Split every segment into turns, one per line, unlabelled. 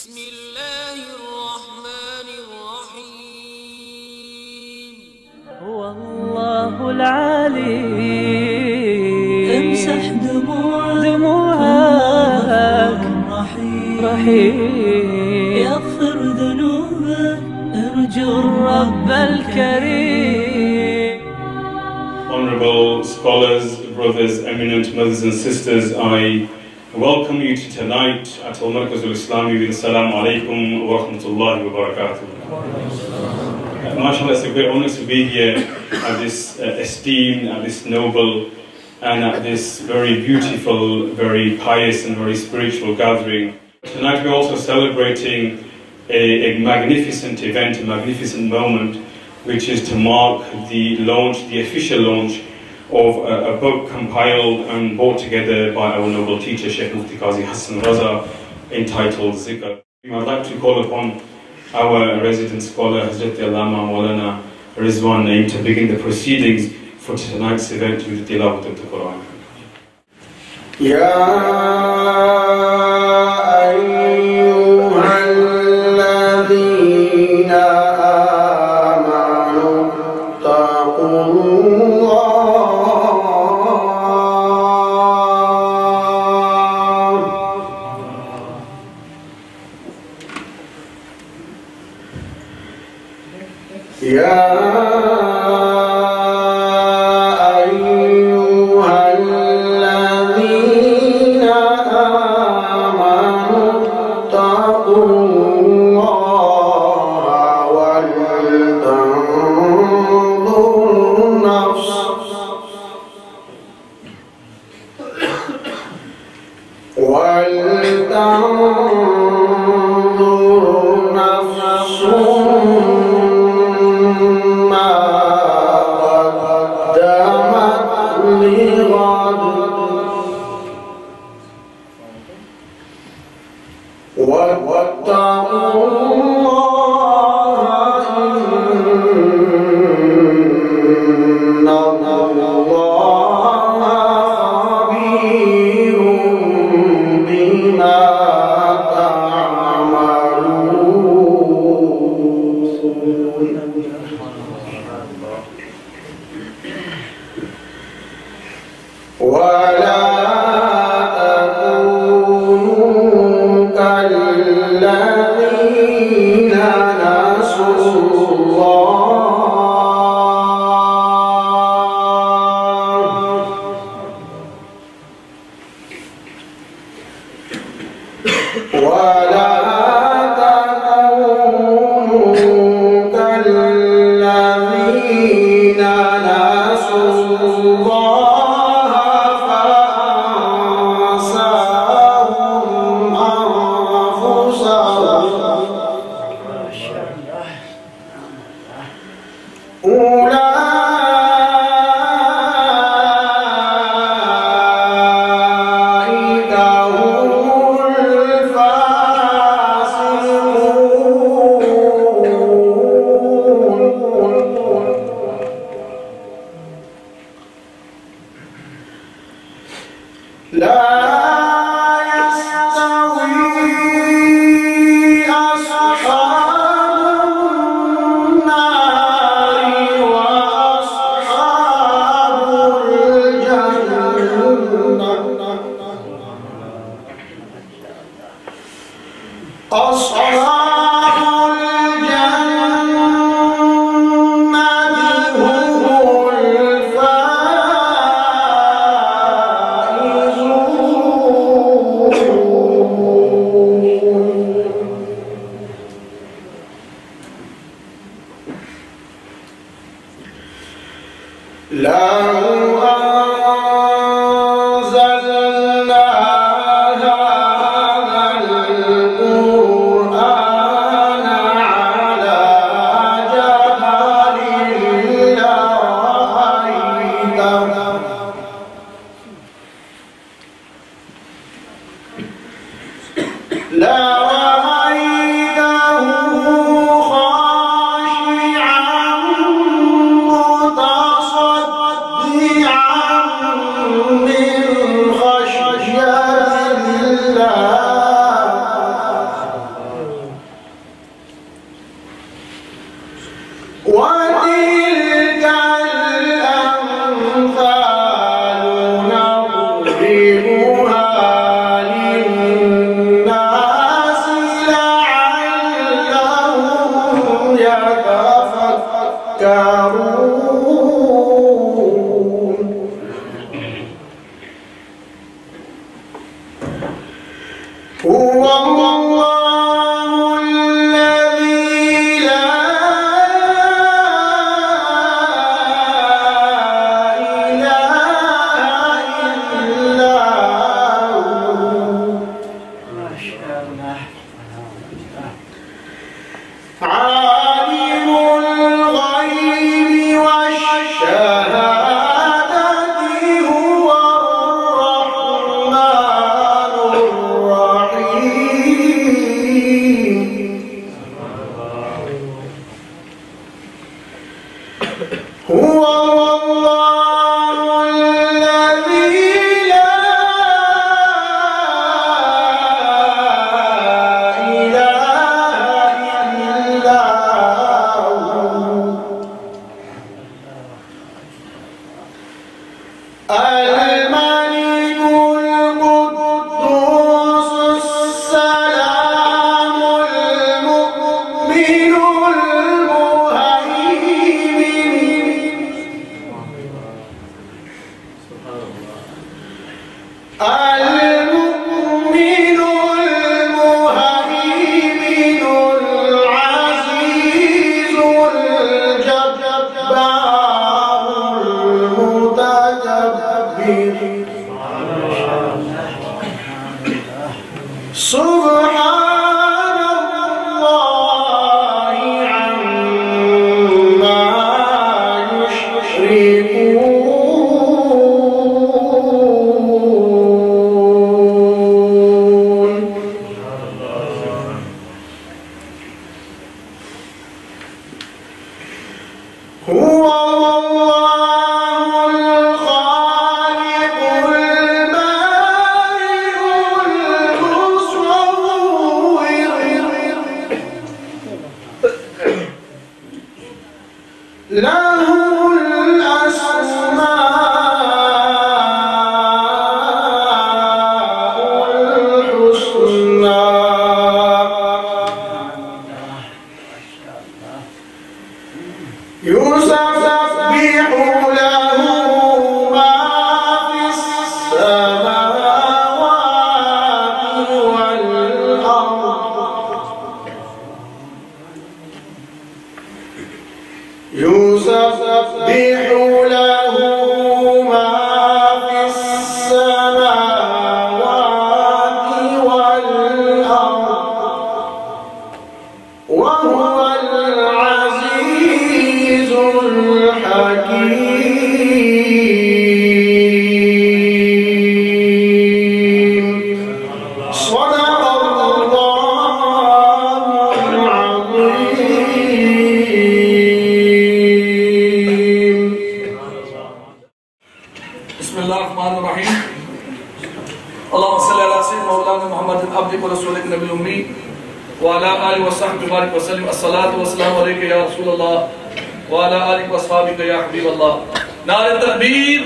بسم الله الرحمن الرحيم.
هو الله العليم،
امسح
دموعك رحيم،
يغفر ذنوبك
ارجو الرب الكريم.
Honorable scholars, brothers, eminent mothers and sisters, I welcome you to tonight at Al-Markaz Al-Islami with Assalamu alaikum wa rahmatullahi wa barakatuh. MashaAllah, it's a great honor to be here at this esteemed, at this noble, and at this very beautiful, very pious and very spiritual gathering. Tonight we're also celebrating a magnificent event, a magnificent moment, which is to mark the launch, the official launch of a book compiled and brought together by our noble teacher, Sheikh Mufti Qazi Hassan Raza, entitled Zikr. I'd like to call upon our resident scholar, Hazrat Allama Maulana Rizwan Naim, to begin the proceedings for tonight's event with the tilawat of the Quran.
هو الله الذي لا إله إلا هو عالم الغيب والشهادة هو الرحمن الرحيم هو الله الذي لا إله إلا هو الملك القدوس السلام المؤمن المهيمن المهيمن العزيز الجبار المتكبر سبحان الله عما يشركون هو الله الخالق البارئ المصور له الأسماء الحسنى يسبح له ما في السماوات والأرض يسبح له ما في السماوات والأرض وهو العزيز الحكيم صدق الله العظيم.
بسم الله الرحمن الرحيم. اللهم صل على سيدنا مولانا محمد عبدك ورسولك النبي الأمي وعلى آله وصحبه وبارك وسلم. الصلاة والسلام عليك يا رسول الله وعلى آله وصحبه يا حبيب الله. نعرہ تکبیر،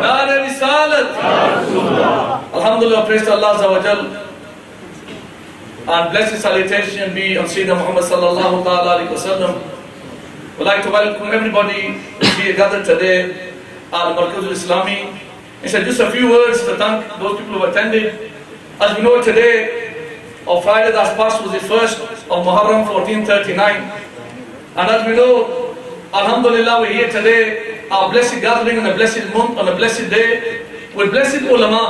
نعرہ رسالت. Alhamdulillah, praise to Allah Azza wa Jal, and blessed salutation be on Sayyidina Muhammad sallallahu ta'ala alayhi wa sallam. We'd like to welcome everybody here gathered today at Markaz al-Islami. And say just a few words to thank those people who attended. As we know today, or Friday that's past was the 1st of Muharram 1439. And as we know, Alhamdulillah, we're here today, our blessed gathering on a blessed month, on a blessed day, with blessed ulama.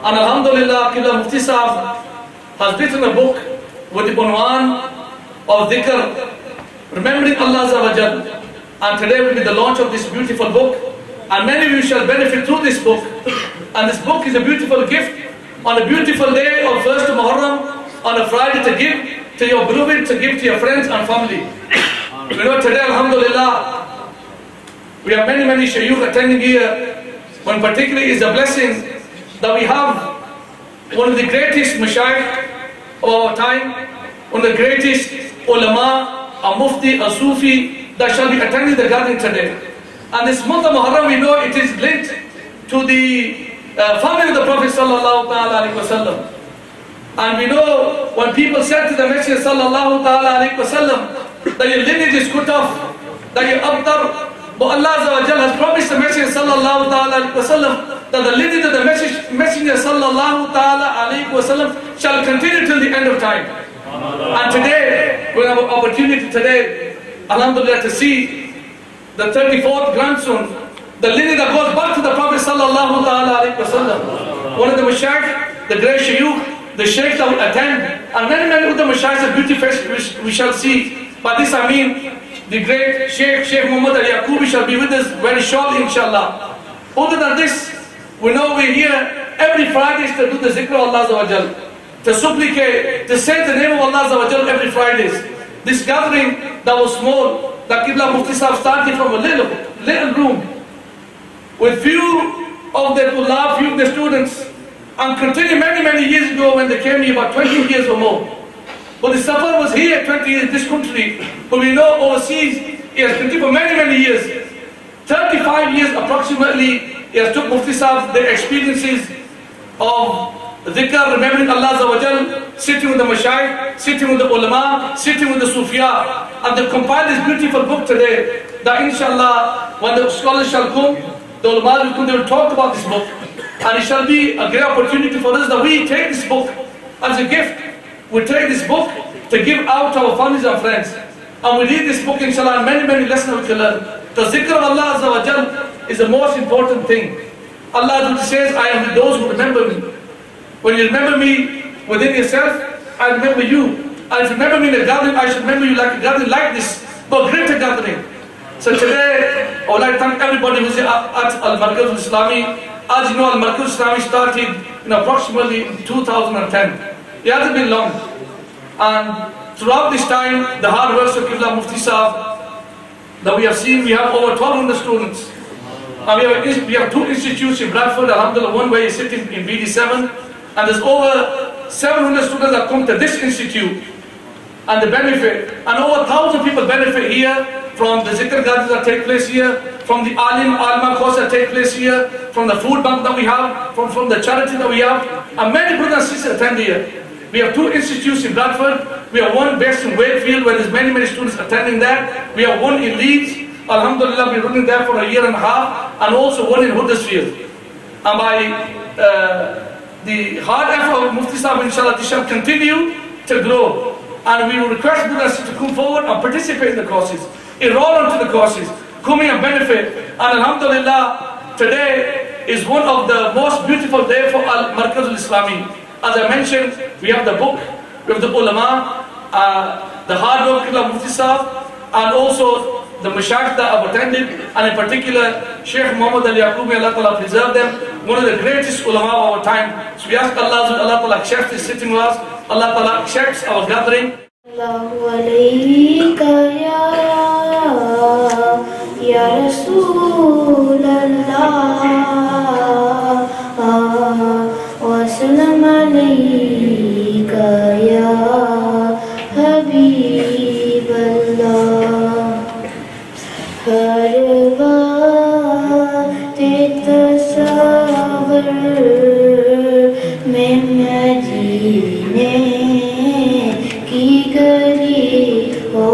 And Alhamdulillah, Qibla Mufti Sahab has written a book with the unwan of dhikr, remembering Allah Azza wa Jal. And today will be the launch of this beautiful book. And many of you shall benefit through this book. And this book is a beautiful gift on a beautiful day of 1st of Muharram, on a Friday, to give to your beloved, to give to your friends and family. You know, today, Alhamdulillah, we have many shaykh attending here. One particularly is a blessing that we have one of the greatest mashayikh of our time, one of the greatest ulama, a mufti, a sufi, that shall be attending the gathering today. And this month of Muharram, we know it is linked to the family of the Prophet sallallahu alaihi wasallam. And we know when people said to the Messenger sallallahu alaihi wasallam that your lineage is cut off, that you're abtar, but Allah Azza wa Jal has promised the Messenger sallallahu alaihi wasallam that the lineage of the Messenger sallallahu ta'ala alayhi wa sallam shall continue till the end of time. And today, we have an opportunity today, alhamdulillah, to see the 34th grandson, the lineage that goes back to the Prophet sallallahu ta'ala alayhi wa sallam. One of the mashayikh, the great shaykh, the shaykh that will attend, and many of the mashayikhs of beauty fest which we shall see. By this I mean, the great Sheikh Muhammad Ali Yaqubi shall be with us very shortly, inshallah. Other than this, we know we're here every Friday to do the Zikr of Allah Azza wa Jal, to supplicate, to say the name of Allah Azza wa Jal every Fridays. This gathering that was small, that Qibla Mufti Sahib started from a little room, with few of the tulab, few of the students, and continued many years ago when they came here, about 20 years or more. But the Safar was here 20 years in this country, but we know overseas it has continued for many years. 35 years approximately, it has took Mufti Sahib the experiences of dhikr, remembering Allah Azza wa Jal, sitting with the mashayikh, sitting with the ulama, sitting with the sufiya, and they compiled this beautiful book today, that inshallah, when the scholars shall come, the ulama will come, they will talk about this book. And it shall be a great opportunity for us that we take this book as a gift. We take this book to give out to our families and friends. And we read this book, inshallah, and many lessons we can learn. The zikr of Allah Azza wa Jal is the most important thing. Allah says, I am with those who remember me. When you remember me within yourself, I remember you. And if you remember me in a gathering, I should remember you like a gathering like this, but greater gathering. So today, I would like to thank everybody who's at Al-Markaz Al-Islami. As you know, Al-Markaz Al-Islami started in approximately 2010. It hasn't been long. And throughout this time, the hard work of Qibla Mufti Sahib that we have seen, we have over 1,200 students. And we have two institutes in Bradford, alhamdulillah, one where is sitting in BD7, and there's over 700 students that come to this institute, and they benefit. And over 1,000 people benefit here from the Zikr gatherings that take place here, from the Alma course that take place here, from the food bank that we have, from the charity that we have, and many brothers and sisters attend here. We have two institutes in Bradford. We have one based in Wakefield where there's many students attending there. We have one in Leeds. Alhamdulillah, we're running there for a year and a half, and also one in Huddersfield. And by the hard effort of Mufti Sahib, inshallah, this shall continue to grow. And we will request brothers to come forward and participate in the courses, enroll into the courses, come here and benefit. And alhamdulillah, today is one of the most beautiful days for Al-Markaz Al-Islami. As I mentioned, we have the book, we have the ulama, the hard work of Mufti Sahib, and also the mashayikh that have attended, and in particular, Sheikh Muhammad Ali Yaqubi, Allah Ta'ala preserve them, one of the greatest ulama of our time. So we ask Allah Ta'ala accepts this sitting with us, Allah Ta'ala accepts our gathering.
Ya Rasulallah, wa salam alayka ya Habiballah. Har baat tasawwur mein Madine ki gari ho.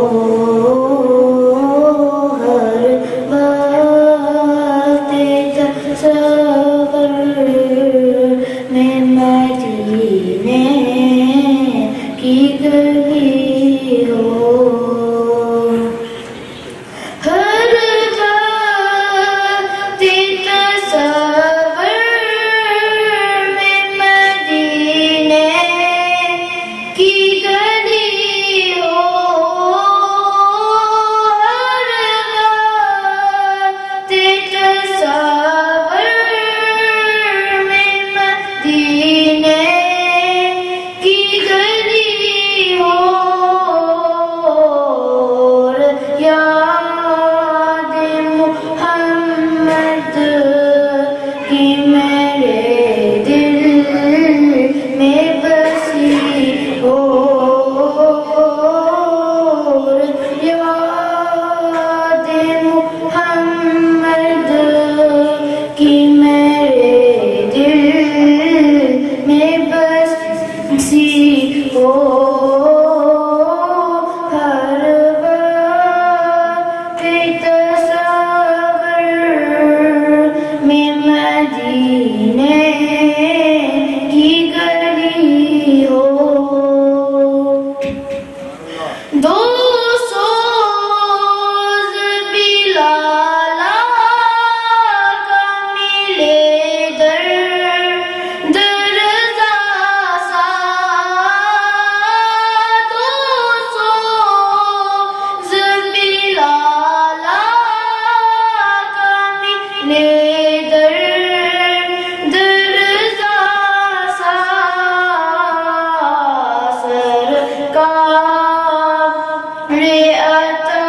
عطا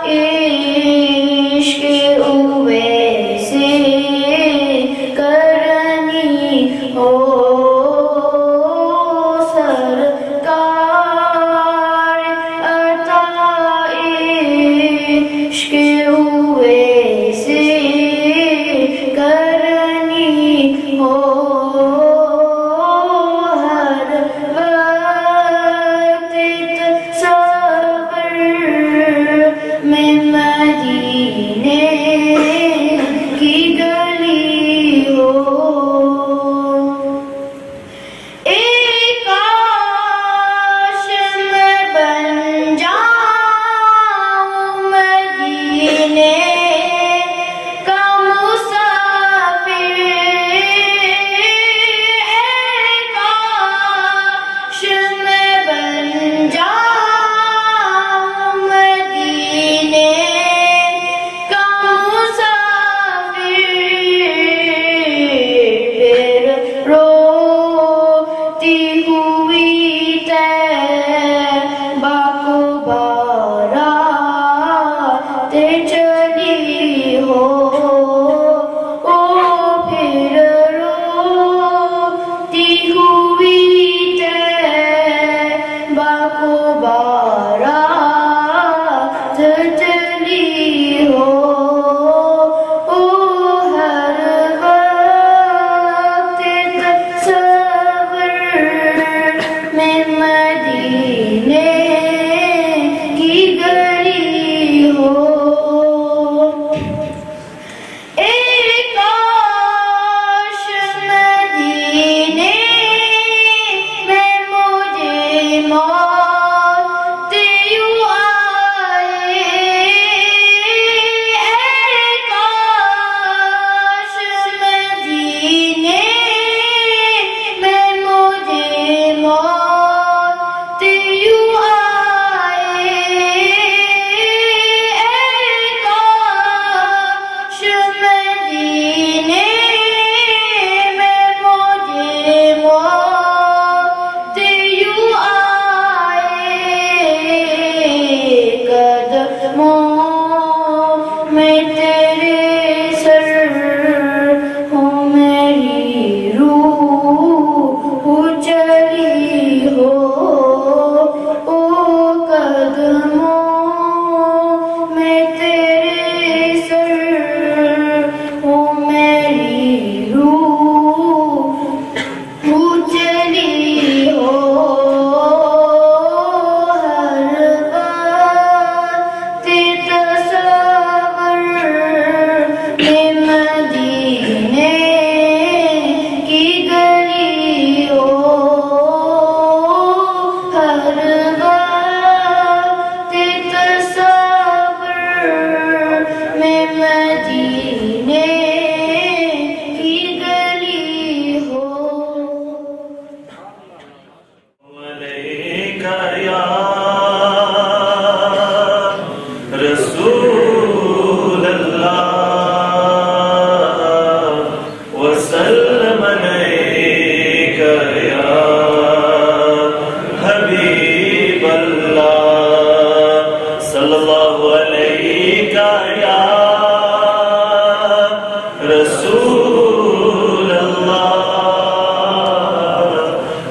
عشق اویسے کرنی ہو سرکار عطا عشق اویسے کرنی ہو ہر وقت تصور میں مدینے کی گلی ہو ایک کاش میں بن جاؤں مدینے کا مسافر ایک کاش میں بن جاؤں مدینے کا مسافر پھر روتی ہوئی طیبہ کو بارات چلی ہو او پھر روتی ہوئی طیبہ کو بارات چلی ہو او ہر وقت تصور میں مدینے کی گلی ہو ایک کاش مدینے میں مجھے موت یوں آئے ایک کاش مدینے میں مجھے موت یوں آئے ایک کاش مدینے میں مجھے موت یوں آئے قدموں میں تیرے سر ہو میری روح چلی ہو او قدموں میں تیرے سر ہو میری روح چلی ہو ہر وقت تصور میں مدینے کی گلی ہو ہر وقت تصور میں مدینے کی گلی ہو
علیکہ یا رسول اللہ وسلم علیکہ یا حبیب اللہ صلی اللہ علیکہ یا رسول اللہ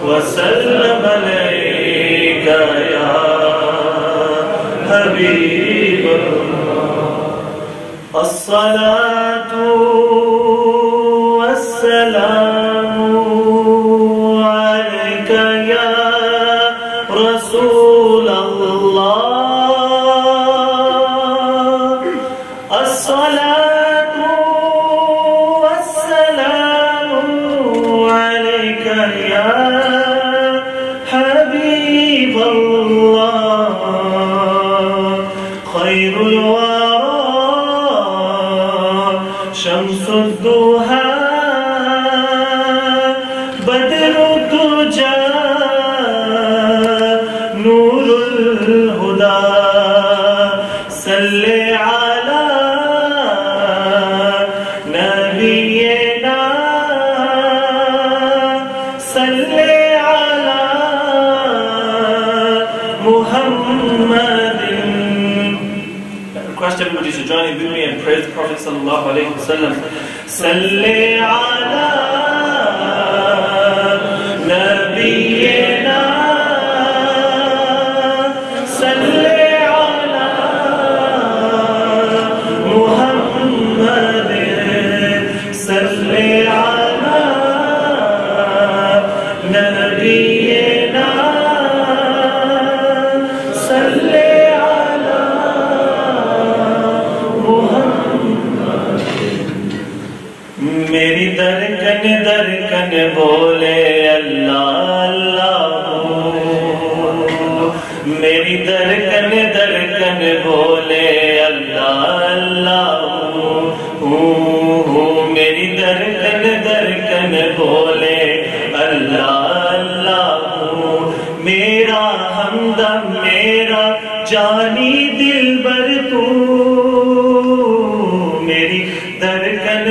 وسلم علیکہ یا حبیب اللہ الصلاة والسلام عليك يا رسول الله الصلاة والسلام عليك يا حبيب الله خير الورى شمس الضحى بدر الدجى request everybody to join in with me and praise the Prophet sallallahu alaihi wasallam. Salli ala nabiyyina, salli ala Muhammadin, salli ala nabiyyina, salli ala Muhammad. میری درکن بولے اللہ اللہ، میری درکن بولے اللہ اللہ، میری درکن بولے اللہ اللہ، میرا ہمدم میرا جانی دلبر تو، میری درکن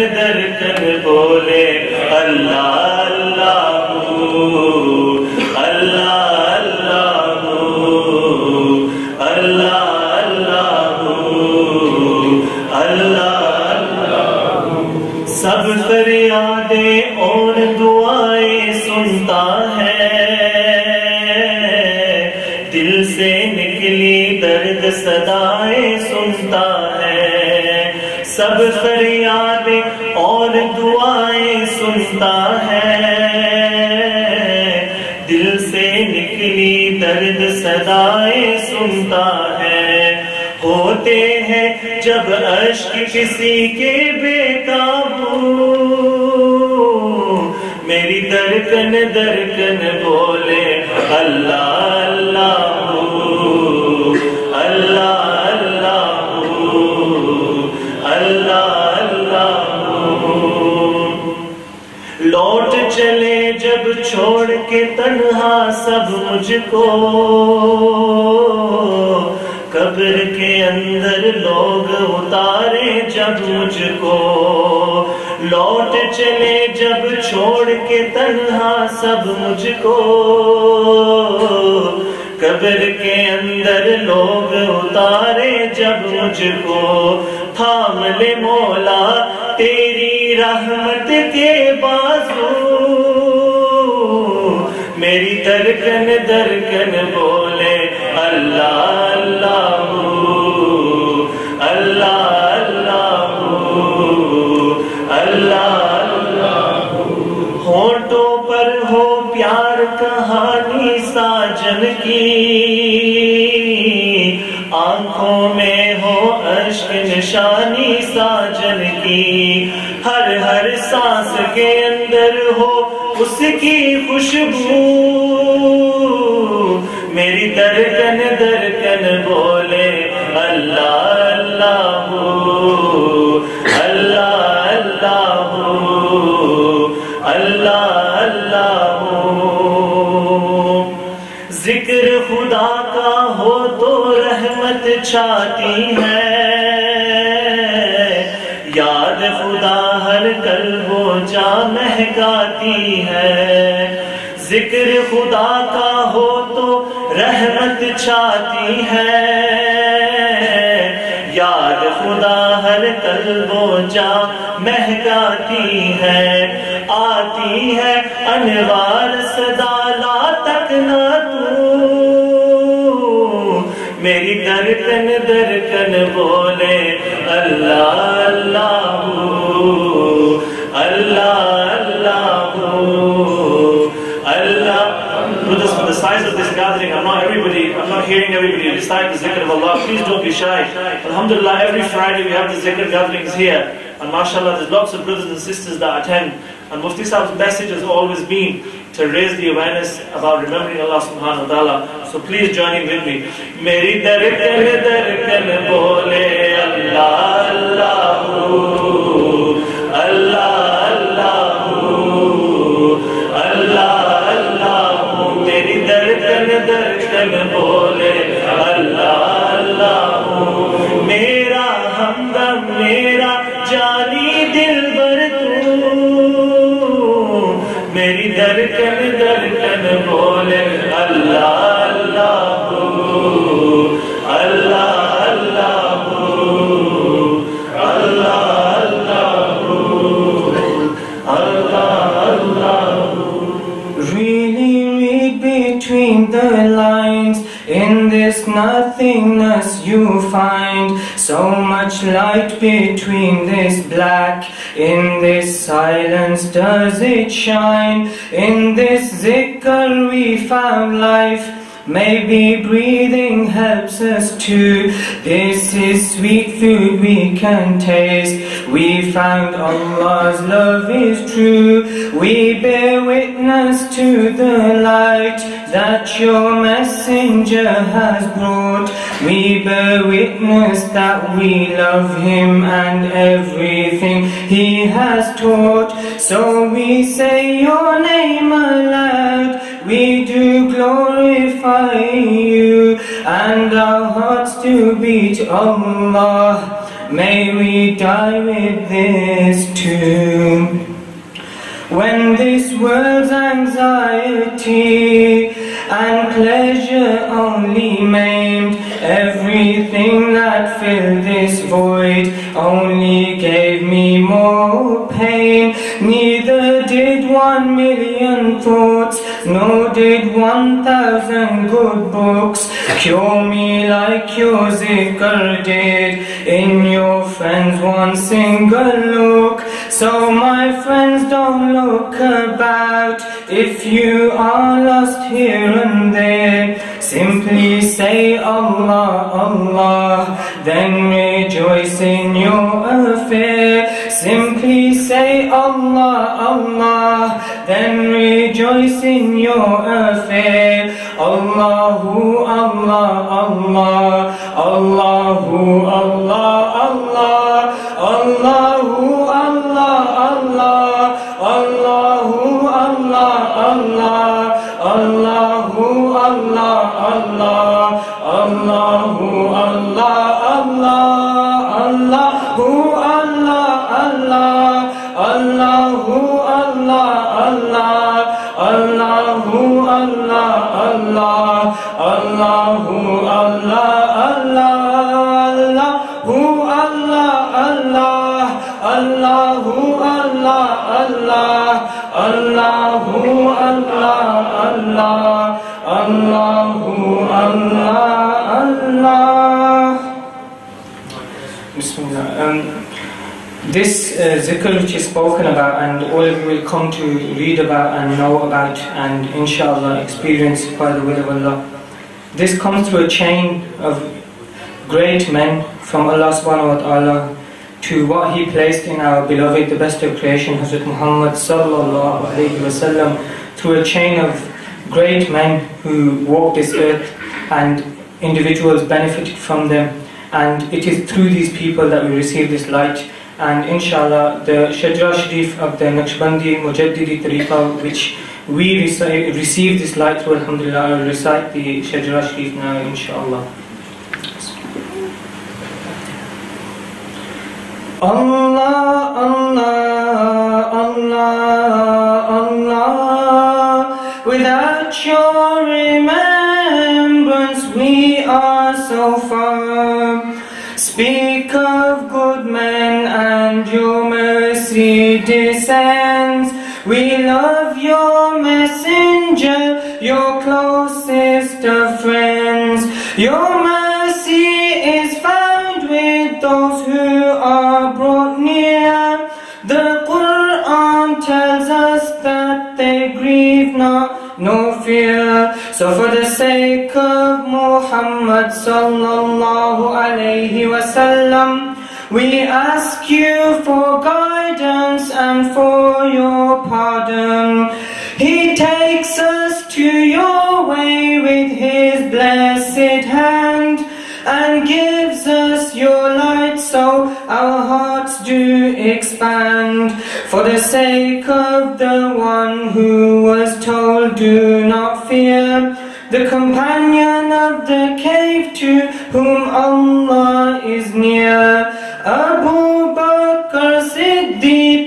بولے اللہ اللہ اللہ اللہ اللہ اللہ، سب فریادیں اور دعائیں سنتا ہے، دل سے نکلی درد صدائیں سنتا ہے، سب فریادیں اور دعائیں سنتا ہے، دل سے نکلی درد صدائیں سنتا ہے، ہوتے ہیں جب اشک کسی کے بے قابو، میری درکن بولے اللہ اللہ اللہ اللہ اللہ، لوٹ چلے جب چھوڑ کے تنہا سب مجھ کو، قبر کے اندر لوگ اتارے جب مجھ کو، لوٹ چلے جب چھوڑ کے تنہا سب مجھ کو، قبر کے اندر لوگ اتارے جب مجھ کو، تھام لے مولا تیری رحمت کے بازو، میری درکن بولے اللہ اللہ اللہ اللہ اللہ، ہونٹوں پر ہو پیار کہانی ساجن کی، آنکھوں میں ہو اشک نشانی ساجن کی، ہر سانس کے اندر ہو اس کی خوشبو، میری درکن بولے اللہ اللہ اللہ اللہ اللہ، ذکر خدا کا ہو تو رحمت چھاتی ہے، یاد خدا ہر قلب و جا مہکاتی ہے، ذکر خدا کا ہو تو رحمت چھاتی ہے، یاد خدا ہر قلب و جا مہکاتی ہے، آتی ہے انوار صدا لا تک نہ تو، میری درکن بولے اللہ اللہ اللہ اللہ۔ Brothers, for the size of this gathering, I'm not hearing everybody recite the Zikr of Allah. Please don't be shy. Alhamdulillah, every Friday we have the Zikr gatherings here. And mashallah, there's lots of brothers and sisters that attend. And Mufti Sahib's message has always been to raise the awareness about remembering Allah subhanahu wa ta'ala. So please join in with me. Meri darkan bole Allah Allah Allah Allah Allah, meri darkan bole Allah Allah، میرا ہمدم میرا جانی دلبر تو، میری درکن بولے اللہ اللہ اللہ اللہ
between the lines. In this nothingness you find so much light between this black. In this silence does it shine. In this zikr we found life. Maybe breathing helps us too. This is sweet food we can taste. We found Allah's love is true. We bear witness to the light that your messenger has brought. We bear witness that we love him and everything he has taught. So we say your name aloud. We do glorify you, and our hearts do beat Allah. May we die with this too. When this world's anxiety and pleasure only maimed everything that filled this void, only gave me more pain. Neither did 1,000,000 thoughts, nor did 1,000 good books cure me like your zikr did in your friend's one single look. So my friends, don't look about if you are lost here and there. Simply say Allah, Allah, then rejoice in your affair. Simply say Allah, Allah, then rejoice in your affair. Allahu, Allah, Allah, Allahu, Allah, Allah, Allahu, Allah, Allah, Allahu, Allah, Allah, Allahu, Allah, Allah, Allahu, Allah, Allah, Allahu, Allah, Allah, Allahu, Allah, Allah, Allahu, Allah, Allah, Allahu, Allah, Allah, Allahu, Allah, Allah, Allahu, Allah, Allah, Allahu, Allah, Allah, Allahu, Allah, Allah. Bismillah. This zikr which is spoken about and all of you will come to read about and know about and inshallah experience by the will of Allah. This comes through a chain of great men from Allah subhanahu wa ta'ala to what He placed in our beloved, the best of creation, Hazrat Muhammad sallallahu alayhi wa sallam, through a chain of great men who walked this earth and individuals benefited from them, and it is through these people that we receive this light. And inshallah the Shajra Sharif of the Naqshbandi Mujaddidi Tariqa, which we receive this light through, alhamdulillah, I will recite the Shajra Sharif now inshallah. Allah, Allah, Allah, Allah, without your remembrance we are so far. Speak of good men and your mercy descends. We love your messenger, your closest of friends. Your mercy is found with those who are brought near. The Quran tells us that they grieve not, no fear. So for the sake of Muhammad sallallahu alayhi wa sallam, we ask you for guidance and for your pardon. He takes us to your way with His blessed hand and gives us your light so our hearts do expand. For the sake of the one who was told do not fear, the companion of the cave to whom Allah is near, Abu Bakr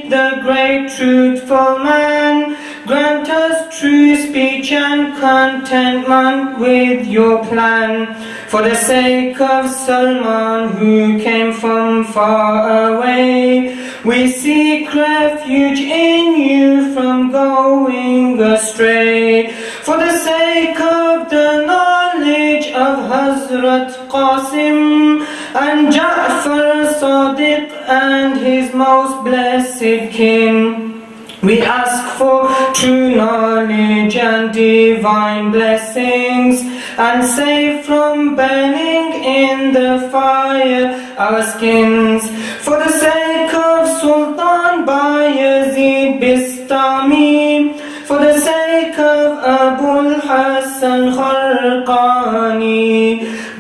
the great truthful man, grant us true speech and contentment with your plan. For the sake of Salman who came from far away, we seek refuge in you from going astray. For the sake of the knowledge of Hazrat Qasim and Ja'far Sadiq and his most blessed kin, we ask for true knowledge and divine blessings, and save from burning in the fire our skins. For the sake of Sultan Bayezid Bistami, for the sake of Abul Hassan Kharqani,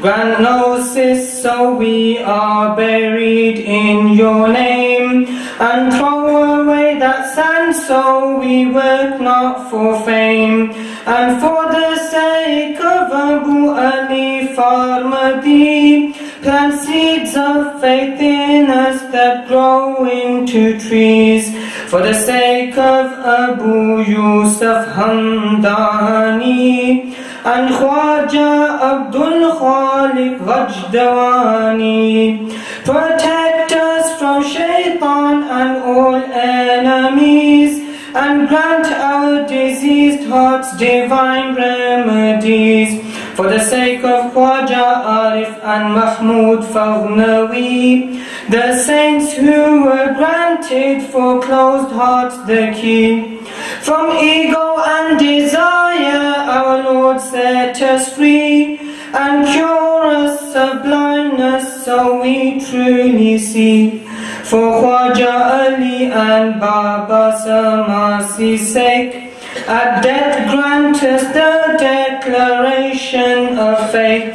grant gnosis so we are buried in your name, and throw away that sand so we work not for fame. And for the sake of Abu Ali Farmadi, plant seeds of faith in us that grow into trees. For the sake of Abu Yusuf Hamdani and Khwaja Abdul Khaliq Ghajdawani, protect us from shaitan and all enemies, and grant our diseased hearts divine remedies. For the sake of Khwaja Arif and Mahmud Faghnawi, the saints who were granted for closed hearts the key. From ego and desire our Lord set us free, and cure us of blindness so we truly see. For Khwaja Ali and Baba Samasi's sake, at death grant us the declaration of faith.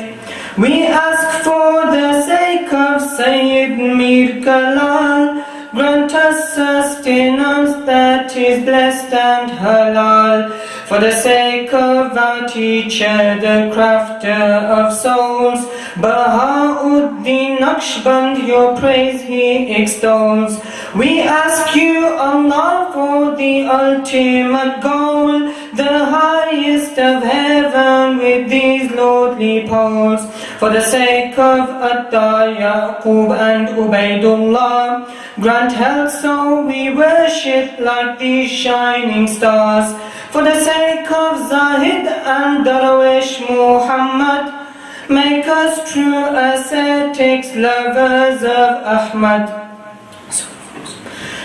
We ask for the sake of Sayyid Mir Kalal, grant us sustenance that is blessed and halal. For the sake of our teacher, the crafter of souls, Baha'uddin Naqshband, your praise he extols. We ask you, Allah, for the ultimate goal, the highest of heaven with these lordly poles. For the sake of Atta, Yaqub and Ubaidullah, grant health so we worship like these shining stars. For the sake of Zahid and Darwish Muhammad, make us true ascetics, lovers of Ahmad.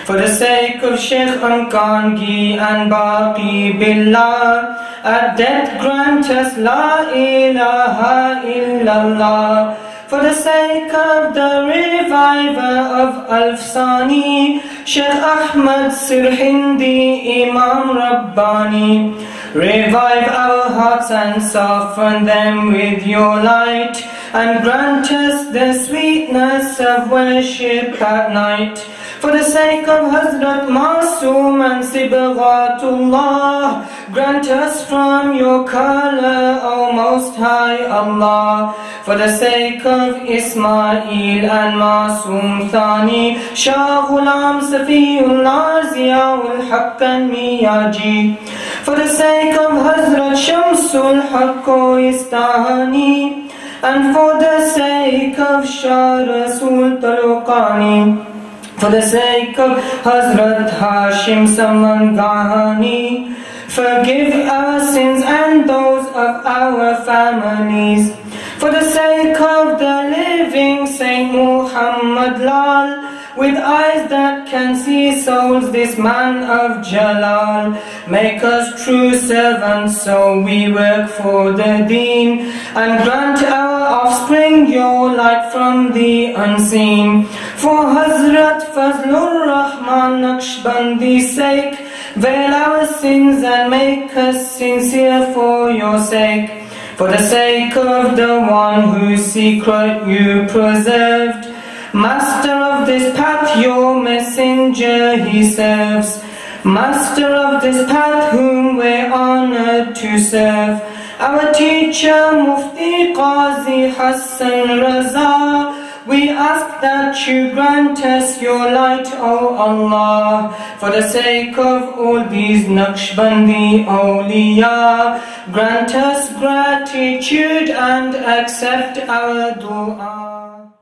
For the sake of Sheikh Ankangi and Baqi Billah, at death grant us La ilaha illallah. For the sake of the reviver of Al-Fsani, Sheikh Ahmad Sirhindi, Imam Rabbani, revive our hearts and soften them with your light, and grant us the sweetness of worship at night. For the sake of Hazrat Masoom and Sibghatullah, grant us from your color, O Most High Allah. For the sake of Ismail and Masoom Thani, Shah Ghulam Safiullah Ziaul Haqq and Miyaji. For the sake of Hazrat Shamsul Haqqo Istahani, and for the sake of Shah Rasul Taluqani. For the sake of Hazrat Hashim Samangani, forgive our sins and those of our families. For the sake of the living Saint Muhammad Lal, with eyes that can see souls, this man of Jalal, make us true servants so we work for the deen, and grant our offspring your light from the unseen. For Hazrat Fazlur Rahman Naqshbandi's sake, veil our sins and make us sincere for your sake. For the sake of the one whose secret you preserved, Master of this path, your messenger he serves. Master of this path, whom we're honored to serve. Our teacher, Mufti Qazi Hassan Raza, We ask that you grant us your light, O Allah, for the sake of all these Naqshbandi awliya. Grant us gratitude and accept our dua.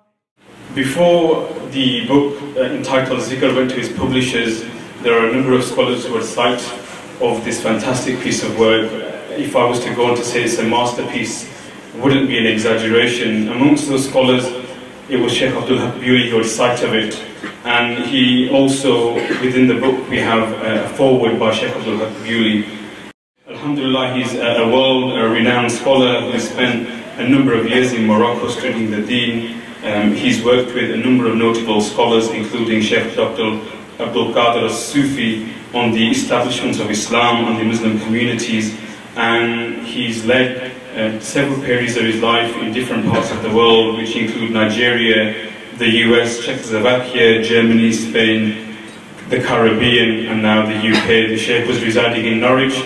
Before the book entitled Zikr went to its publishers, there are a number of scholars who recite of this fantastic piece of work. If I was to go on to say it's a masterpiece, it wouldn't be an exaggeration. Amongst those scholars, it was Sheikh Abdul Haq Bewley who recited of it. And he also, within the book, we have a foreword by Sheikh Abdul Haq Bewley. Alhamdulillah, he's a world-renowned scholar who spent a number of years in Morocco studying the deen. He's worked with a number of notable scholars, including Sheikh Dr. Abdul Qadir al-Sufi, on the establishment of Islam and the Muslim communities, and he's led several periods of his life in different parts of the world, which include Nigeria, the US, Czechoslovakia, Germany, Spain, the Caribbean, and now the UK. The Sheikh was residing in Norwich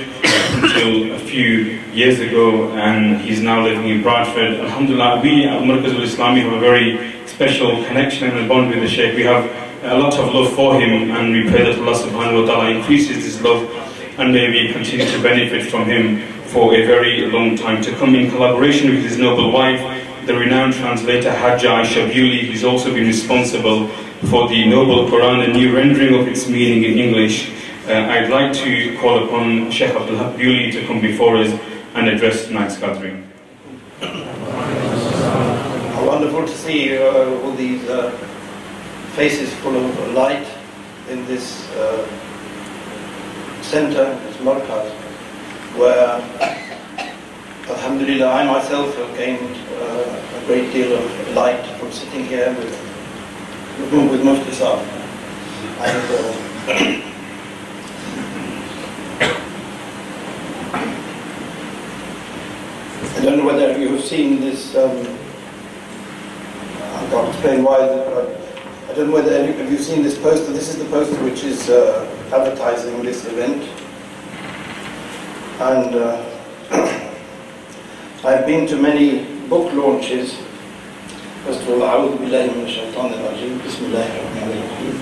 until a few years ago, and he's now living in Bradford. Alhamdulillah, we at Markaz al-Islami have a very special connection and a bond with the Sheikh. We have a lot of love for him, and we pray that Allah subhanahu wa ta'ala increases this love and may we continue to benefit from him for a very long time to come. In collaboration with his noble wife, the renowned translator Hajja Aisha Bewley, who's also been responsible for the Noble Quran, a new rendering of its meaning in English, I'd like to call upon Sheikh Abdul Haq Bewley to come before us and address tonight's gathering.
Wonderful to see all these faces full of light in this center, this markaz, where, alhamdulillah, I myself have gained a great deal of light from sitting here with Mufti Saab. I don't know whether you have seen this, I can't explain why, I don't know whether any of you have seen this poster. This is the poster which is advertising this event. And I've been to many book launches. First of all, أعوذ بالله من الشيطان الرجيم بسم الله الرحمن الرحيم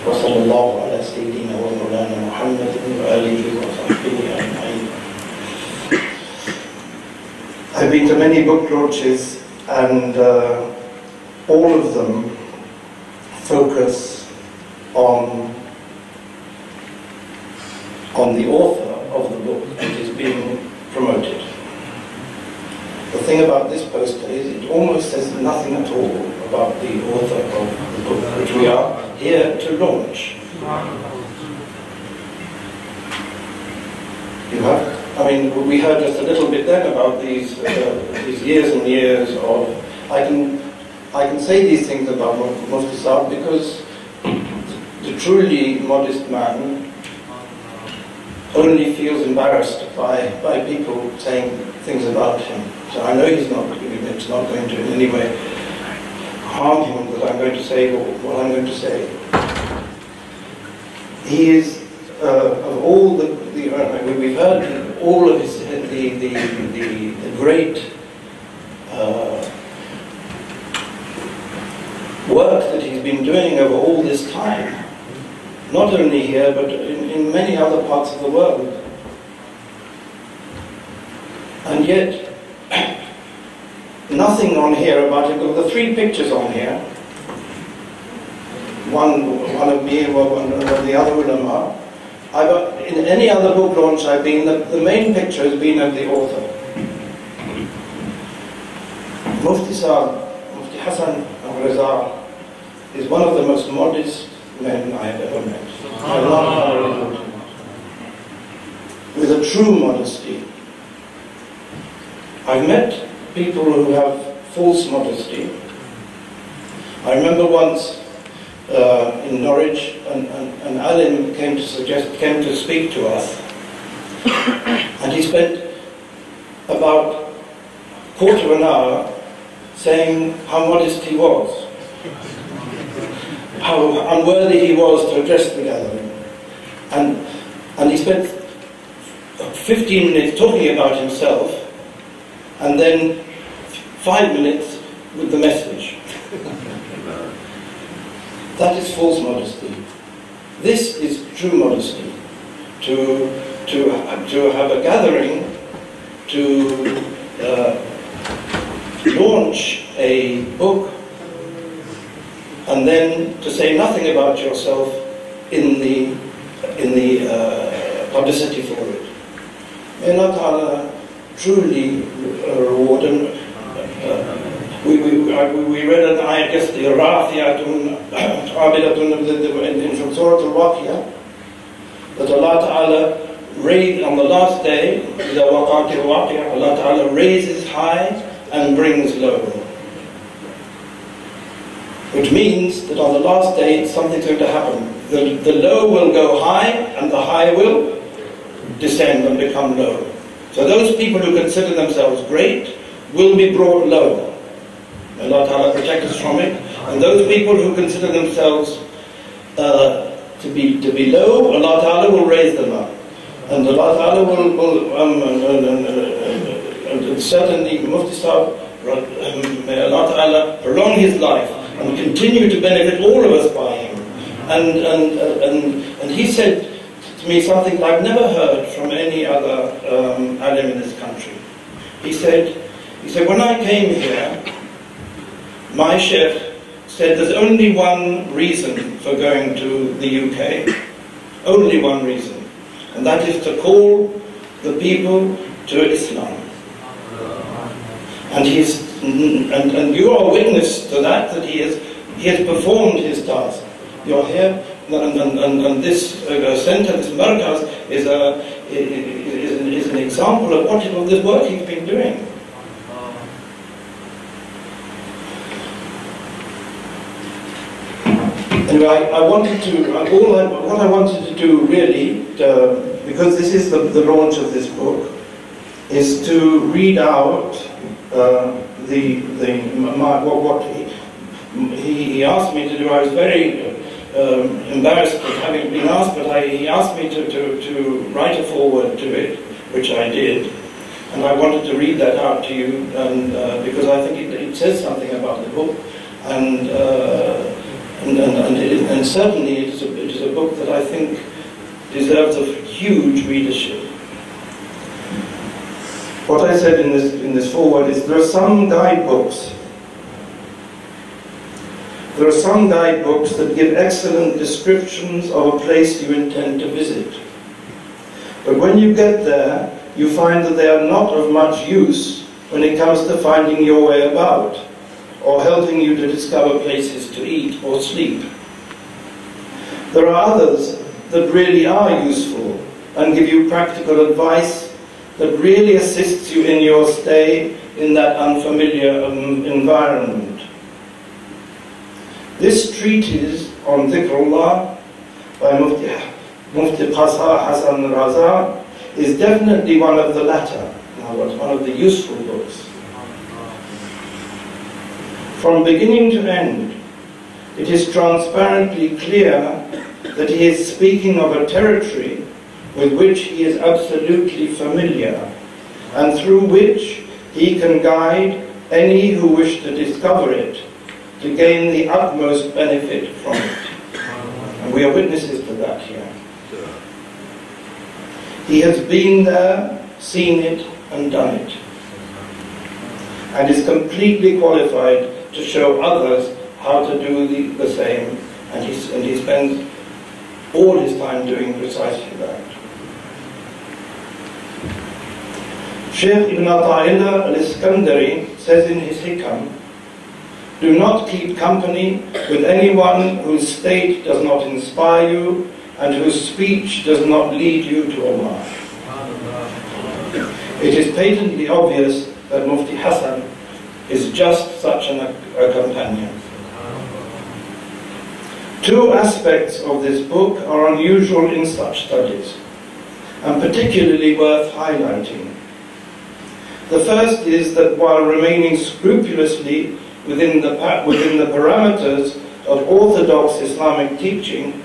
وصلى الله على سيدنا ومولانا محمد وآله وصحبه أجمعين. I've been to many book launches, and all of them focus on the author of the book that is being promoted. The thing about this poster is it almost says nothing at all about the author of the book, which we are here to launch. You have? I mean, we heard just a little bit then about these years and years of. I can say these things about Mufti Saab because the truly modest man only feels embarrassed by people saying things about him. So I know it's not going to in any way harm him that I'm going to say what I'm going to say. He is of all we've heard all of his the great work that he's been doing over all this time, not only here but in many other parts of the world. And yet, nothing on here about him. The three pictures on here, one of me and one of the other ulama. In any other book launch I've been, the main picture has been of the author. Mufti Saab, Mufti Hassan al-Raza, is one of the most modest men I have ever met. I love him. With a true modesty. I've met people who have false modesty. I remember once in Norwich, an alim came to speak to us, and he spent about a quarter of an hour saying how modest he was, how unworthy he was to address the gathering, and he spent 15 minutes talking about himself, and then 5 minutes with the message. That is false modesty. This is true modesty. To have a gathering, to launch a book, and then to say nothing about yourself in the publicity for it. May Allah Ta'ala truly reward him. We read an ayat yesterday, Rafiyatun, Abidatun, from Surah Al-Waqiyah, that Allah Ta'ala raised on the last day, Allah Ta'ala raises high and brings low. Which means that on the last day, something's going to happen. The low will go high, and the high will descend and become low. So those people who consider themselves great will be brought low. Allah Ta'ala protect us from it. And those people who consider themselves to be low, Allah Ta'ala will raise them up. And Allah Ta'ala will certainly, Mufti Sahib, may Allah Ta'ala prolong his life and continue to benefit all of us by him. And he said to me something I've never heard from any other alim in this country. He said, when I came here, my sheikh said there's only one reason for going to the UK, only one reason, and that is to call the people to Islam. And you are witness to that he has performed his task. You're here, and this center, this markaz, is an example of this work he's been doing. Anyway, what I wanted to do really, because this is the launch of this book, is to read out what he asked me to do. I was very embarrassed at having been asked, but he asked me to write a foreword to it, which I did, and I wanted to read that out to you, and because I think it says something about the book, and certainly it is a book that I think deserves a huge readership. What I said in this foreword is there are some guidebooks. There are some guidebooks that give excellent descriptions of a place you intend to visit. But when you get there, you find that they are not of much use when it comes to finding your way about, or helping you to discover places to eat or sleep. There are others that really are useful and give you practical advice that really assists you in your stay in that unfamiliar environment. This treatise on Dhikr by Mufti Qasa Hassan Raza is definitely one of the latter, in other words, one of the useful books. From beginning to end, it is transparently clear that he is speaking of a territory with which he is absolutely familiar, and through which he can guide any who wish to discover it, to gain the utmost benefit from it. And we are witnesses to that here. He has been there, seen it, and done it, and is completely qualified to show others how to do the same, and he spends all his time doing precisely that. Shaykh Ibn Ata'illah al-Iskandari says in his Hikam, do not keep company with anyone whose state does not inspire you and whose speech does not lead you to Allah. It is patently obvious that Mufti Hassan is just such a companion. Two aspects of this book are unusual in such studies, and particularly worth highlighting. The first is that while remaining scrupulously within the parameters of orthodox Islamic teaching,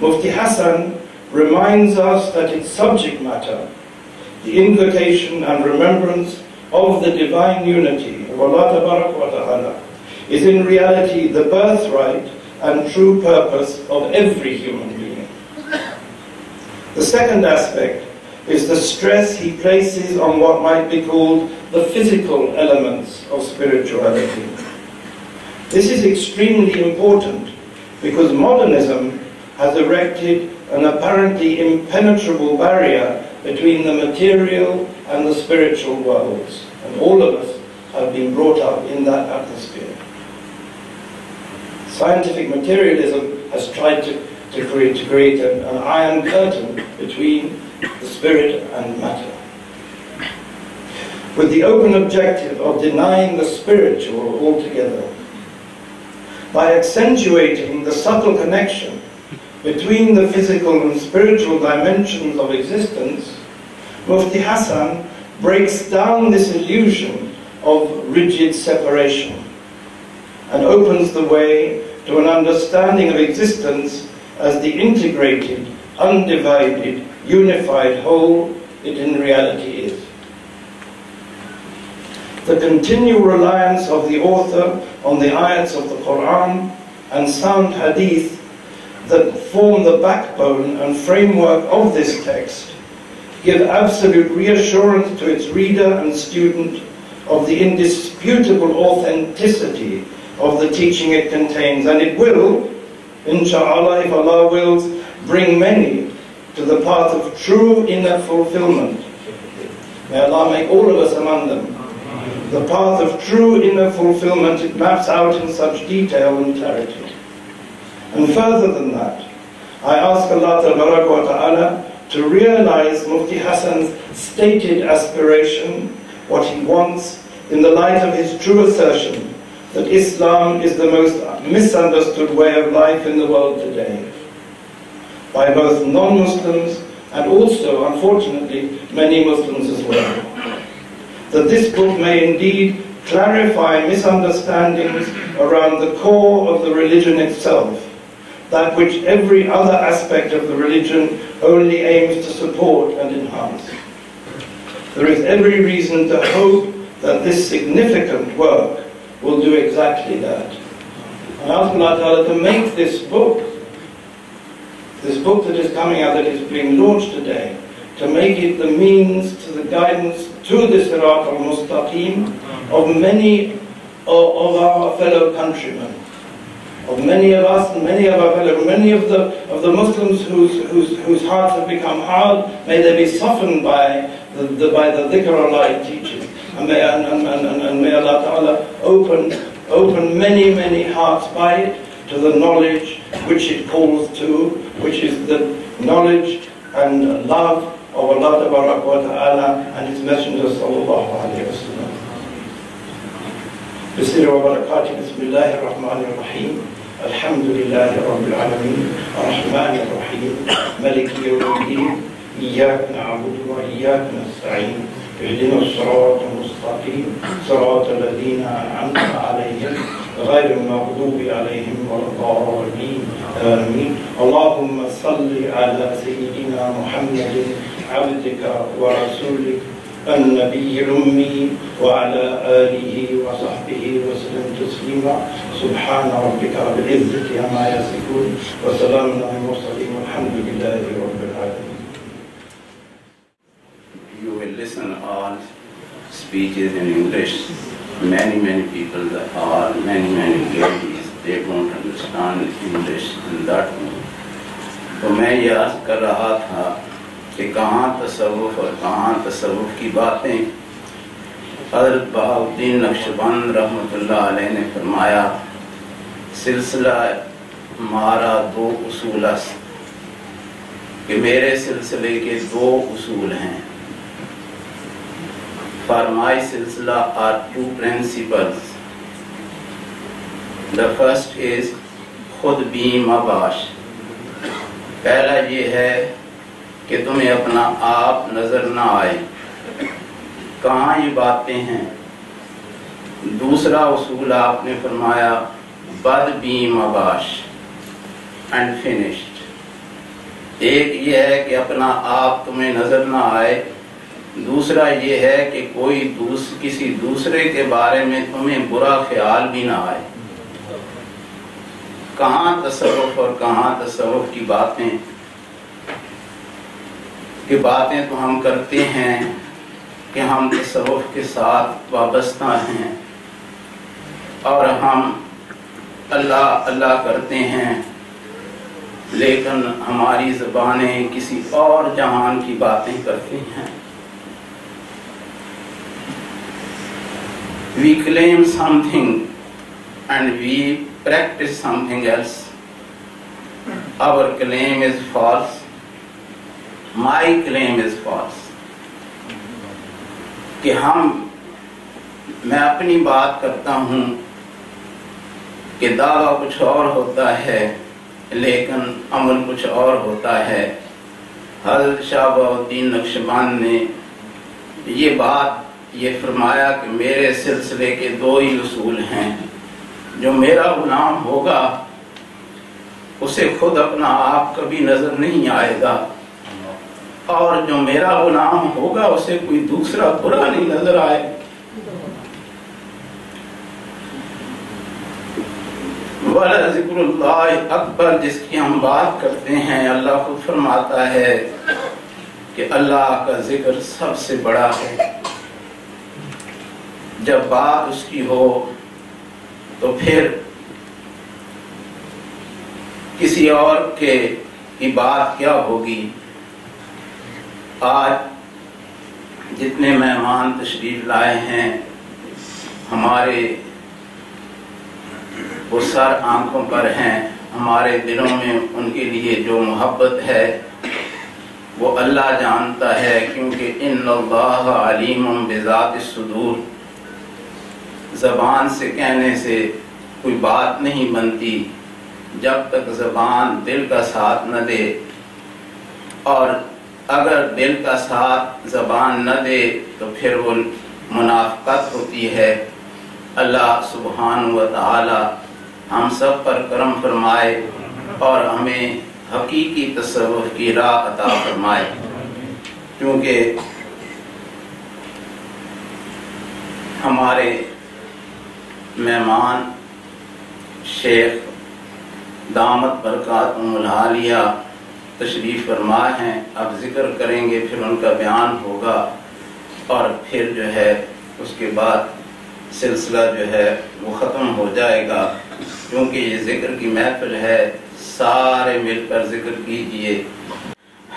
Mufti Hassan reminds us that its subject matter, the invocation and remembrance of the divine unity of Allah Ta'ala, is in reality the birthright and true purpose of every human being. The second aspect is the stress he places on what might be called the physical elements of spirituality. This is extremely important because modernism has erected an apparently impenetrable barrier between the material and the spiritual worlds, and all of us have been brought up in that atmosphere. Scientific materialism has tried to create an iron curtain between the spirit and matter, with the open objective of denying the spiritual altogether. By accentuating the subtle connection between the physical and spiritual dimensions of existence, Mufti Hassan breaks down this illusion of rigid separation and opens the way to an understanding of existence as the integrated, undivided, unified whole it in reality is. The continual reliance of the author on the ayats of the Quran and sound hadith that form the backbone and framework of this text give absolute reassurance to its reader and student of the indisputable authenticity of the teaching it contains, and it will, inshallah, if Allah wills, bring many to the path of true inner fulfillment. May Allah make all of us among them. The path of true inner fulfillment it maps out in such detail and clarity. And further than that, I ask Allah Ta'ala to realize Mufti Hassan's stated aspiration, what he wants, in the light of his true assertion that Islam is the most misunderstood way of life in the world today, by both non-Muslims and also, unfortunately, many Muslims as well. That this book may indeed clarify misunderstandings around the core of the religion itself, that which every other aspect of the religion only aims to support and enhance. There is every reason to hope that this significant work will do exactly that. And I ask Allah Ta'ala to make this book that is coming out, that is being launched today, to make it the means to the guidance to the Sirat al-Mustaqim of many of our fellow countrymen, of many of us and many of our fellow, many of the Muslims whose hearts have become hard. May they be softened by the dhikr teaching, and may Allah Ta'ala open many hearts by it to the knowledge which it calls to, which is the knowledge and love of Allah Ta'ala and His Messenger Sallallahu Alaihi Wasallam. Bismillah wa barakatuh, Bismillahir Rahmanir Rahim, Alhamdulillahi Rabbil Alameen, Ar-Rahmanir Rahim, Maliki Yawmiddin, Iyyaka na'budu wa iyyaka nasta'in, Ihdina as-sirata al-mustaqim, sirata alladhina an'amta alayhim, غير المغضوب عليهم ولا الضالين آمين. اللهم صل على سيدنا محمد عبدك ورسولك النبي الأمي وعلى آله وصحبه وسلم تسليما. سبحان ربك رب العزة عما يصفون وسلام على المرسلين والحمد لله رب العالمين.
You will listen all speeches in English. Many people or many ladies, they don't understand English in that way. तो मैं ये अर्ज कर रहा था कि कहाँ तसव्वुफ और कहाँ तसव्वुफ की बातें। हज़रत बहाउद्दीन नक्शबंद रहमतुल्लाह अलैह ने फरमाया, सिलसिला मारा दो उसूल अस्त, कि मेरे सिलसिले के दो उसूल हैं। For my silsila are two principles. The first is खुद भी मबाश। पहला ये है कि तुम्हें अपना आप नजर ना आए, कहाँ ये बातें हैं। दूसरा उसूल आपने फरमाया बद भी मबाश, अनफिनिश्ड। एक ये है कि अपना आप तुम्हें नजर ना आए, दूसरा ये है कि कोई किसी दूसरे के बारे में तुम्हें बुरा ख्याल भी ना आए। کہاں تصوف اور کہاں تصوف کی باتیں کہ باتیں تو ہم کرتے ہیں کہ ہم تصوف کے ساتھ وابستہ ہیں اور ہم اللہ اللہ کرتے ہیں، لیکن ہماری زبانیں کسی اور جہان کی باتیں کرتی ہیں. We claim something and we practice something else. Our claim is false. My claim is false. کہ میں اپنی بات کرتا ہوں کہ دعویٰ کچھ اور ہوتا ہے لیکن عمل کچھ اور ہوتا ہے. حضرت شاہ بہاء الدین نقشبند نے یہ فرمایا کہ میرے سلسلے کے دو ہی اصول ہیں. جو میرا غلام ہوگا اسے خود اپنا آپ کبھی نظر نہیں آئے گا، اور جو میرا غلام ہوگا اسے کوئی دوسرا برا نہیں نظر آئے. وَلَا ذِكْرُ اللَّهِ اکبر جس کی ہم بات کرتے ہیں، اللہ خود فرماتا ہے کہ اللہ کا ذکر سب سے بڑا ہے. جب بات اس کی ہو تو پھر کسی اور کی بات کیا ہوگی. آج جتنے مہمان تشریف لائے ہیں ہمارے وہ سر آنکھوں پر ہیں، ہمارے دلوں میں ان کے لیے جو محبت ہے وہ اللہ جانتا ہے، کیونکہ ان اللہ علیم بذات الصدور. زبان سے کہنے سے کوئی بات نہیں بنتی جب تک زبان دل کا ساتھ نہ دے، اور اگر دل کا ساتھ زبان نہ دے تو پھر وہ منافقت ہوتی ہے. اللہ سبحانہ و تعالی ہم سب پر کرم فرمائے اور ہمیں حقیقی تصوف کی راہ عطا فرمائے. کیونکہ ہمارے مہمان شیخ دامت برکاتہم العالیہ تشریف فرما ہیں. اب ذکر کریں گے، پھر ان کا بیان ہوگا، اور پھر جو ہے اس کے بعد سلسلہ جو ہے وہ ختم ہو جائے گا. کیونکہ یہ ذکر کی محفل ہے، سارے مل کر ذکر کیجئے.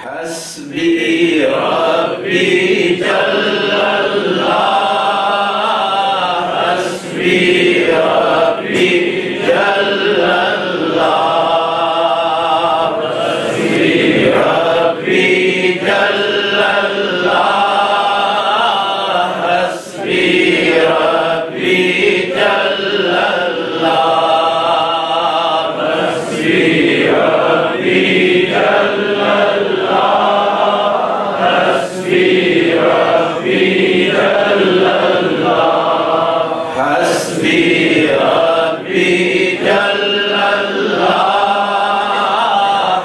حسبی ربی جل اللہ، حسبی ربی جل اللہ، حسبی ربی جل اللہ، حسبی ربی جل اللہ، حسبی ربی جل اللہ، حسبی ربی جل اللہ، حسبی ربی جل اللہ،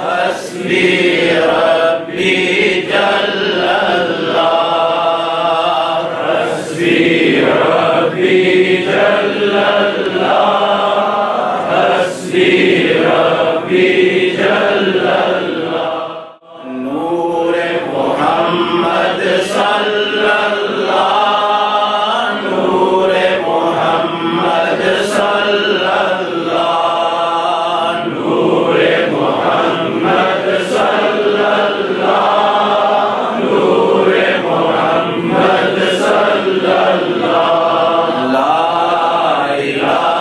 حسبی ربی جل اللہ، حسبی ربی جل اللہ، حسبی ربی جل اللہ. نور محمد صلی اللہ، نور محمد صلی اللہ، نور محمد صلی اللہ، نور محمد صلی اللہ. لا الہ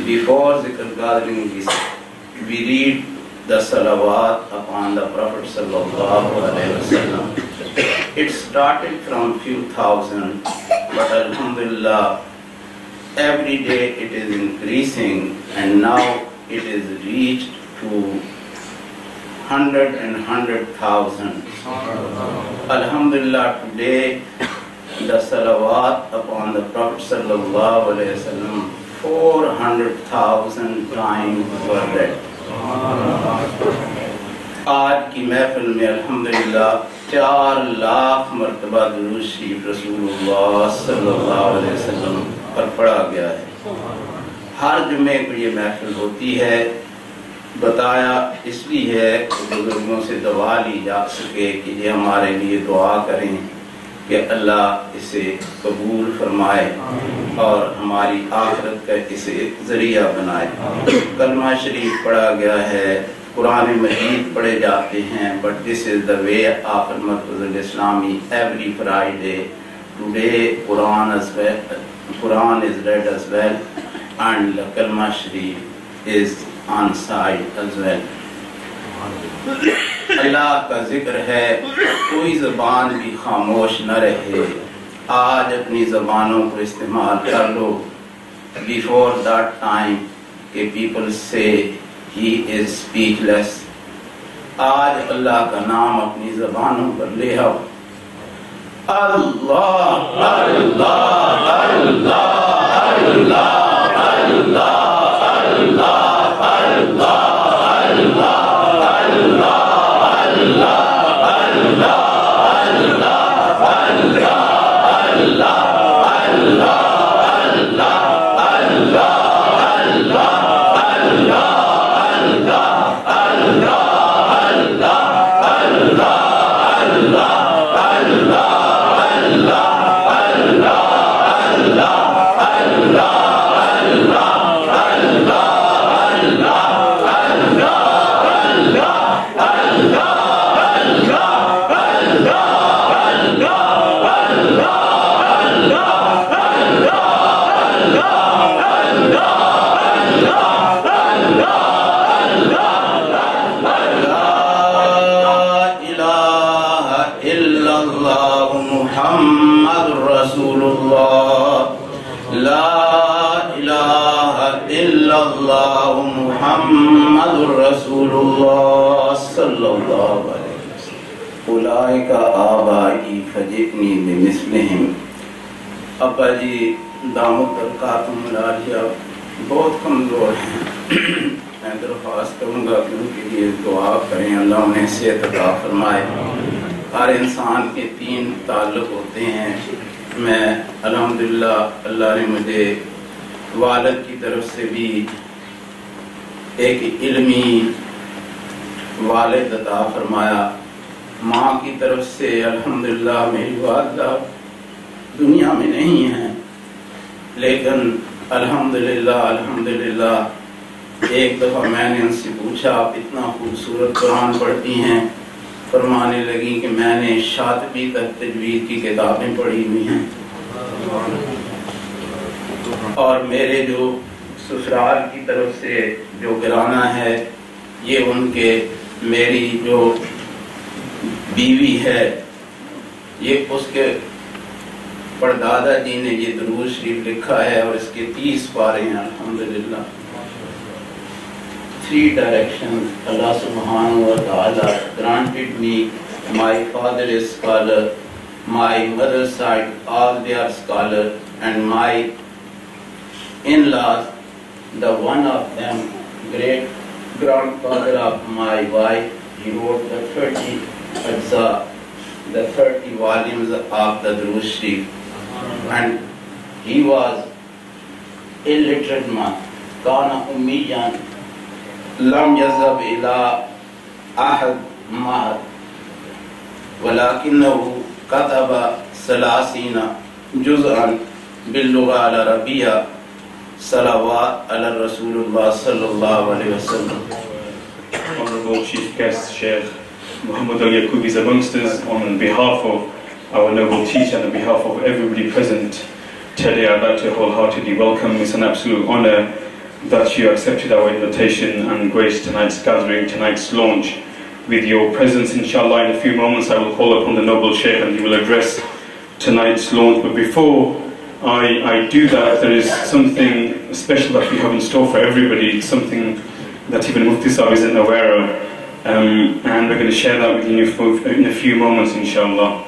before Zikr gathering, we read the salawat upon the Prophet sallallahu alaihi wasallam. It started from few thousand, but alhamdulillah, every day it is increasing, and now it is reached to 100,000. Alhamdulillah, today the salawat upon the Prophet sallallahu alaihi wasallam 400,000 times were read. آج کی محفل میں الحمدللہ 4 لاکھ مرتبہ درود شریف رسول اللہ صلی اللہ علیہ وسلم پر پڑھا گیا ہے. ہر جمعے کو یہ محفل ہوتی ہے. بتایا اس لیے ہے کہ بزرگوں سے دعا لی جا سکے کہ یہ ہمارے لیے دعا کریں کہ اللہ اسے قبول فرمائے اور ہماری آخرت کا اسے ذریعہ بنائے. کلمہ شریف پڑھا گیا ہے, قرآن مجید پڑھے جاتے ہیں, but this is the way of Markaz al-Islami every Friday. Today Quran is read as well, and the Kalma Sharif is on side as well. اللہ کا ذکر ہے, کوئی زبان بھی خاموش نہ رہے. آج اپنی زبانوں کو استعمال کر لو before that time کہ people say he is speechless. آج اللہ کا نام اپنی زبانوں پر لے آؤ. اللہ اللہ اللہ اللہ اللہ اللہ محمد رسول اللہ صلی اللہ علیہ وسلم. اولئک آبائی فجئنی بمثلہم. ابا جی دامت برکاتہم العالیہ بہت کمزور ہیں. میں درخواست کروں گا کہ ان کے لیے دعا کریں, اللہ انہیں صحت عطا فرمائے. ہر انسان کے 3 تعلق ہوتے ہیں. میں الحمدللہ اللہ نے مجھے والد کی طرف سے بھی ایک علمی والد عطا فرمایا. ماں کی طرف سے الحمدللہ میری والدہ دنیا میں نہیں ہیں, لیکن الحمدللہ ایک دفعہ میں نے ان سے پوچھا آپ اتنا خوبصورت قرآن پڑھتی ہیں. فرمانے لگی کہ میں نے شاطبی تک تجوید کی کتابیں پڑھی ہوئی ہیں, اور میرے جو سسرال کی طرف سے جو گھرانہ ہے یہ ان کے میری جو بیوی ہے یہ اس کے پردادا جی نے یہ درود شریف لکھا ہے اور اس کے 30 پارے ہیں. الحمدللہ 3 directions Allah subhanahu wa ta'ala granted me. My father is scholar, my mother's side all they are scholar, and my in-laws, the one of them great grandfather of my wife, he wrote the 30 ajza, the 30 volumes of the Durud Sharif, and he was illiterate man, kana ummiyan, lam yazhab ila ahad mahad, walakinahu kataba 30 juz'an bil-lugha al-arabiyya salawat ala Rasulullah sallallahu alayhi wa sallam.
Honorable Chief Guest Sheikh Muhammad Al Yaqub is amongst us. On behalf of our noble teacher and on behalf of everybody present today, I'd like to wholeheartedly welcome. It's an absolute honor that you accepted our invitation and graced tonight's gathering, tonight's launch with your presence. Inshallah, in a few moments I will call upon the Noble Sheikh and he will address tonight's launch. But before I do that, there is something special that we have in store for everybody, something that even Mufti Sahib isn't aware of, and we're going to share that with you in a few moments, inshallah.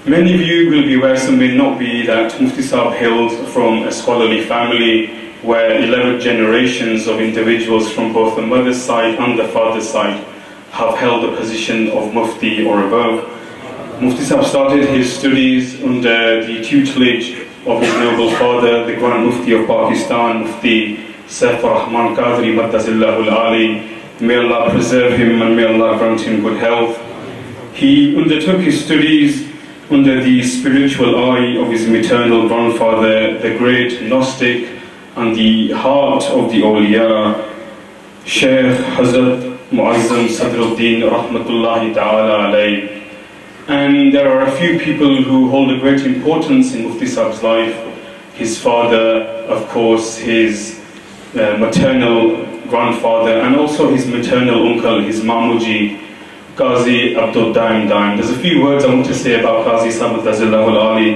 Many of you will be aware, some may not be, that Mufti Sahib hailed from a scholarly family where 11 generations of individuals from both the mother's side and the father's side have held the position of Mufti or above. Mufti Sahib started his studies under the tutelage of his noble father, the Grand Mufti of Pakistan, Mufti Saif Rahman Qadri Maddazillahul Ali. May Allah preserve him and may Allah grant him good health. He undertook his studies under the spiritual eye of his maternal grandfather, the great Gnostic and the heart of the awliya, Shaykh Hazrat Muazzam Sadruddin Rahmatullahi Ta'ala alayh. And there are a few people who hold a great importance in Mufti Sahib's life. His father, of course, his maternal grandfather, and also his maternal uncle, his Mamuji, Qazi Abdul Daim Daim. There's a few words I want to say about Qazi Sahib Maddazillahul Ali,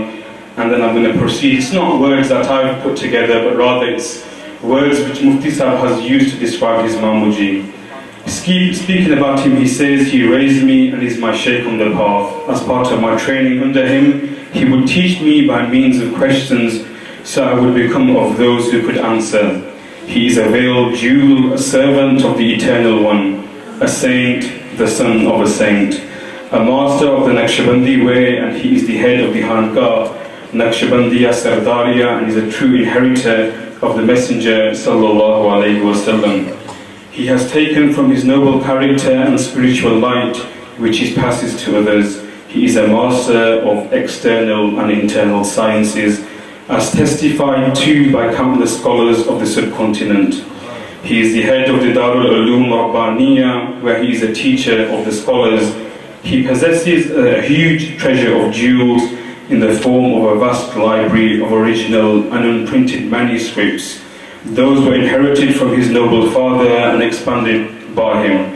and then I'm going to proceed. It's not words that I've put together, but rather it's words which Mufti Sahib has used to describe his Mamuji. Speaking about him, he says, he raised me and is my sheikh on the path. As part of my training under him, he would teach me by means of questions, so I would become of those who could answer. He is a veiled jewel, a servant of the Eternal One, a saint, the son of a saint, a master of the Naqshbandi way, and he is the head of the Khanqah, Naqshbandiya Sardariya, and is a true inheritor of the Messenger Sallallahu Alaihi Wasallam. He has taken from his noble character and spiritual light, which he passes to others. He is a master of external and internal sciences, as testified to by countless scholars of the subcontinent. He is the head of the Darul Ulum Rabbaniya, where he is a teacher of the scholars. He possesses a huge treasure of jewels in the form of a vast library of original and unprinted manuscripts. Those were inherited from his noble father and expanded by him.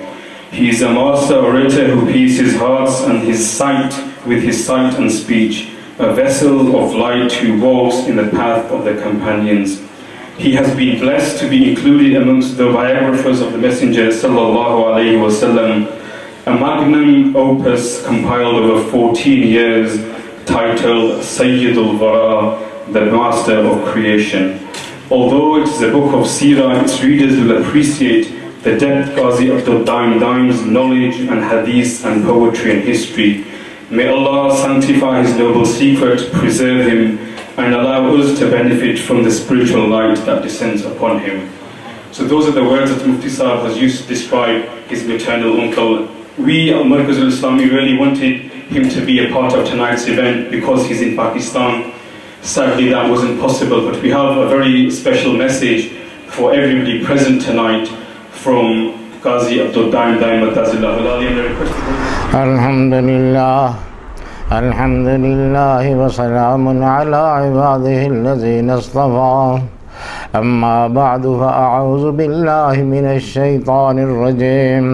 He is a master orator who pierces hearts and his sight with his sight and speech, a vessel of light who walks in the path of the companions. He has been blessed to be included amongst the biographers of the Messenger Sallallahu Alaihi Wasallam, a magnum opus compiled over 14 years, titled Sayyidul Wara, the Master of Creation. Although it is a book of seerah, its readers will appreciate the depth Qazi Abdul Daim Daim's knowledge and hadith and poetry and history. May Allah sanctify his noble secret, preserve him, and allow us to benefit from the spiritual light that descends upon him. So those are the words that Mufti Sahib has used to describe his maternal uncle. We at Markaz al-Islami really wanted him to be a part of tonight's event because he's in Pakistan. Sadly, that wasn't possible, but we have a very special message for everybody present tonight from Qazi Abdul Daim Daim Maddazillahul Ali, and the request
Alhamdulillah, Alhamdulillah, wa salamun ala ibadihi alladhina istafa. أما بعد فأعوذ بالله من الشيطان الرجيم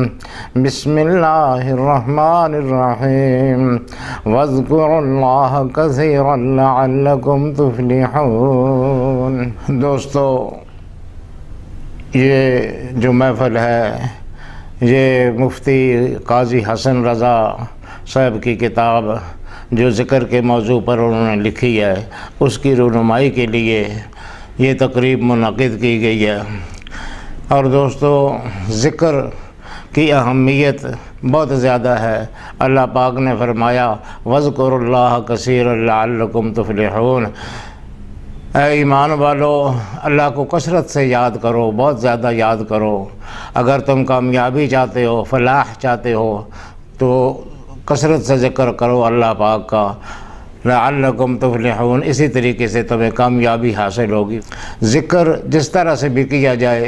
بسم الله الرحمن الرحيم واذكروا الله كثيرا لعلكم تفلحون. दोस्तों, ये जो महफिल है ये मुफ्ती काजी हसन रज़ा साहब की किताब जो ज़िक्र के मौजू पर उन्होंने लिखी है उसकी रहनुमाई के लिए ये तकरीब मुनक़िद की गई है। और दोस्तों, ज़िक्र की अहमियत बहुत ज़्यादा है। अल्लाह पाक ने फरमाया वज़्कुरुल्लाह कसीरन लअल्लकुम तुफ़्लिहून। ऐ ईमान वालो, अल्लाह को कसरत से याद करो, बहुत ज़्यादा याद करो। अगर तुम कामयाबी चाहते हो, फलाह चाहते हो, तो कसरत से ज़िक्र करो अल्लाह पाक का। लअल्लकुम तुफ़्लिहून, इसी तरीके से तुम्हें कामयाबी हासिल होगी। ज़िक्र जिस तरह से भी किया जाए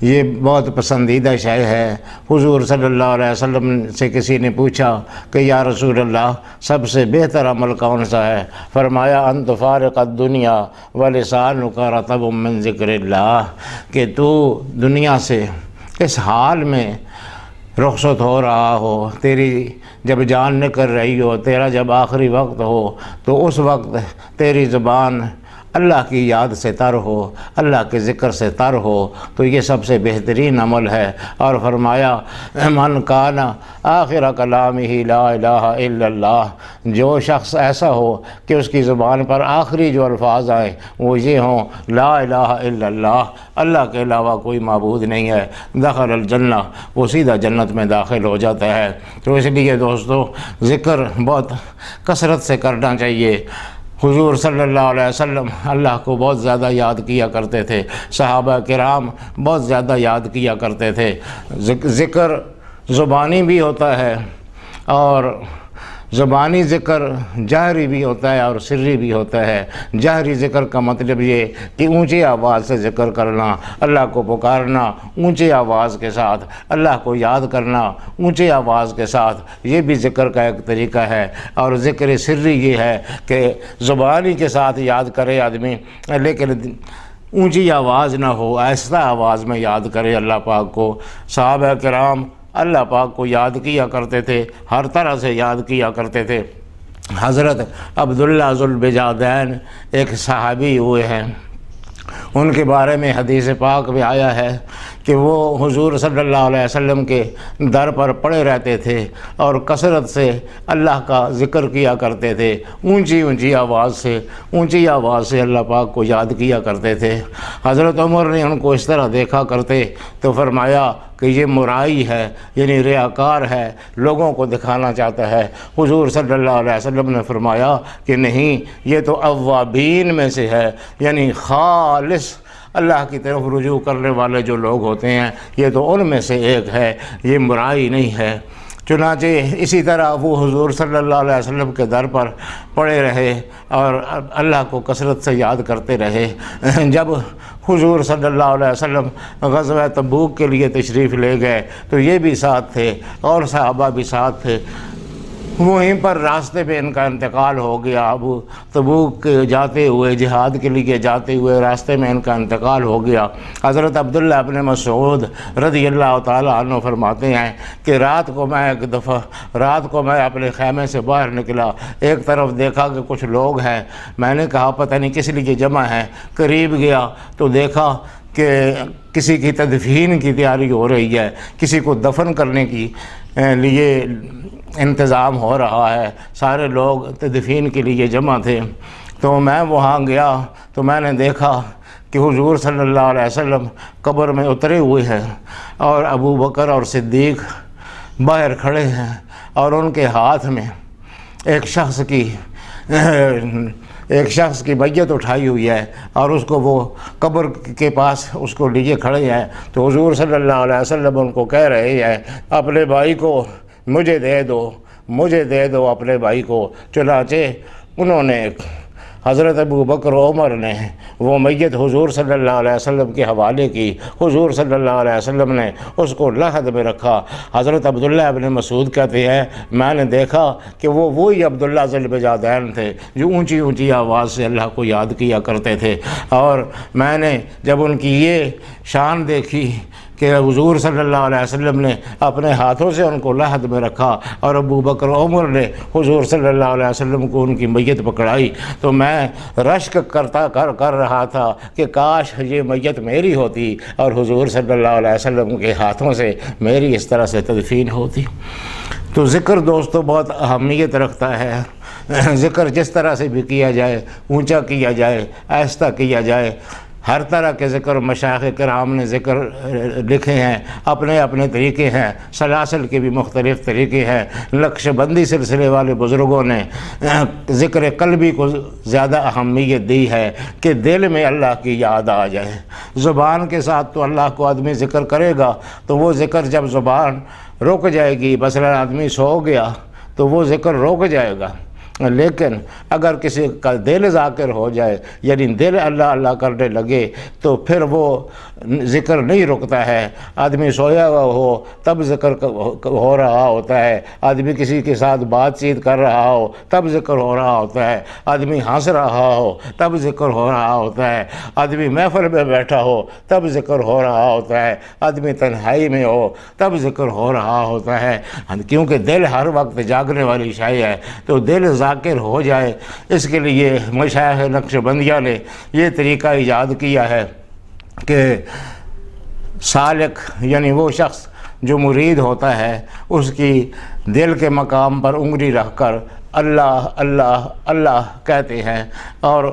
یہ بہت پسندیدہ شے ہے۔ حضور صلی اللہ علیہ وسلم سے کسی نے پوچھا کہ یا رسول اللہ سب سے بہتر عمل کون سا ہے؟ فرمایا ان تفارق الدنیا ولسانک رطب من ذکر اللہ، کہ تو دنیا سے اس حال میں رخصت ہو رہا ہو، تیری جب جان نکل رہی ہو، تیرا جب آخری وقت ہو، تو اس وقت تیری زبان اللہ کی یاد سے تر ہو، اللہ کے ذکر سے تر ہو، تو یہ سب سے بہترین عمل ہے۔ اور فرمایا من کان آخر کلامہ لا الہ الا اللہ، جو شخص ایسا ہو کہ اس کی زبان پر آخری جو الفاظ آئیں وہ یہ ہوں لا الہ الا اللہ، اللہ کے علاوہ کوئی معبود نہیں ہے، دخل الجنہ، وہ سیدھا جنت میں داخل ہو جاتا ہے۔ تو اس لیے دوستو ذکر بہت کثرت سے کرنا چاہیے۔ حضور صلی اللہ علیہ وسلم اللہ کو بہت زیادہ یاد کیا کرتے تھے، صحابہ کرام بہت زیادہ یاد کیا کرتے تھے۔ ذکر زبانی بھی ہوتا ہے، اور زبانی ذکر جہری بھی ہوتا ہے اور سری بھی ہوتا ہے۔ جہری ذکر کا مطلب یہ کہ اونچی آواز سے ذکر کرنا، اللہ کو پکارنا اونچی آواز کے ساتھ، اللہ کو یاد کرنا اونچی آواز کے ساتھ، یہ بھی ذکر کا ایک طریقہ ہے۔ اور ذکر سری یہ ہے کہ زبانی کے ساتھ یاد کرے آدمی، لیکن اونچی آواز نہ ہو، آہستہ آواز میں یاد کرے اللہ پاک کو۔ صحابہ کرام اللہ پاک کو یاد کیا کرتے تھے، ہر طرح سے یاد کیا کرتے تھے۔ حضرت عبداللہ ذو البجادین ایک صحابی ہوئے ہیں، ان کے بارے میں حدیث پاک میں آیا ہے کہ وہ حضور صلی اللہ علیہ وسلم کے در پر پڑے رہتے تھے اور کثرت سے اللہ کا ذکر کیا کرتے تھے، اونچی آواز سے اللہ پاک کو یاد کیا کرتے تھے۔ حضرت عمر نے ان کو اس طرح دیکھا کرتے تو فرمایا کہ یہ مرائی ہے، یعنی ریاکار ہے، لوگوں کو دکھانا چاہتا ہے۔ حضور صلی اللہ علیہ وسلم نے فرمایا کہ نہیں، یہ تو اوابین میں سے ہے، یعنی خالص اللہ کی طرف رجوع کرنے والے جو لوگ ہوتے ہیں، یہ تو ان میں سے ایک ہے، یہ مرائی نہیں ہے۔ چنانچہ اسی طرح وہ حضور صلی اللہ علیہ وسلم کے در پر پڑے رہے اور اللہ کو کثرت سے یاد کرتے رہے۔ جب حضور صلی اللہ علیہ وسلم غزوہ تبوک کے لیے تشریف لے گئے تو یہ بھی ساتھ تھے اور صحابہ بھی ساتھ تھے۔ وہیں پر راستے پہ ان کا انتقال ہو گیا۔ اب تبوک جاتے ہوئے، جہاد کے لیے جاتے ہوئے راستے میں ان کا انتقال ہو گیا۔ حضرت عبداللہ ابن مسعود رضی اللہ تعالیٰ عنہ فرماتے ہیں کہ رات کو میں اپنے خیمے سے باہر نکلا، ایک طرف دیکھا کہ کچھ لوگ ہیں، میں نے کہا پتہ نہیں کس لیے جمع ہیں، قریب گیا تو دیکھا کہ کسی کی تدفین کی تیاری ہو رہی ہے، کسی کو دفن کرنے کی لیے انتظام ہو رہا ہے، سارے لوگ تدفین کے لیے جمع تھے۔ تو میں وہاں گیا تو میں نے دیکھا کہ حضور صلی اللہ علیہ وسلم قبر میں اترے ہوئے ہیں اور ابو بکر اور صدیق باہر کھڑے ہیں، اور ان کے ہاتھ میں ایک شخص کی میت اٹھائی ہوئی ہے اور اس کو وہ قبر کے پاس اس کو لیے کھڑے ہیں۔ تو حضور صلی اللہ علیہ وسلم ان کو کہہ رہے ہیں اپنے بھائی کو مجھے دے دو اپنے بھائی کو۔ چنانچہ انہوں نے حضرت ابو بکر عمر نے وہ میت حضور صلی اللہ علیہ وسلم کے حوالے کی۔ حضور صلی اللہ علیہ وسلم نے اس کو لحد میں رکھا۔ حضرت عبداللہ ابن مسعود کہتے ہیں میں نے دیکھا کہ وہ وہی عبداللہ ذو البجادین تھے جو اونچی آواز سے اللہ کو یاد کیا کرتے تھے، اور میں نے جب ان کی یہ شان دیکھی کہ حضور صلی اللہ علیہ وسلم نے اپنے ہاتھوں سے ان کو لحد میں رکھا اور ابو بکر عمر نے حضور صلی اللہ علیہ وسلم کو ان کی میت پکڑائی، تو میں رشک کر رہا تھا کہ کاش یہ میت میری ہوتی اور حضور صلی اللہ علیہ وسلم کے ہاتھوں سے میری اس طرح سے تدفین ہوتی۔ تو ذکر دوستو بہت اہمیت رکھتا ہے۔ ذکر جس طرح سے بھی کیا جائے، اونچا کیا جائے، آہستہ کیا جائے، ہر طرح کے ذکر مشائخ کرام نے ذکر لکھے ہیں، اپنے اپنے طریقے ہیں، سلاسل کے بھی مختلف طریقے ہیں۔ نقش بندی سلسلے والے بزرگوں نے ذکر قلبی کو زیادہ اہمیت دی ہے کہ دل میں اللہ کی یاد آ جائے۔ زبان کے ساتھ تو اللہ کو آدمی ذکر کرے گا، تو وہ ذکر جب زبان رک جائے گی، مثلا آدمی سو گیا تو وہ ذکر رک جائے گا، لیکن اگر کسی کا دل ذاکر ہو جائے یعنی دل اللہ اللہ کرنے لگے تو پھر وہ ذکر نہیں رکتا ہے. آدمی سویا ہوا ہو تب ذکر ہو رہا ہوتا ہے, آدمی کسی کے ساتھ بات چیت کر رہا ہو تب ذکر ہو رہا ہوتا ہے, آدمی ہنس رہا ہو تب ذکر ہو رہا ہوتا ہے, آدمی محفل میں بیٹھا ہو تب ذکر ہو رہا ہوتا ہے, آدمی تنہائی میں ہو تب ذکر ہو رہا ہوتا ہے. کیونکہ دل ہر وقت جاگنے والی شے ہے, تو دل ذاکر ہو جائے اس کے لیے مشایخ نقشبندیہ نے یہ طریقہ ایجاد کیا ہے کہ سالک یعنی وہ شخص جو مرید ہوتا ہے اس کی دل کے مقام پر انگلی رکھ کر اللہ اللہ اللہ کہتے ہیں اور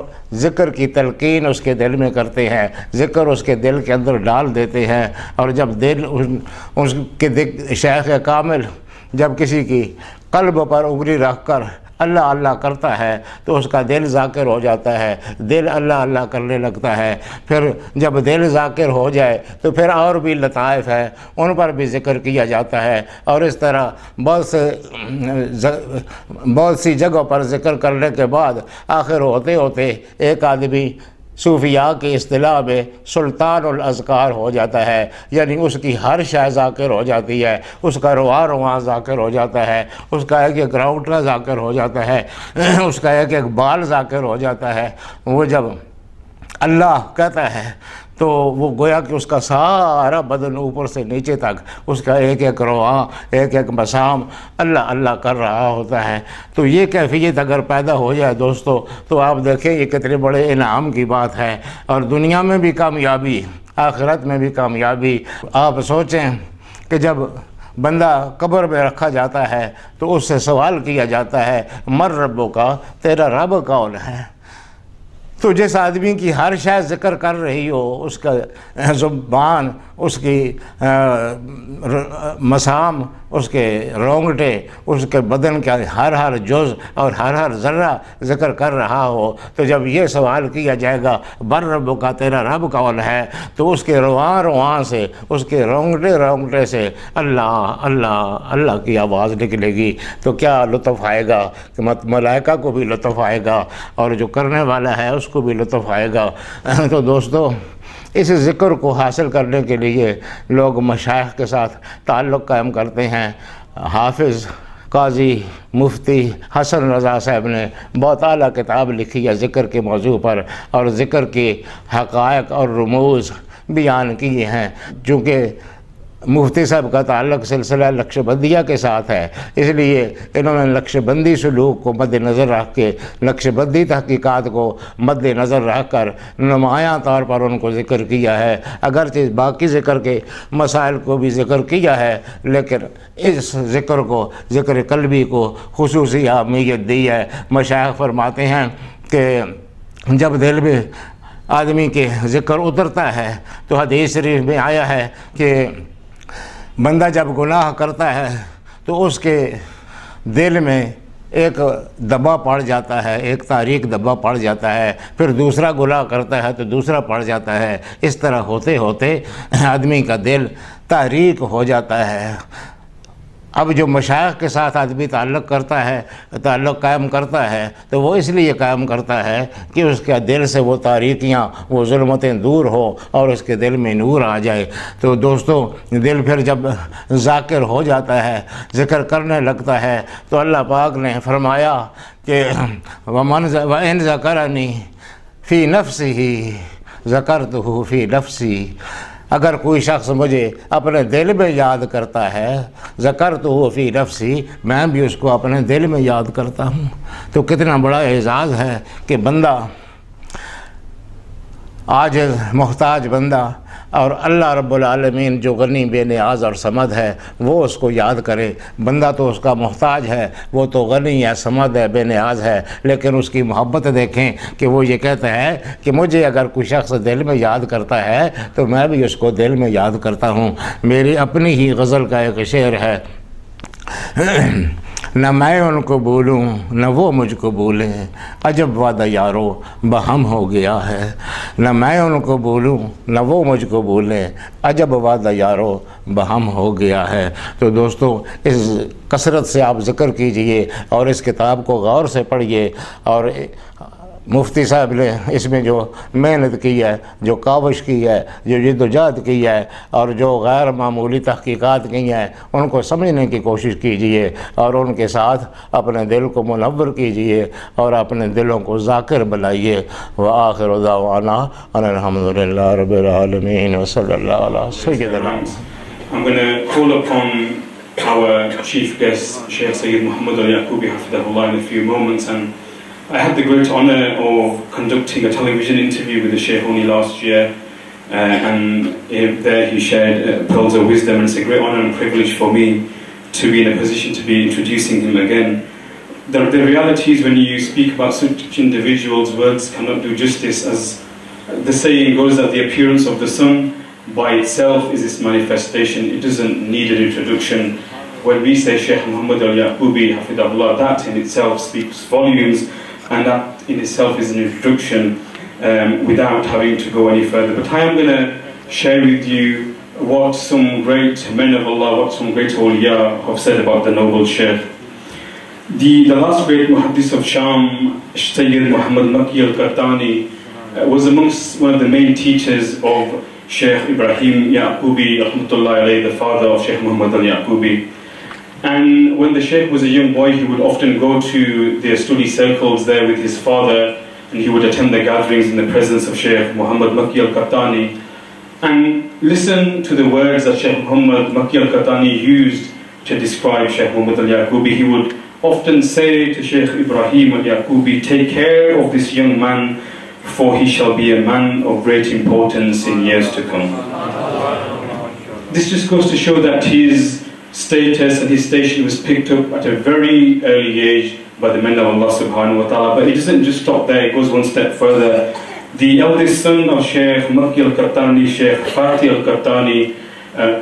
ذکر کی تلقین اس کے دل میں کرتے ہیں, ذکر اس کے دل کے اندر ڈال دیتے ہیں. اور جب دل اس کے شیخ کامل جب کسی کی قلب پر انگلی رکھ کر اللہ اللہ کرتا ہے تو اس کا دل ذاکر ہو جاتا ہے, دل اللہ اللہ کرنے لگتا ہے. پھر جب دل ذاکر ہو جائے تو پھر اور بھی لطائف ہے ان پر بھی ذکر کیا جاتا ہے. اور اس طرح بہت سی جگہوں پر ذکر کرنے کے بعد آخر ہوتے ہوتے ایک آدمی صوفیاء کی اصطلاح میں سلطان الاذکار ہو جاتا ہے, یعنی اس کی ہر شے ذاکر ہو جاتی ہے, اس کا رواں رواں ذاکر ہو جاتا ہے, اس کا ایک ایک راؤٹا ذاکر ہو جاتا ہے, اس کا ایک ایک بال ذاکر ہو جاتا ہے. وہ جب اللہ کہتا ہے تو وہ گویا کہ اس کا سارا بدن اوپر سے نیچے تک اس کا ایک ایک رواں ایک ایک مسام اللہ اللہ کر رہا ہوتا ہے. تو یہ کیفیت اگر پیدا ہو جائے دوستو تو آپ دیکھیں یہ کتنے بڑے انعام کی بات ہے, اور دنیا میں بھی کامیابی آخرت میں بھی کامیابی. آپ سوچیں کہ جب بندہ قبر میں رکھا جاتا ہے تو اس سے سوال کیا جاتا ہے مر ربو کا, تیرا رب کون ہے؟ تو جس آدمی کی ہر شے ذکر کر رہی ہو, اس کا زبان, اس کی مسام, اس کے رونگٹے, اس کے بدن کا ہر ہر جز اور ہر ہر ذرہ ذکر کر رہا ہو, تو جب یہ سوال کیا جائے گا بر رب کا تیرا رب کون ہے, تو اس کے رواں رواں سے, اس کے رونگٹے رونگٹے سے اللہ اللہ اللہ کی آواز نکلے گی. تو کیا لطف آئے گا کہ ملائکہ کو بھی لطف آئے گا اور جو کرنے والا ہے اس کو بھی لطف آئے گا. تو دوستو اس ذکر کو حاصل کرنے کے لیے لوگ مشائخ کے ساتھ تعلق قائم کرتے ہیں. حافظ قاضی مفتی حسن رضا صاحب نے بہت اعلیٰ کتاب لکھی ہے ذکر کے موضوع پر, اور ذکر کے حقائق اور رموز بیان کیے ہیں. چونکہ مفتی صاحب کا تعلق سلسلہ نقشبندیہ کے ساتھ ہے, اس لیے انہوں نے نقشبندی سلوک کو مد نظر رکھ کے, نقشبندی تحقیقات کو مد نظر رکھ کر نمایاں طور پر ان کو ذکر کیا ہے. اگرچہ باقی ذکر کے مسائل کو بھی ذکر کیا ہے, لیکن اس ذکر کو, ذکر قلبی کو خصوصی اہمیت دی ہے. مشائخ فرماتے ہیں کہ جب دل میں آدمی کے ذکر اترتا ہے تو حدیث شریف میں آیا ہے کہ بندہ جب گناہ کرتا ہے تو اس کے دل میں ایک دبا پڑ جاتا ہے, ایک تاریک دبا پڑ جاتا ہے, پھر دوسرا گناہ کرتا ہے تو دوسرا پڑ جاتا ہے. اس طرح ہوتے ہوتے آدمی کا دل تاریک ہو جاتا ہے. اب جو مشائخ کے ساتھ آدمی تعلق کرتا ہے, تعلق قائم کرتا ہے, تو وہ اس لیے قائم کرتا ہے کہ اس کے دل سے وہ تاریکیاں, وہ ظلمتیں دور ہو اور اس کے دل میں نور آ جائے. تو دوستو دل پھر جب ذاکر ہو جاتا ہے, ذکر کرنے لگتا ہے, تو اللہ پاک نے فرمایا کہ وَإِنْ ذَكَرَنِي فِي نَفْسِهِ ذَكَرْتُهُ فِي نَفْسِي. اگر کوئی شخص مجھے اپنے دل میں یاد کرتا ہے, ذکرتہ فی نفسی, میں بھی اس کو اپنے دل میں یاد کرتا ہوں. تو کتنا بڑا اعزاز ہے کہ بندہ عاجز محتاج بندہ اور اللہ رب العالمین جو غنی بے نیاز اور صمد ہے وہ اس کو یاد کرے. بندہ تو اس کا محتاج ہے, وہ تو غنی ہے, صمد ہے, بے نیاز ہے, لیکن اس کی محبت دیکھیں کہ وہ یہ کہتا ہے کہ مجھے اگر کوئی شخص دل میں یاد کرتا ہے تو میں بھی اس کو دل میں یاد کرتا ہوں. میری اپنی ہی غزل کا ایک شعر ہے न मैं उनको बोलूं न वो मुझको बोलें, अजब वादा यारो बहम हो गया है। न मैं उनको बोलूं न वो मुझको बोलें, अजब वादा यारो बहम हो गया है। तो दोस्तों, इस कसरत से आप ज़िक्र कीजिए और इस किताब को गौर से पढ़िए। और मुफ्ती साहब ने इसमें जो मेहनत की है, जो काविश की है, जो जद्दोजहद की है और जो गैर मामूली तहकीकात की हैं, उनको समझने की कोशिश कीजिए और उनके साथ अपने दिल को मुनव्वर कीजिए और अपने दिलों को ज़ाकिर बनाइए। व आखिर दावाना अल्हम्दुलिल्लाह रब्बिल आलमीन व सल्लल्लाहु अला सय्यिदिना।
I'm going to call upon our chief guest, Sheikh Sayyid Muhammad al-Yaqubi Hafidahullah, in a few moments. And I had the great honour of conducting a television interview with the Sheikh only last year, and there he shared pearls of wisdom, and it's a great honour and privilege for me to be in a position to be introducing him again. The reality is, when you speak about such individuals, words cannot do justice. As the saying goes, that the appearance of the sun by itself is its manifestation. It doesn't need an introduction. When we say Sheikh Muhammad al-Yaqubi Hafidahullah, that in itself speaks volumes, and that in itself is an introduction without having to go any further. But I am going to share with you what some great men of Allah, what some great awliya have said about the noble Sheikh. The last great muhaddis of Sham, Sayyid Muhammad Makki al-Qahtani, was amongst one of the main teachers of Sheikh Ibrahim Yaqubi, rahmatullahi alayhi, the father of Sheikh Muhammad al-Yaqubi. And when the Sheikh was a young boy, he would often go to their study circles there with his father, and he would attend the gatherings in the presence of Sheikh Muhammad Makki al-Qahtani and listen to the words that Sheikh Muhammad Makki al-Qahtani used to describe Sheikh Muhammad al-Yaqubi. He would often say to Sheikh Ibrahim al-Yaqubi, "Take care of this young man, for he shall be a man of great importance in years to come." This just goes to show that his status and his station was picked up at a very early age by the men of Allah subhanahu wa ta'ala. But it doesn't just stop there, it goes one step further. The eldest son of Sheikh Makki al-Qahtani, Sheikh Fatih al-Qahtani,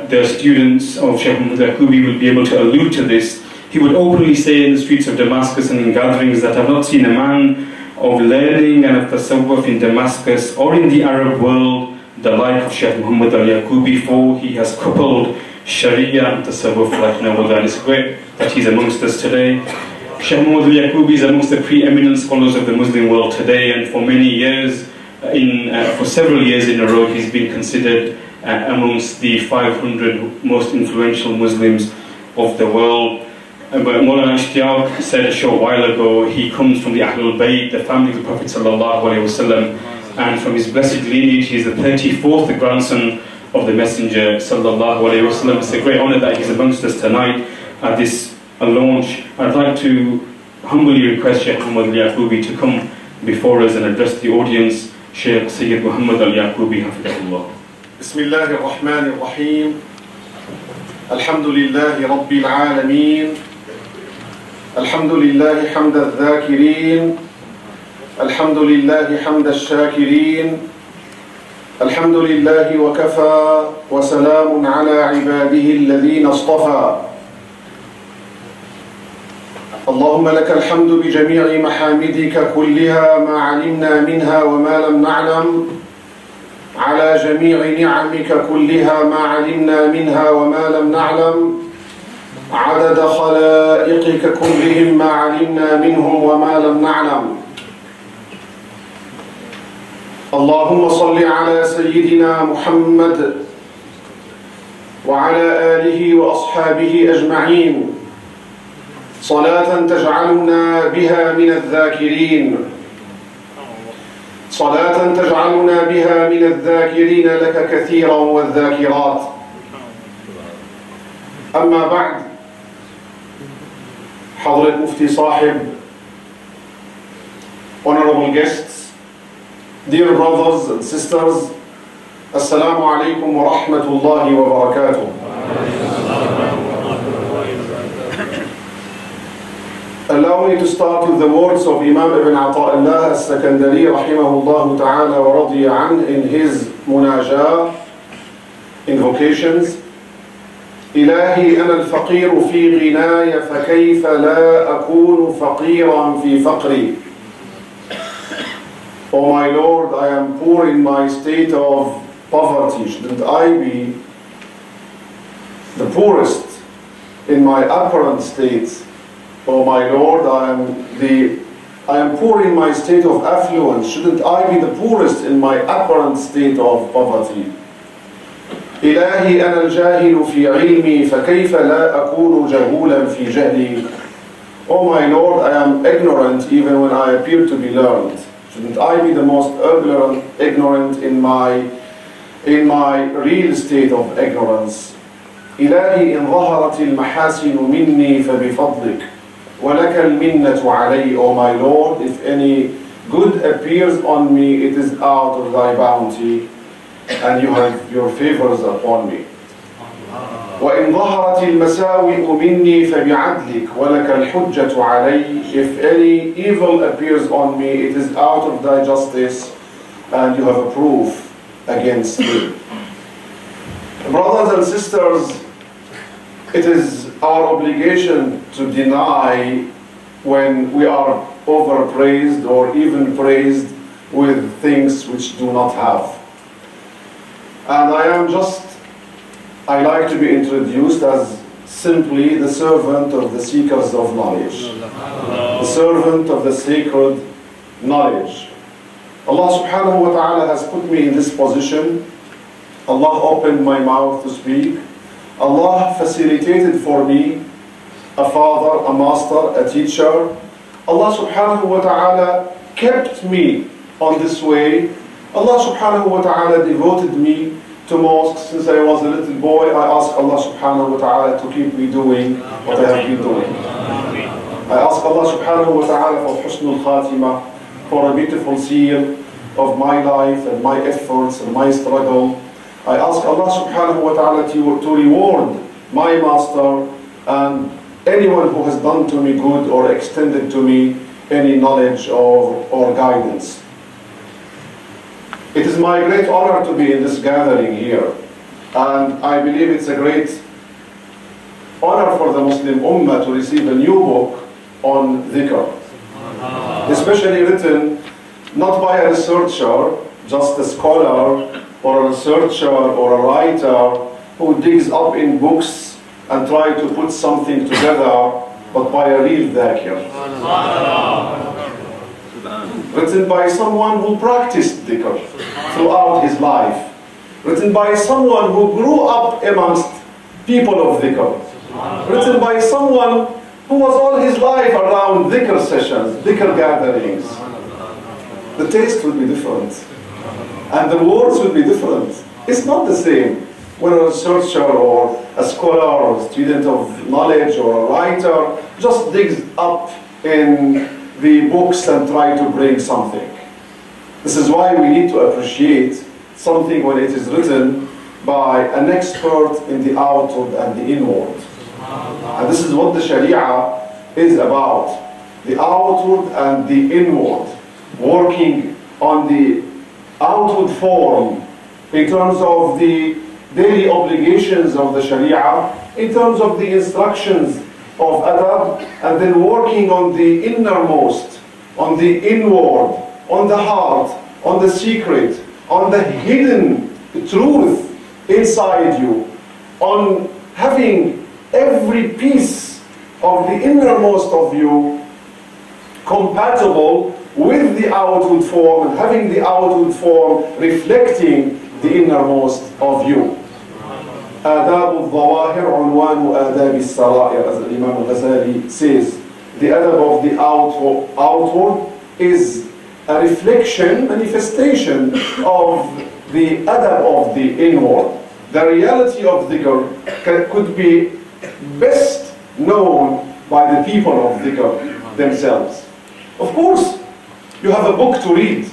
the students of Sheikh Muhammad al-Yaqubi will be able to allude to this. He would openly say in the streets of Damascus and in gatherings that I've not seen a man of learning and of tasawwuf in Damascus or in the Arab world the like of Sheikh Muhammad al-Yaqubi, for he has coupled Sharia and tasawwuf like no other. And it's great that he's amongst us today. Sheikh Muhammad al-Yaqubi is amongst the preeminent scholars of the Muslim world today, and for many years, for several years in a row, he's been considered amongst the 500 most influential Muslims of the world. But Mawlana Ishtiyaq said a short while ago, he comes from the Ahlul Bayt, the family of the Prophet ﷺ, and from his blessed lineage, he is the 34th grandson of the Messenger ﷺ. It's a great honor that he's amongst us tonight at this launch. I'd like to humbly request Sheikh Muhammad al-Yaqubi to come before us and address the audience. Sheikh Sayyid Muhammad al-Yaqubi Hafidahullah.
Bismillah ar-Rahman ar-Rahim. Alhamdulillahi Rabbil Alameen. Alhamdulillahi hamd al-Dhakirin. Alhamdulillahi hamd al-Shakirin. Alhamdulillahi wa kafa wa salamun ala ibadihi alladhina astafa. اللهم لك الحمد بجميع محامدك كلها ما علمنا منها وما لم نعلم، على جميع نعمك كلها ما علمنا منها وما لم نعلم، عدد خلائقك كلهم ما علمنا منهم وما لم نعلم. اللهم صل على سيدنا محمد وعلى آله وأصحابه أجمعين صلاة تجعلنا بها من الذاكرين، صلاة تجعلنا بها من الذاكرين لك كثيرا والذاكرات. أما بعد، حضرة مفتي صاحب, honorable guests, dear brothers and sisters, Assalamu alaikum wa rahmatullahi wa barakatuh. Allow me to start with the words of Imam Ibn Ata'illah al-Sakandari rahimahullah ta'ala wa radiya an in his munajah, invocations. إلهي أنا الفقير في غناي فكيف لا أكون فقيرا في فقري. Oh my Lord, I am poor in my state of poverty. Shouldn't I be the poorest in my apparent state? Oh my Lord, I am poor in my state of affluence. Shouldn't I be the poorest in my apparent state of poverty? إلهي أنا الجاهل في علمي فكيف لا أكون جهولا في جهلي. Oh my Lord, I am ignorant even when I appear to be learned. Shouldn't I be the most ignorant in my real state of ignorance? إلهي إن ظهرت المحاسن مني فبفضلك ولك المنة علي. Oh my Lord, if any good appears on me, it is out of thy bounty, and you have your favors upon me. وإن ظهرت المساوئ مني فبعدلك ولك الحجة علي. If any evil appears on me, it is out of thy justice, and you have a proof against me. Brothers and sisters, it is our obligation to deny when we are overpraised or even praised with things which do not have. And I like to be introduced as simply the servant of the seekers of knowledge, the servant of the sacred knowledge. Allah subhanahu wa ta'ala has put me in this position. Allah opened my mouth to speak. Allah facilitated for me a father, a master, a teacher. Allah subhanahu wa ta'ala kept me on this way. Allah subhanahu wa ta'ala devoted me to mosques since I was a little boy. I ask Allah subhanahu wa ta'ala to keep me doing what I have been doing. I ask Allah subhanahu wa ta'ala for husnul khatimah, for a beautiful seal of my life and my efforts and my struggle. I ask Allah subhanahu wa ta'ala to reward my master and anyone who has done to me good or extended to me any knowledge or guidance. It is my great honor to be in this gathering here, and I believe it's a great honor for the Muslim Ummah to receive a new book on dhikr, especially written not by a researcher, just a scholar or a researcher or a writer who digs up in books and try to put something together, but by a real dhakir. Written by someone who practiced dhikr throughout his life. Written by someone who grew up amongst people of dhikr. Written by someone who was all his life around dhikr sessions, dhikr gatherings. The taste would be different. And the words would be different. It's not the same when a researcher or a scholar or a student of knowledge or a writer just digs up in the books and try to bring something. This is why we need to appreciate something when it is written by an expert in the outward and the inward. And this is what the Sharia is about. The outward and the inward. Working on the outward form in terms of the daily obligations of the Sharia, in terms of the instructions of adab, and then working on the innermost, on the inward, on the heart, on the secret, on the hidden truth inside you, on having every piece of the innermost of you compatible with the outward form, and having the outward form reflecting the innermost of you. آداب الظواهر عنوان آداب السرائر, as Imam al-Ghazali says. The adab of the outward is a reflection, manifestation of the adab of the inward. The reality of dhikr could be best known by the people of dhikr themselves. Of course, you have a book to read.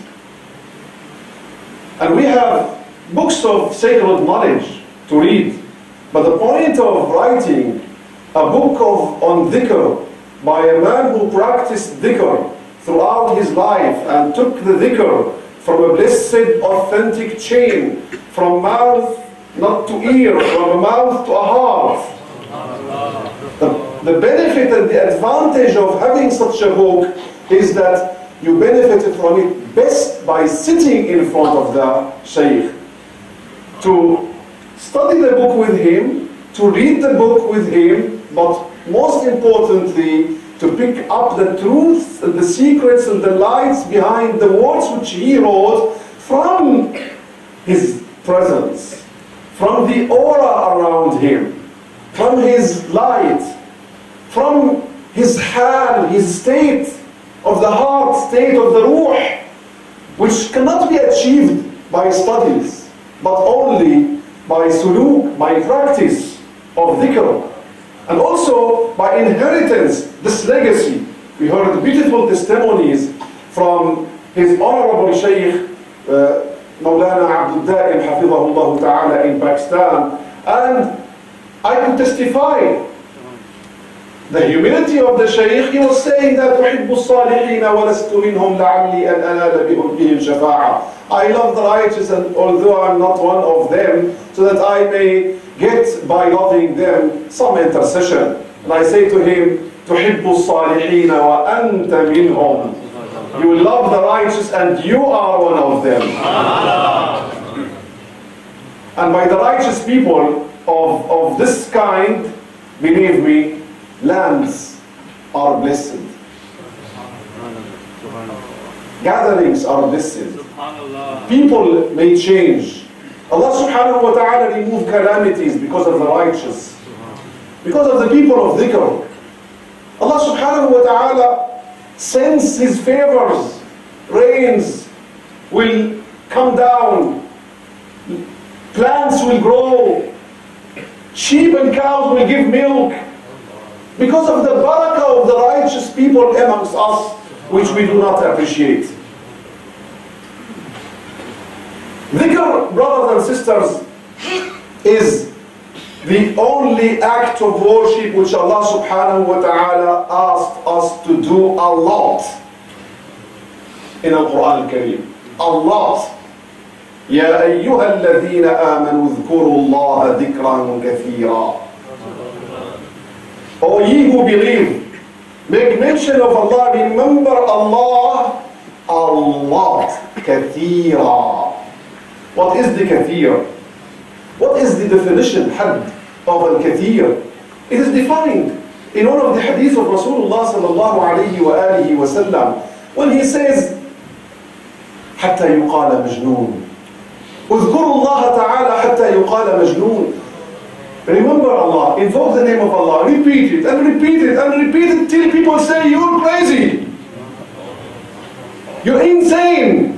And we have books of sacred knowledge to read. But the point of writing a book on dhikr by a man who practiced dhikr throughout his life and took the dhikr from a blessed, authentic chain, from mouth not to ear, from a mouth to a heart, the benefit and the advantage of having such a book is that you benefit from it best by sitting in front of the Shaykh, to study the book with him, to read the book with him, but most importantly, to pick up the truths and the secrets and the lights behind the words which he wrote from his presence, from the aura around him, from his light, from his hal, his state of the heart, state of the ruh, which cannot be achieved by studies, but only by suluk, by practice of dhikr, and also by inheritance, this legacy. We heard beautiful testimonies from his honorable Shaykh, Maulana Abdul Daim, Hafidhahullah Ta'ala, in Pakistan, and I could testify the humility of the Shaykh. He was saying that أحب الصالحين ولست منهم لعلي أن أنال بهم شفاعة. I love the righteous, and although I'm not one of them, so that I may get by loving them some intercession. And I say to him, تحب الصالحين وأنت منهم. You love the righteous and you are one of them. And by the righteous people of this kind, believe me, lands are blessed. Gatherings are blessed. People may change. Allah subhanahu wa ta'ala remove calamities because of the righteous, because of the people of dhikr. Allah subhanahu wa ta'ala sends His favors. Rains will come down, plants will grow, sheep and cows will give milk, because of the barakah of the righteous people amongst us, which we do not appreciate. Dhikr, brothers and sisters, is the only act of worship which Allah subhanahu wa ta'ala asked us to do a lot in the Quran al-Kareem. A lot. يا أيها الذين آمنوا اذكروا الله ذكرا كثيرا. O ye who believe, make mention of Allah, remember Allah a lot. كثيرا. What is the kathir? What is the definition, had, of al-kathir? It is defined in one of the hadiths of Rasulullah sallallahu alayhi wa alihi wa sallam, when he says, حتى يقال مجنون. اذكروا الله تعالى حتى يقال مجنون. Remember Allah, invoke the name of Allah, repeat it and repeat it and repeat it till people say you're crazy, you're insane.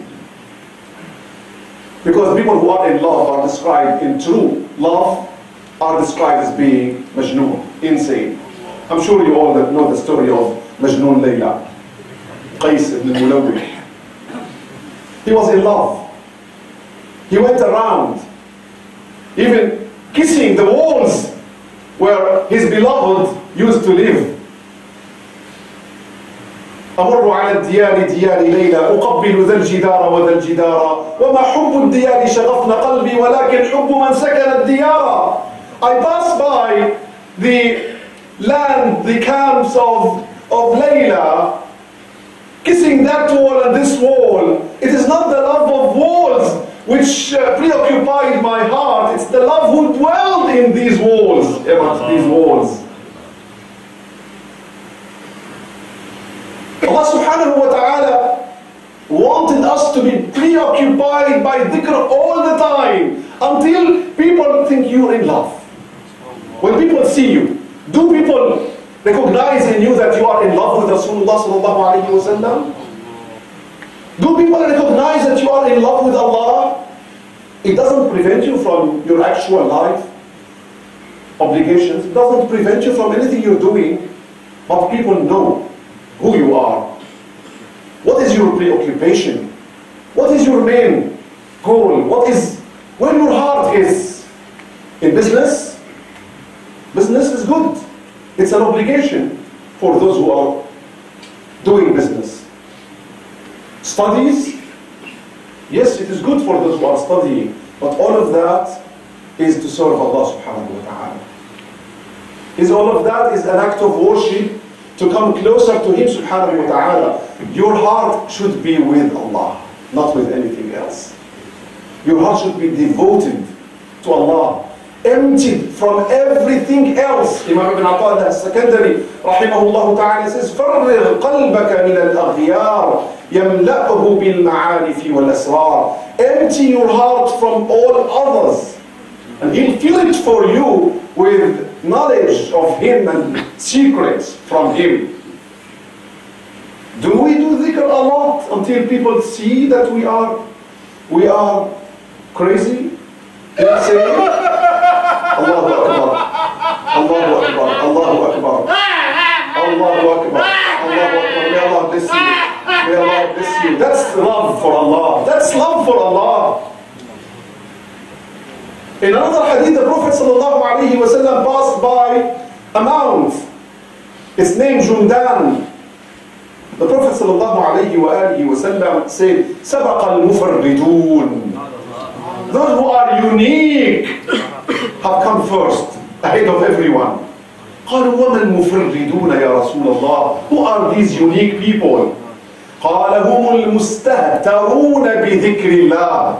Because people who are in love are described in true love, are described as being majnoon, insane. I'm sure you all know the story of Majnoon Layla, Qais ibn al-Mulawih. He was in love. He went around, even kissing the walls where his beloved used to live. أمر على الديار ديار ليلى أقبل ذا الجدار وذا الجدار وما حب الديار شغفنا قلبي ولكن حب من سكن الديار. I pass by the land, the camps of Layla, kissing that wall and this wall. It is not the love of walls which preoccupied my heart, it's the love who dwelled in these walls, amongst these walls. Allah subhanahu wa ta'ala wanted us to be preoccupied by dhikr all the time, until people think you're in love. When people see you, do people recognize in you that you are in love with Rasulullah sallallahu alayhi wa sallam? Do people recognize that you are in love with Allah? It doesn't prevent you from your actual life obligations. It doesn't prevent you from anything you're doing. But people know who you are. What is your preoccupation? What is your main goal? What is where your heart is? In business? Business is good. It's an obligation for those who are doing business. Studies? Yes, it is good for those who are studying. But all of that is to serve Allah subhanahu wa ta'ala. Is all of that is an act of worship to come closer to Him subhanahu wa ta'ala. Your heart should be with Allah, not with anything else. Your heart should be devoted to Allah, emptied from everything else. Imam Ibn Ata'illah al-Secondary rahimahullah ta'ala says, فَرِّغْ قَلْبَكَ مِنَ الْأَغْيَارِ يَمْلَأُهُ بِالْمَعَارِفِ وَالْأَسْرَارِ. Empty your heart from all others, and He'll fill it for you with knowledge of Him and secrets from Him. Do we do dhikr a lot until people see that we are crazy? They say, Allahu Akbar, Allahu Akbar, Allahu Akbar, Allahu Akbar, Allahu Akbar. May Allah bless you. May Allah bless you. That's love for Allah. That's love for Allah. In another hadith, the Prophet ﷺ passed by a mount. It's named Jundan. The Prophet ﷺ said, سَبَقَ الْمُفَرِّدُونَ. Those who are unique have come first, ahead of everyone. قالوا وَمَا الْمُفَرِّدُونَ يَا رَسُولَ اللَّهِ. Who are these unique people? قال هم المستهترون بذكر الله.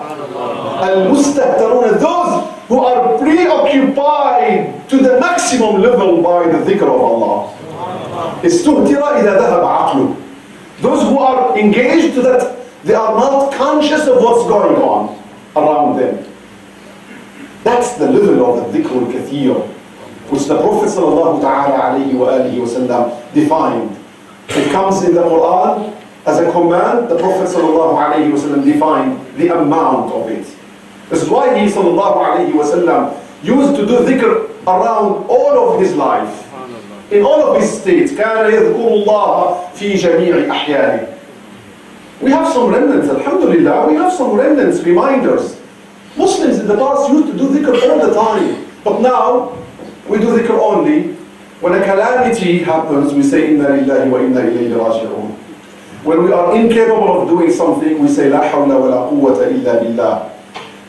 المستهترون, those who are preoccupied to the maximum level by the dhikr of Allah. استهتر إذا ذهب عقله. Those who are engaged to that, they are not conscious of what's going on around them. That's the level of the dhikr al-kathir, which the Prophet sallallahu ta'ala alayhi wa alihi wa sallam defined. It comes in the Quran as a command. The Prophet sallallahu alayhi wa sallam defined the amount of it. This is why he sallallahu alayhi wa sallam used to do dhikr around all of his life. In all of his states, كان يذكر الله في جميع أحيانه. We have some remnants, alhamdulillah, we have some remnants, reminders. Muslims in the past used to do dhikr all the time. But now, we do dhikr only. When a calamity happens, we say, Inna lillahi wa inna ilayhi raji'un. When we are incapable of doing something, we say, La hawla wa la quwwata illa billah.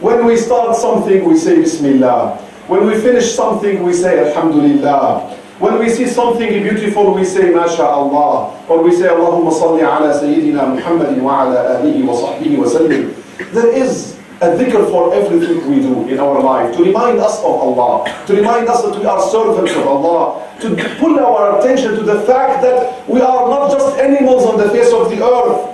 When we start something, we say, Bismillah. When we finish something, we say, Alhamdulillah. When we see something beautiful, we say, MashaAllah. Or we say, Allahumma salli ala Sayyidina Muhammadin wa ala alihi wa sahbihi wa sallim. There is a dhikr for everything we do in our life, to remind us of Allah, to remind us that we are servants of Allah, to pull our attention to the fact that we are not just animals on the face of the earth.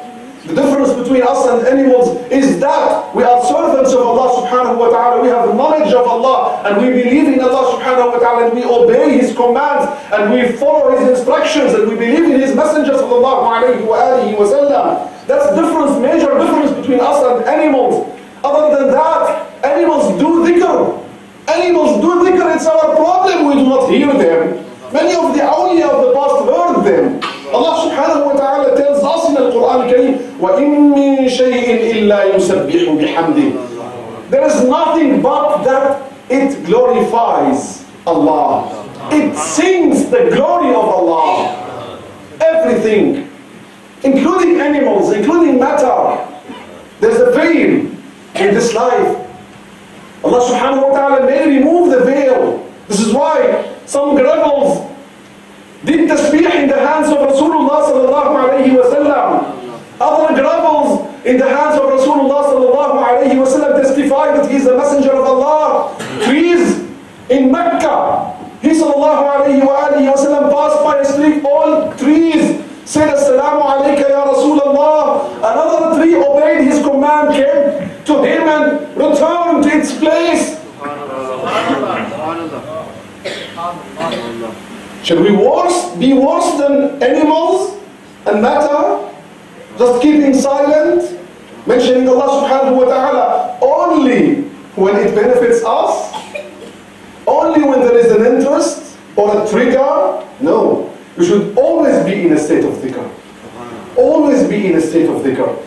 The difference between us and animals is that we are servants of Allah subhanahu wa ta'ala. We have knowledge of Allah and we believe in Allah subhanahu wa ta'ala and we obey His commands and we follow His instructions and we believe in His Messenger sallallahu alayhi wa alihi wa sallam. That's difference, major difference between us and animals. Other than that, animals do dhikr. Animals do dhikr, it's our problem we do not hear them. Many of the awliya of the past heard them. Allah subhanahu wa ta'ala tells us in the Quran al-Kareem, وَإِن مِّن شَيْءٍ إِلَّا يُسَبِّحُ بِحَمْدِهِ. There is nothing but that it glorifies Allah. It sings the glory of Allah. Everything, including animals, including matter. There's a veil in this life. Allah subhanahu wa ta'ala may remove the veil. This is why some rebels did tasbih in the hands of Rasulullah sallallahu alayhi wa sallam. Other rebels in the hands of Rasulullah sallallahu alayhi wa sallam testify that he is the messenger of Allah. Trees in Mecca, he sallallahu alayhi wa sallam passed by a street, all trees said Assalamu alayka ya Rasulullah. Another tree obeyed his command, came to him and returned to its place. Should we be worse than animals and matter? Just keeping silent, mentioning Allah subhanahu wa ta'ala only when it benefits us? Only when there is an interest or a trigger? No. You should always be in a state of dhikr. Always be in a state of dhikr.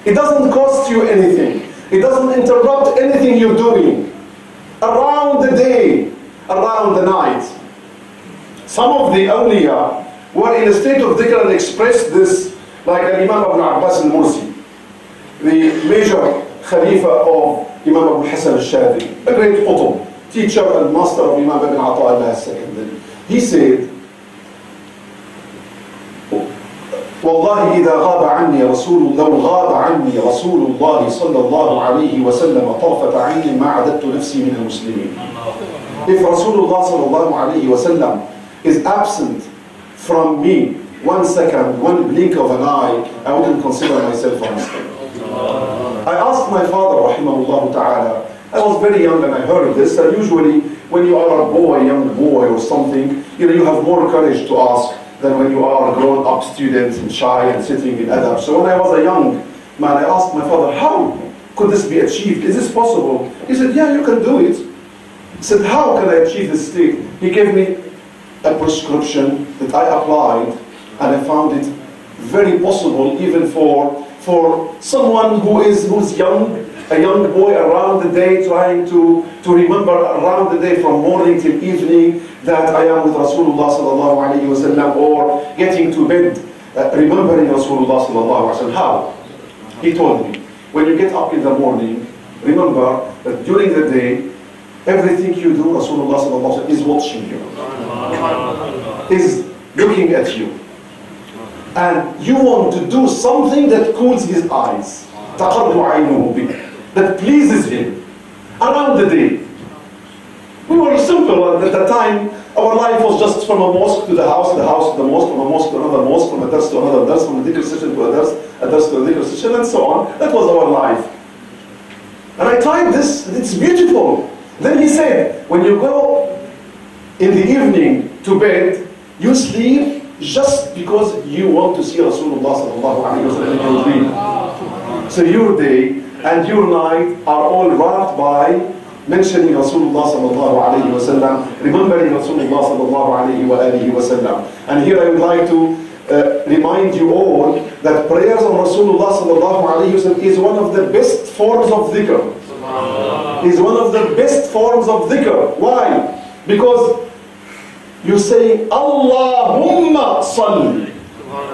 It doesn't cost you anything. It doesn't interrupt anything you're doing. Around the day, around the night. Some of the awliya were in a state of dhikr and expressed this, like Imam Abu Abbas al-Mursi, the major Khalifa of Imam Abu Hassan al-Shadri, a great qutb, teacher and master of Imam Ibn Ata'illah II. He said, والله إذا غاب عني لو غاب عني رسول الله صلى الله عليه وسلم طرفة عين ما عددت نفسي من المسلمين. If Rasulullah صلى الله عليه وسلم is absent from me 1 second, 1 blink of an eye, I wouldn't consider myself a Muslim. I asked my father, rahimahullah ta'ala, I was very young and I heard this, and usually when you are a boy, young boy or something, you have more courage to ask than when you are a grown-up student and shy and sitting in adab. So when I was a young man, I asked my father, how could this be achieved? Is this possible? He said, yeah, you can do it. He said, how can I achieve this state? He gave me a prescription that I applied, and I found it very possible even for someone who's young, a young boy around the day, trying to remember around the day from morning till evening that I am with Rasulullah sallallahu alayhi wa sallam, or getting to bed remembering Rasulullah sallallahu alayhi wa sallam. How? He told me, when you get up in the morning, remember that during the day, everything you do, Rasulullah sallallahu alayhi wa sallam is watching you, is looking at you. And you want to do something that cools his eyes, that pleases him around the day. We were simple at the time. Our life was just from a mosque to the house to the mosque, from a mosque to another mosque, from a dars to another dars, from a dhikr session to a dars to a dhikr session, and so on. That was our life. And I tried this, and it's beautiful. Then he said, when you go in the evening to bed, you sleep just because you want to see Rasulullah sallallahu alayhi wa sallam in your dream. So your day and your night are all wrapped by mentioning Rasulullah sallallahu alayhi wa sallam, remembering Rasulullah sallallahu alayhi wa alihi wa sallam. And here I would like to remind you all that prayers on Rasulullah sallallahu alayhi wa sallam is one of the best forms of dhikr. Is one of the best forms of dhikr. Why? Because you say Allahumma salli,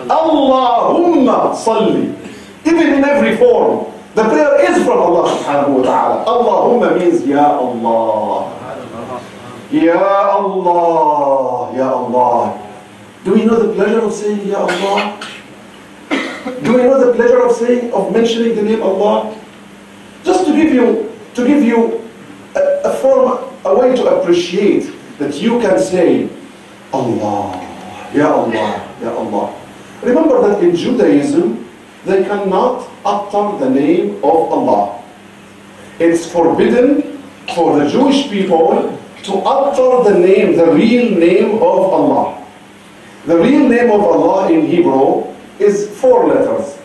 Allahumma salli, even in every form. The prayer is from Allah subhanahu wa ta'ala. Allahumma means Ya Allah. Ya Allah. Ya Allah. Do we know the pleasure of saying Ya Allah? Do we know the pleasure of mentioning the name Allah? Just to give you a form, a way to appreciate that you can say Allah, Ya Allah, Ya Allah. Remember that in Judaism, they cannot utter the name of Allah. It's forbidden for the Jewish people to utter the name, the real name of Allah. The real name of Allah in Hebrew is 4 letters.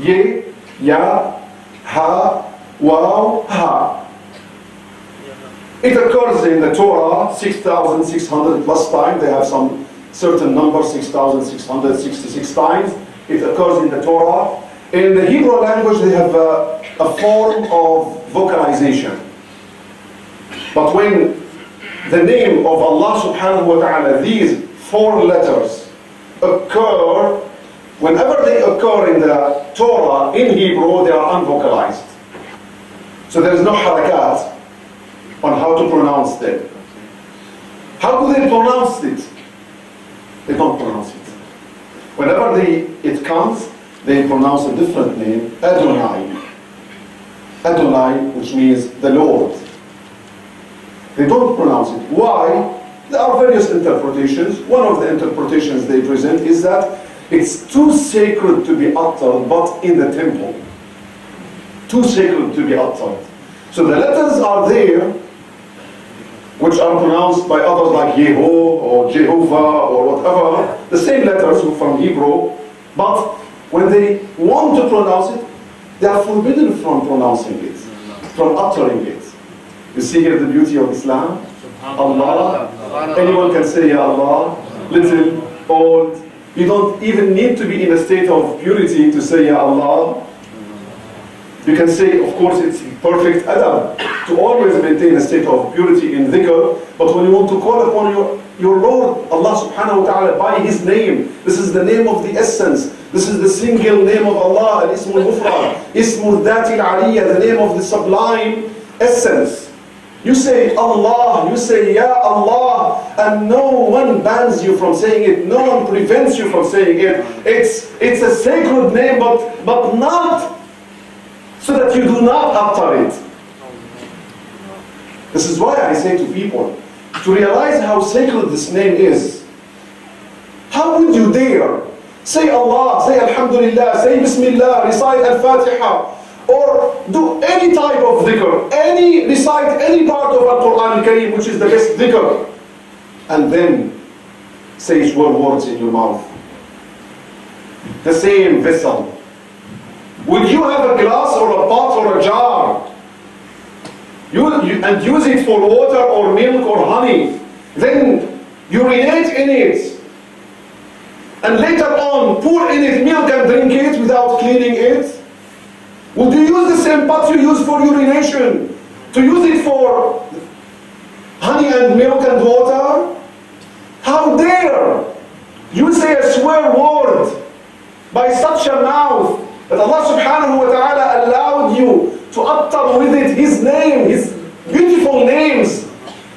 Ye, Ya, Ha, Waw, Ha. It occurs in the Torah 6,600 plus times. They have some certain number, 6,666 times. It occurs in the Torah. In the Hebrew language, they have a form of vocalization. But when the name of Allah subhanahu wa ta'ala, these 4 letters occur, whenever they occur in the Torah, in Hebrew, they are unvocalized. So there is no harakat on how to pronounce them. How do they pronounce it? They don't pronounce it. Whenever it comes, they pronounce a different name, Adonai. Adonai, which means the Lord. They don't pronounce it. Why? There are various interpretations. One of the interpretations they present is that it's too sacred to be uttered, but in the temple. Too sacred to be uttered. So the letters are there, which are pronounced by others like Yeho or Jehovah or whatever, the same letters from Hebrew, but when they want to pronounce it, they are forbidden from pronouncing it, from uttering it. You see here the beauty of Islam? Allah. Anyone can say Ya Allah, little, old. You don't even need to be in a state of purity to say Ya Allah. You can say, of course, it's perfect adab to always maintain a state of purity in dhikr, but when you want to call upon your Lord, Allah subhanahu wa ta'ala, by His name, this is the name of the essence, this is the single name of Allah, al-Ismul Mufrad, Ismul Dhati al-Aliyya, the name of the sublime essence. You say Allah, you say Ya Allah, and no one bans you from saying it, no one prevents you from saying it. It's a sacred name, but not so that you do not utter it. This is why I say to people, to realize how sacred this name is, how would you dare say Allah, say Alhamdulillah, say Bismillah, recite Al-Fatiha, or do any type of dhikr, recite any part of Al-Quran Al-Kareem, which is the best dhikr, and then say 12 words in your mouth. The same vessel. Would you have a glass or a pot or a jar and use it for water or milk or honey, then urinate in it, and later on pour in it milk and drink it without cleaning it? Would you use the same pot you use for urination to use it for honey and milk and water? How dare you say a swear word by such a mouth that Allah subhanahu wa ta'ala allowed you to utter with it His name, His beautiful names,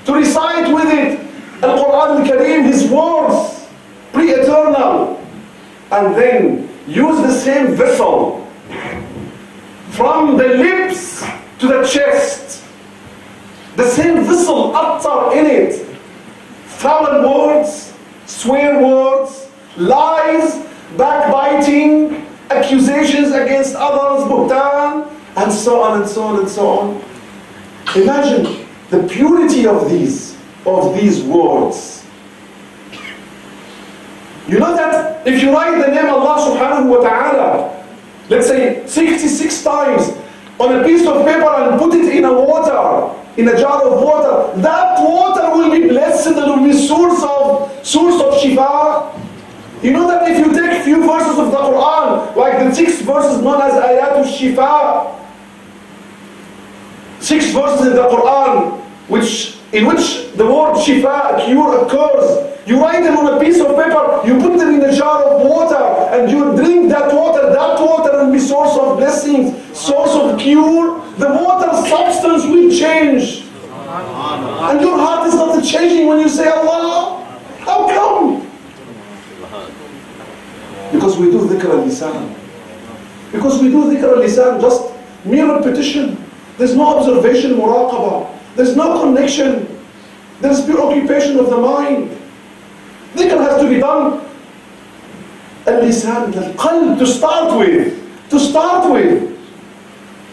to recite with it Al-Quran Al-Kareem, His words, pre-eternal, and then use the same vessel from the lips to the chest, the same vessel, utter in it foul words, swear words, lies, backbiting, accusations against others, buhtan, and so on and so on and so on. Imagine the purity of these words. You know that if you write the name Allah subhanahu wa ta'ala, let's say 66 times on a piece of paper and put it in a water, in a jar of water, that water will be blessed and will be source of shifa. You know that if you take a few verses of the Quran, like the 6 verses known as Ayatul Shifa, 6 verses in the Quran in which the word Shifa, cure, occurs, you write them on a piece of paper, you put them in a jar of water, and you drink that water will be source of blessings, source of cure. The water substance will change. And your heart is not changing when you say Allah. How come? Because we do dhikr al-lisan. Because we do dhikr al-lisan, just mere repetition. There's no observation, muraqabah. There's no connection. There's preoccupation of the mind. Dhikr has to be done al-lisan, al-qalb, to start with.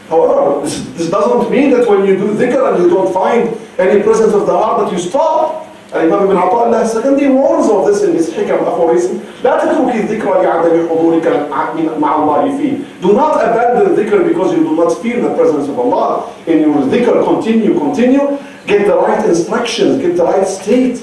However, this doesn't mean that when you do dhikr and you don't find any presence of the heart that you stop. Imam Ibn Ata'Allah secondly warns of this in his hikam aphorism. لا تترك الذكر لعدم حضورك مع الله فيه. Do not abandon dhikr because you do not feel the presence of Allah in your dhikr. Continue. Get the right instructions, get the right state,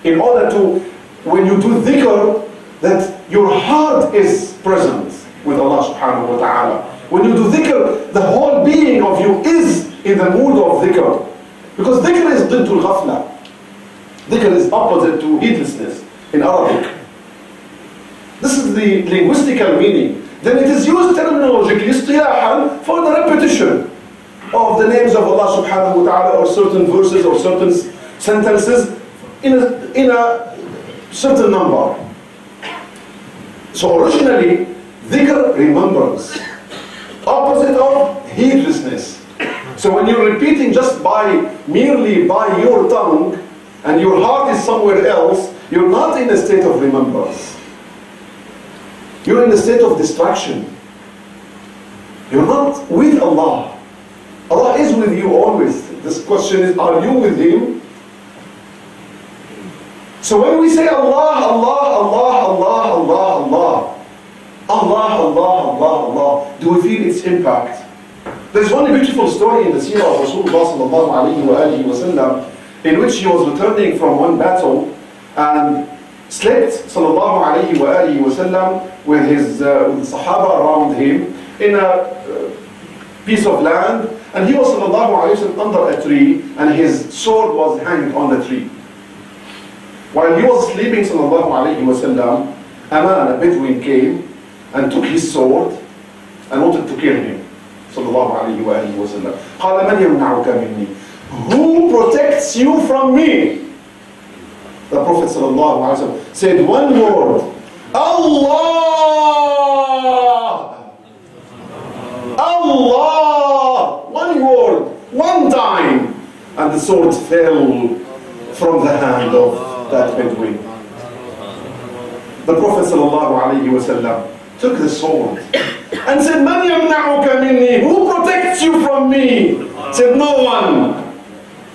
in order to, when you do dhikr, that your heart is present with Allah subhanahu wa ta'ala. When you do dhikr, the whole being of you is in the mood of dhikr. Because dhikr is ضد الغفلة. Dhikr is opposite to heedlessness in Arabic. This is the linguistical meaning. Then it is used terminologically, istilahan, for the repetition of the names of Allah subhanahu wa ta'ala, or certain verses or certain sentences in a certain number. So originally, dhikr, remembrance, opposite of heedlessness. So when you're repeating just merely by your tongue, and your heart is somewhere else, you're not in a state of remembrance. You're in a state of distraction. You're not with Allah. Allah is with you always. This question is, are you with Him? So when we say Allah, Allah, Allah, Allah, Allah, Allah, Allah, Allah, Allah, Allah, do we feel its impact? There's one beautiful story in the seerah of Rasulullah sallallahu alayhi wa alihi wa sallam, in which he was returning from one battle and slept sallallahu alayhi wa alihi wa sallam with his sahaba around him in a piece of land, and he was sallallahu alayhi wa sallam under a tree, and his sword was hanging on the tree. While he was sleeping sallallahu alayhi wa sallam, a man, a Bedouin, came and took his sword and wanted to kill him sallallahu alayhi wa alihi wa sallam. قال من يمنعك مني? who protects you from me? The Prophet ﷺ said one word, Allah! Allah! One word, one time, and the sword fell from the hand of that Bedouin. The Prophet ﷺ took the sword and said, Man yamna'uka minni? Who protects you from me? Said, no one.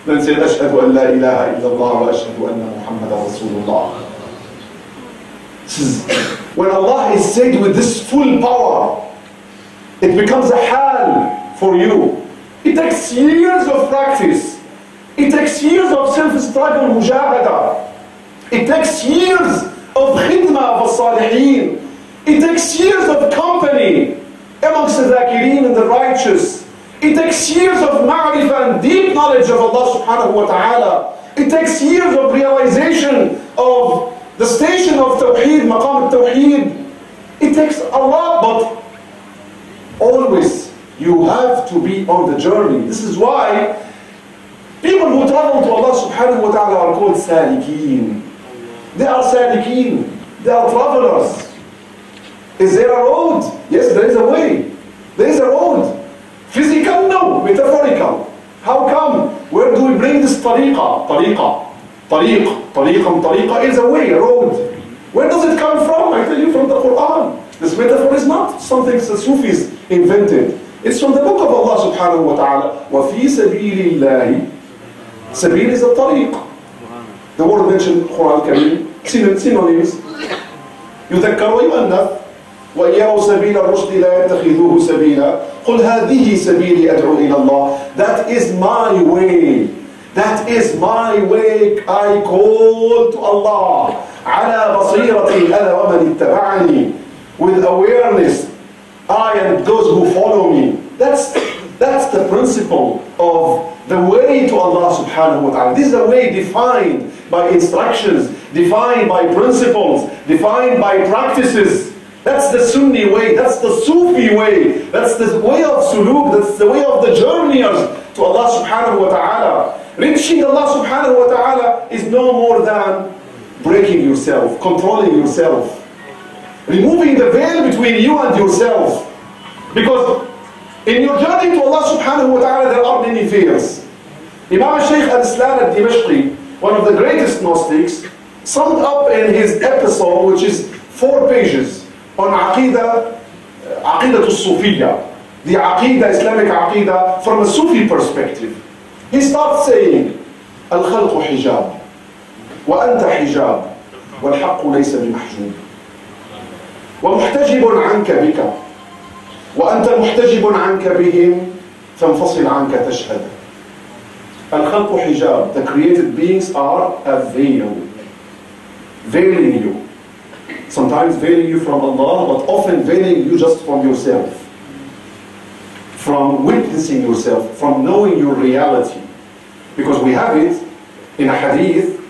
Then said, Ashhadu an la ilaha illallah wa ashhadu anna Muhammadan Rasulullah. When Allah is said with this full power, it becomes a hal for you. It takes years of practice. It takes years of self-struggle, mujahada. It takes years of khidmah of salihin. It takes years of company amongst the dhakirin and the righteous. It takes years of ma'rifah and deep knowledge of Allah subhanahu wa ta'ala. It takes years of realization of the station of Tawheed, maqam al-Tawheed. It takes a lot, but always you have to be on the journey. This is why people who travel to Allah subhanahu wa ta'ala are called salikeen. They are salikeen. They are travelers. Is there a road? Yes, there is a way. There is a road. Physical? No. Metaphorical. How come? Where do we bring this tariqah? Tariqah is a way, a road. Where does it come from? I tell you, from the Quran. This metaphor is not something the Sufis invented. It's from the book of Allah subhanahu wa ta'ala. وَفِي سَبِيلِ اللَّهِ. Sabil is a tariq. The word mentioned in Quran Kareem, synonyms. يذكر ويؤنث. وَإِنْ يَرَوْا سَبِيلَ الرُّشْدِ لَا يَتَّخِذُوهُ سَبِيلًا قُلْ هَذِهِ سَبِيلِي أَدْعُو إِلَى اللَّهِ. That is my way. That is my way. I call to Allah. عَلَى بَصِيرَةٍ أَنَا وَمَنِ اتَّبَعَنِي. With awareness, I and those who follow me. That's the principle of the way to Allah subhanahu wa ta'ala. This is a way defined by instructions, defined by principles, defined by practices. That's the Sunni way, that's the Sufi way, that's the way of suluk, that's the way of the journeyers to Allah subhanahu wa ta'ala. Reaching Allah subhanahu wa ta'ala is no more than breaking yourself, controlling yourself, removing the veil between you and yourself. Because in your journey to Allah subhanahu wa ta'ala there are many veils. Imam Shaykh al-Islam al-Dimashqi, one of the greatest Gnostics, summed up in his episode, which is 4 pages, on Aqidah al-Sufiyya, the Aqidah, Islamic Aqidah from a Sufi perspective. He starts saying, Al-Khalqu hijab, wa anta hijab, wal-haqqu laysa bimahjub, wa muhtajibun anka bika, wa anta muhtajibun anka bihim, fanfasil anka tashhad. Al-Khalqu hijab, the created beings are a veil, veiling you. Sometimes veiling you from Allah, but often veiling you just from yourself. From witnessing yourself, from knowing your reality. Because we have it in a hadith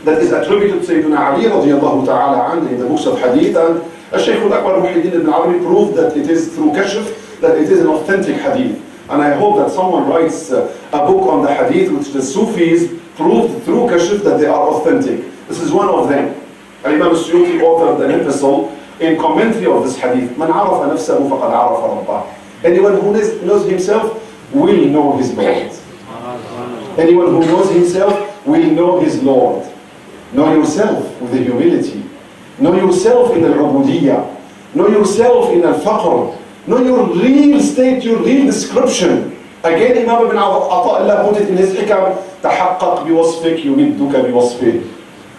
that is attributed to Sayyidina Ali radiallahu ta'ala anhu in the books of hadith, and Shaykh al-Akbar Muhyiddin ibn Arabi proved that it is through kashf, that it is an authentic hadith. And I hope that someone writes a book on the hadith which the Sufis proved through kashf that they are authentic. This is one of them. Imam al-Suyuti authored an epistle in commentary of this hadith. Man arafa nafsahu faqad arafa rabbah. Anyone who knows himself will know his Lord. Anyone who knows himself will know his Lord. Know yourself with the humility. Know yourself in al-ubudiyyah. Know yourself in al-faqr. Know your real state, your real description. Again, Imam ibn Ata'illah put it in his hikam, تحقق بوصفك يمدك بوصفه.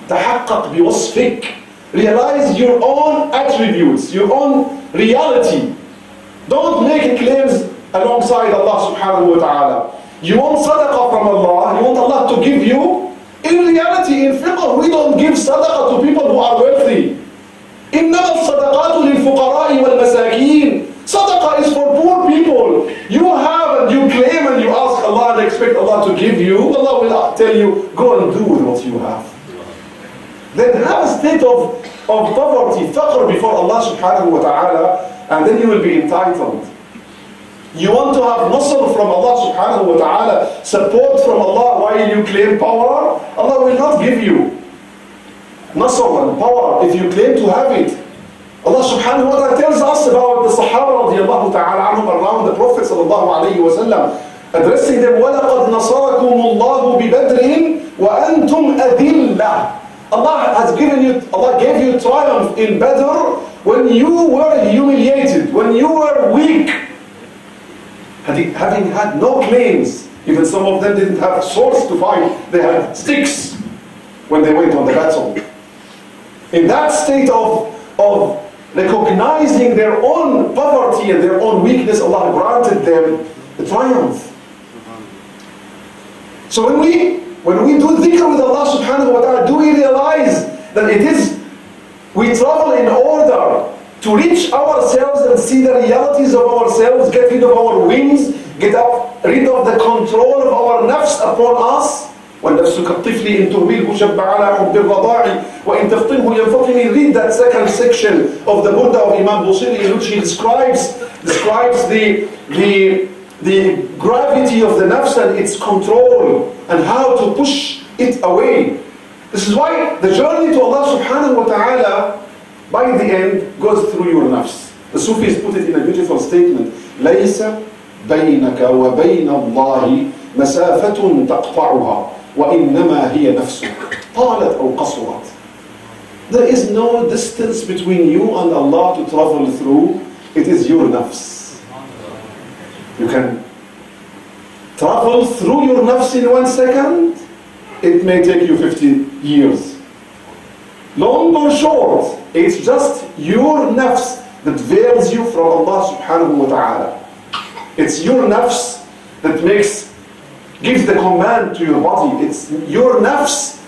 تحقق بوصفك. Realize your own attributes, your own reality. Don't make claims alongside Allah subhanahu wa ta'ala. You want sadaqah from Allah, you want Allah to give you. In reality, in fiqh, we don't give sadaqah to people who are wealthy. إنما الصدقات للفقراء والمساكين. Sadaqah is for poor people. You have and you claim and you ask Allah and expect Allah to give you. Allah will tell you, go and do with what you have. Then have a state of poverty, faqr before Allah subhanahu wa ta'ala, and then you will be entitled. You want to have nasr from Allah subhanahu wa ta'ala, support from Allah while you claim power? Allah will not give you nasr and power if you claim to have it. Allah subhanahu wa ta'ala tells us about the Sahaba radiallahu ta'ala anhum around the Prophet sallallahu alayhi wa sallam, addressing them, وَلَقَدْ نَصَرَكُمُ اللَّهُ بِبَدْرٍ وَأَنْتُمْ أَذِلَّةٌ. Allah gave you triumph in Badr when you were humiliated, when you were weak, having had no claims. Even some of them didn't have swords to fight, they had sticks when they went on the battle. In that state of recognizing their own poverty and their own weakness, Allah granted them the triumph. So when we do dhikr with Allah subhanahu wa ta'ala, do we realize that we travel in order to reach ourselves and see the realities of ourselves, get rid of our wings, get rid of the control of our nafs upon us? وَالنَّفْسُ كَالطِّفْلِ إِن تُهْمِلْهُ شَبَّ عَلَى حُبِّ الرَّضَاعِ وَإِن تَفْطِمْهُ يَنْفَطِمِ. Read that second section of the Burda of Imam Busiri, in which he describes the gravity of the nafs and its control and how to push it away. This is why the journey to Allah subhanahu wa ta'ala by the end goes through your nafs. The Sufis put it in a beautiful statement: لَيْسَ بَيْنَكَ وَبَيْنَ اللَّهِ مَسَافَةٌ تَقْطَعُهَا وَإِنَّمَا هِيَ نَفْسُكَ طَالَتْ أَوْ قَصُرَتْ. There is no distance between you and Allah to travel through. It is your nafs. You can travel through your nafs in 1 second. It may take you 50 years. Long or short, it's just your nafs that veils you from Allah subhanahu wa ta'ala. It's your nafs that gives the command to your body. It's your nafs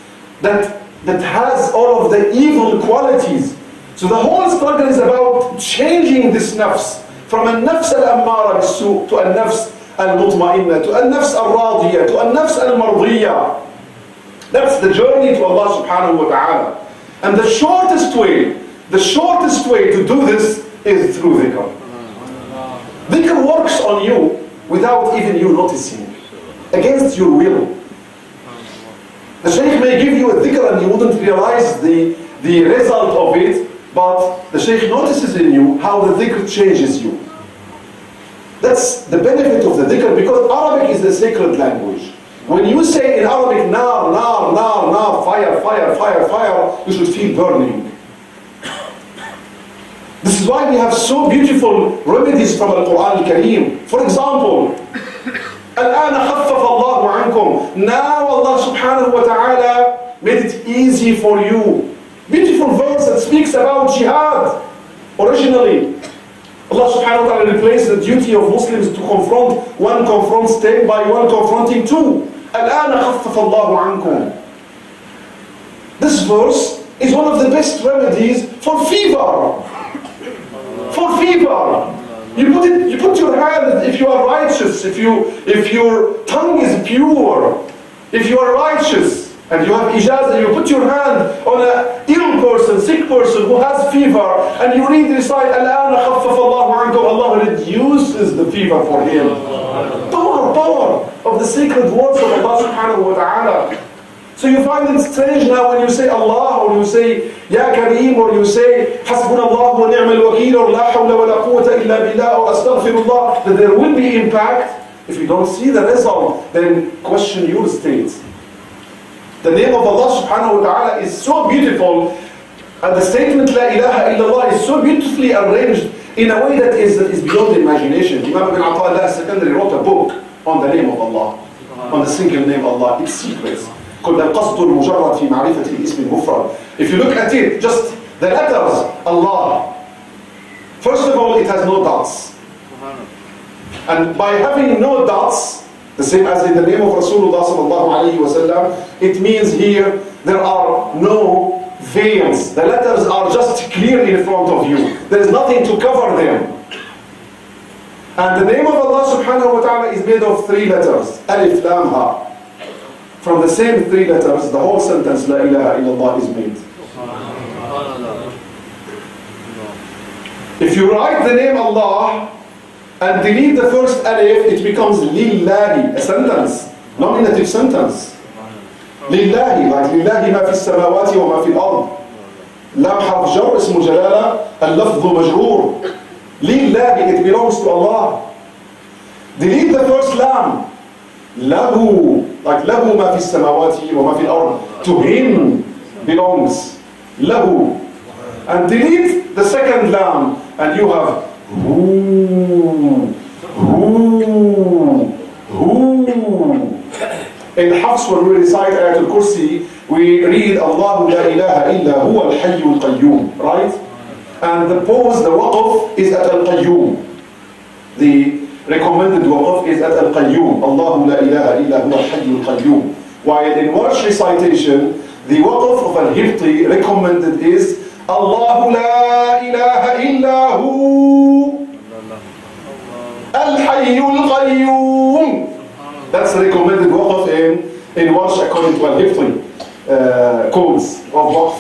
that has all of the evil qualities. So the whole struggle is about changing this nafs from a nafs al-ammara bis-su' to a nafs al-mutma'inna, to a nafs al-radiyya, to a nafs al-mardiyya. That's the journey to Allah subhanahu wa ta'ala. And the shortest way to do this is through dhikr. Dhikr works on you without even you noticing, against your will. The Shaykh may give you a dhikr and you wouldn't realize the result of it, but the Shaykh notices in you how the dhikr changes you. That's the benefit of the dhikr, because Arabic is a sacred language. When you say in Arabic, nar, nar, nar, nar, fire, fire, fire, fire, you should feel burning. This is why we have so beautiful remedies from the Quran al-Kareem. For example, الآن خفف الله عنكم. Now Allah subhanahu wa ta'ala made it easy for you. Beautiful verse that speaks about jihad. Originally, Allah subhanahu wa ta'ala replaced the duty of Muslims to confront. One confronts 10 by one confronting 2. الآن خفف الله عنكم. This verse is one of the best remedies for fever. For fever. You put your hand, if you are righteous, if your tongue is pure, if you are righteous, and you have ijazah, you put your hand on an ill person, sick person who has fever, and you recite, الآن خفف الله عنكم, Allah reduces the fever for him. Power of the sacred words of Allah subhanahu wa ta'ala. So you find it strange now when you say Allah, or you say Ya Kareem, or you say Hasbunallah wa ni'mal wakeel, or La hawla wa la quwwata illa billah, or Astaghfirullah, that there will be impact. If you don't see the result, then question your state. The name of Allah subhanahu wa ta'ala is so beautiful, and the statement La ilaha illallah is so beautifully arranged in a way that is beyond imagination. Imam ibn Ata'illah secondary wrote a book on the name of Allah, on the single name Allah, its secrets. Called القصد المجرد في معرفة الاسم المفرد. If you look at it, just the letters Allah. First of all, it has no dots. And by having no dots, the same as in the name of Rasulullah sallallahu alayhi wa sallam, it means here there are no veils. The letters are just clear in front of you. There is nothing to cover them. And the name of Allah subhanahu wa ta'ala is made of 3 letters. Alif, Lam, Ha. From the same 3 letters, the whole sentence La ilaha illallah is made. If you write the name Allah and delete the first alif, it becomes lillahi, a sentence, nominative sentence. Lillahi, like lillahi ma fi samawati wa ma fi al-ard. Lam harf jar, ismu jalala, al-lafdhu majroor. Lillahi, it belongs to Allah. Delete the first lam. Lahu, like lahu ma fi samawati wa ma fi al-ard. To him belongs. Lahu. And delete the second lam, and you have who. In Hafs, when we recite Ayatul Kursi, we read Allahu la ilaha illa huwa al-hayyul qayyum, right? And the pause, the waqf, is at al-qayyum. The recommended waqf is at al-qayyum. Allahu la ilaha illa huwa al-hayyul qayyum. While in Warsh recitation, the waqf of al-Hibti recommended is Allahu la ilaha illa hu al-hayyul qayyum. That's the recommended waqf in Warsh according to al-Hibti codes of waqf.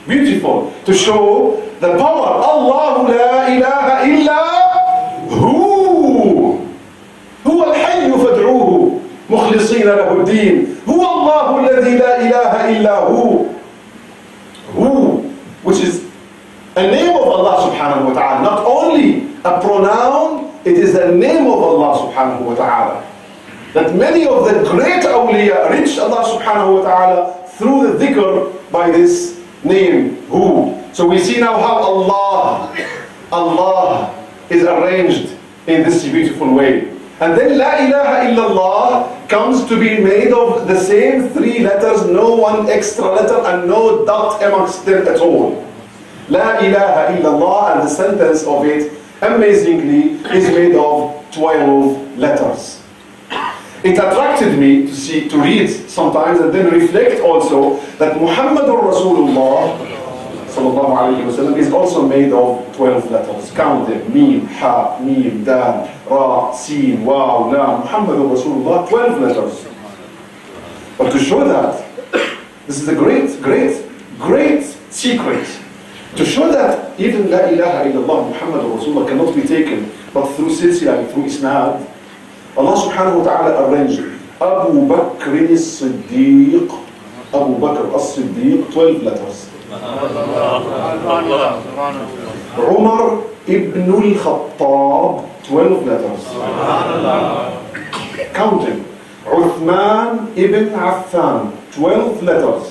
Beautiful. To show the power. Allahu la ilaha illa hu. Huwa al-hayyu fad'uhu mukhlisina lahu ad-din. Huwa Allahu alladhi la ilaha illa hu. Hu, which is a name of Allah subhanahu wa ta'ala. Not only a pronoun, it is a name of Allah subhanahu wa ta'ala. That many of the great awliya reached Allah subhanahu wa ta'ala through the dhikr by this name, Hu. So we see now how Allah is arranged in this beautiful way. And then La ilaha illallah comes to be made of the same three letters, no one extra letter and no dot amongst them at all. La ilaha illallah, and the sentence of it, amazingly, is made of 12 letters. It attracted me to read sometimes and then reflect also that Muhammadur Rasulullah sallallahu alayhi wa sallam is also made of 12 letters. Count them. Mim, Ha, Mim, Dal, Ra, Sin, Waw, Lam. Muhammadur Rasulullah, 12 letters. But to show that, this is a great, great, great secret. To show that even La ilaha illallah Muhammadur Rasulullah cannot be taken but through silsila, through isnad, Allah subhanahu wa ta'ala arranged Abu Bakr as-Siddiq, Abu Bakr as-Siddiq, 12 letters. Umar ibn al-Khattab, 12 letters. Counting. Uthman ibn Affan, 12 letters.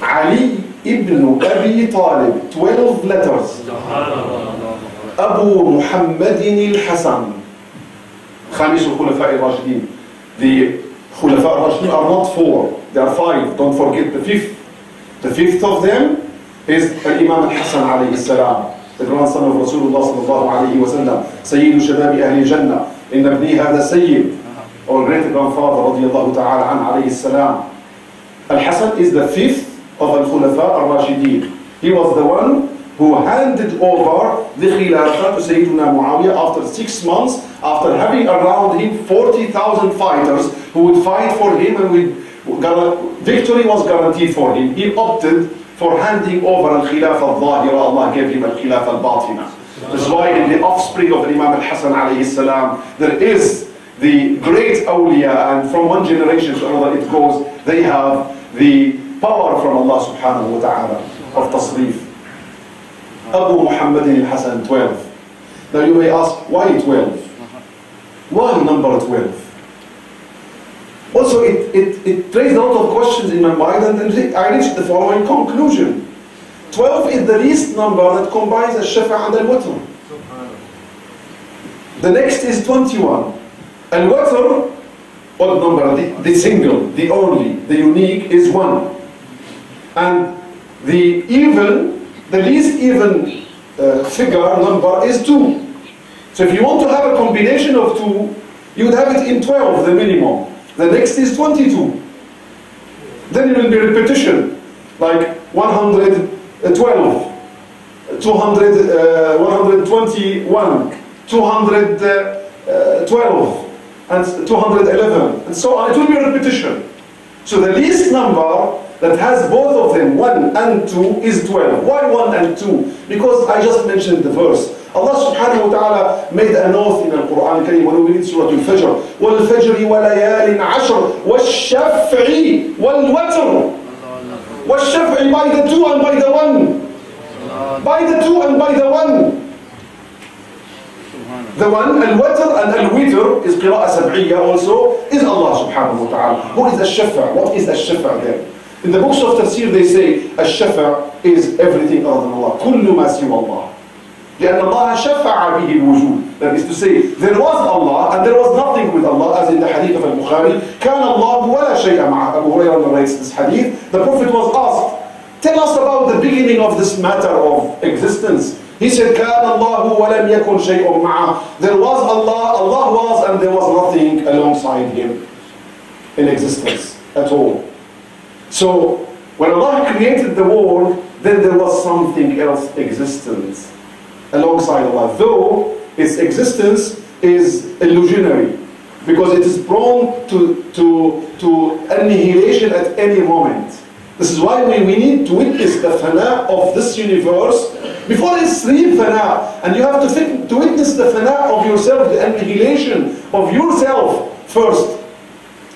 Ali ibn Abi Talib, 12 letters. Abu Muhammadin al-Hasan, Khamis al-Khulafa al-Rashidin. The Khulafa al-Rashidin are not 4, they are 5. Don't forget the 5th. The 5th of them is Imam al-Hasan alayhi salam, the grandson of Rasulullah sallallahu alayhi wa sallam, Sayyidu Shababi Ahli Jannah, Inna ibni hadha Sayyid, our great grandfather radiyallahu ta'ala an alayhi salam. Al-Hasan is the 5th of al-Khulafa al-Rashidin. He was the one who handed over the Khilafah to Sayyidina Muawiyah after 6 months, after having around him 40,000 fighters who would fight for him and victory was guaranteed for him. He opted for handing over al-Khilafah al-Zahira. Allah gave him al-Khilafah al-Batina. That's why in the offspring of Imam al-Hasan alayhi salam, there is the great awliya, and from one generation to another it goes, they have the power from Allah subhanahu wa ta'ala of tasrif. Abu Muhammadin al-Hasan, 12. Now you may ask, why 12? Why number 12? Also, it raised a lot of questions in my mind, and then I reached the following conclusion. 12 is the least number that combines al-Shafa' and al-Watr. The next is 21. Al-Watr, odd number, the single, the only, the unique is 1. And the least even figure number is 2. So if you want to have a combination of 2, you would have it in 12, the minimum. The next is 22. Then it will be repetition, like 112, 121, 212, and 211, and so on. It will be a repetition. So the least number that has both of them, 1 and 2, is 12. Why 1 and 2? Because I just mentioned the verse. Allah subhanahu wa ta'ala made an oath in the Quran Kareem when we read Surah Al-Fajr. وَالْفَجْرِ وَلَيَالٍ عَشْرٍ وَالشَّفْعِ وَالْوَتْرِ. وَالشَّفْعِ by the 2 and by the 1. By the 2 and by the 1. The 1, al-watr and al-witr is qira'ah sab'iyya also, is Allah subhanahu wa ta'ala. Who is al-shafa'? What is al-shafa' then? In the books of tafsir they say al-shafa' is everything other than Allah. كُلُّ مَا سِوَى اللَّهِ. لأن الله شفع به الوجود. That is to say, there was Allah and there was nothing with Allah, as in the hadith of al-Bukhari. كان الله ولا شيء معه. Abu Hurairah narrates this hadith. The Prophet was asked, tell us about the beginning of this matter of existence. He said, كان الله ولم يكن شيء معه. There was Allah, Allah was, and there was nothing alongside Him in existence at all. So, when Allah created the world, then there was something else existent alongside Allah, though its existence is illusionary, because it is prone to annihilation at any moment. This is why we need to witness the fana of this universe before it's real fana, and you have to witness the fana of yourself, the annihilation of yourself first.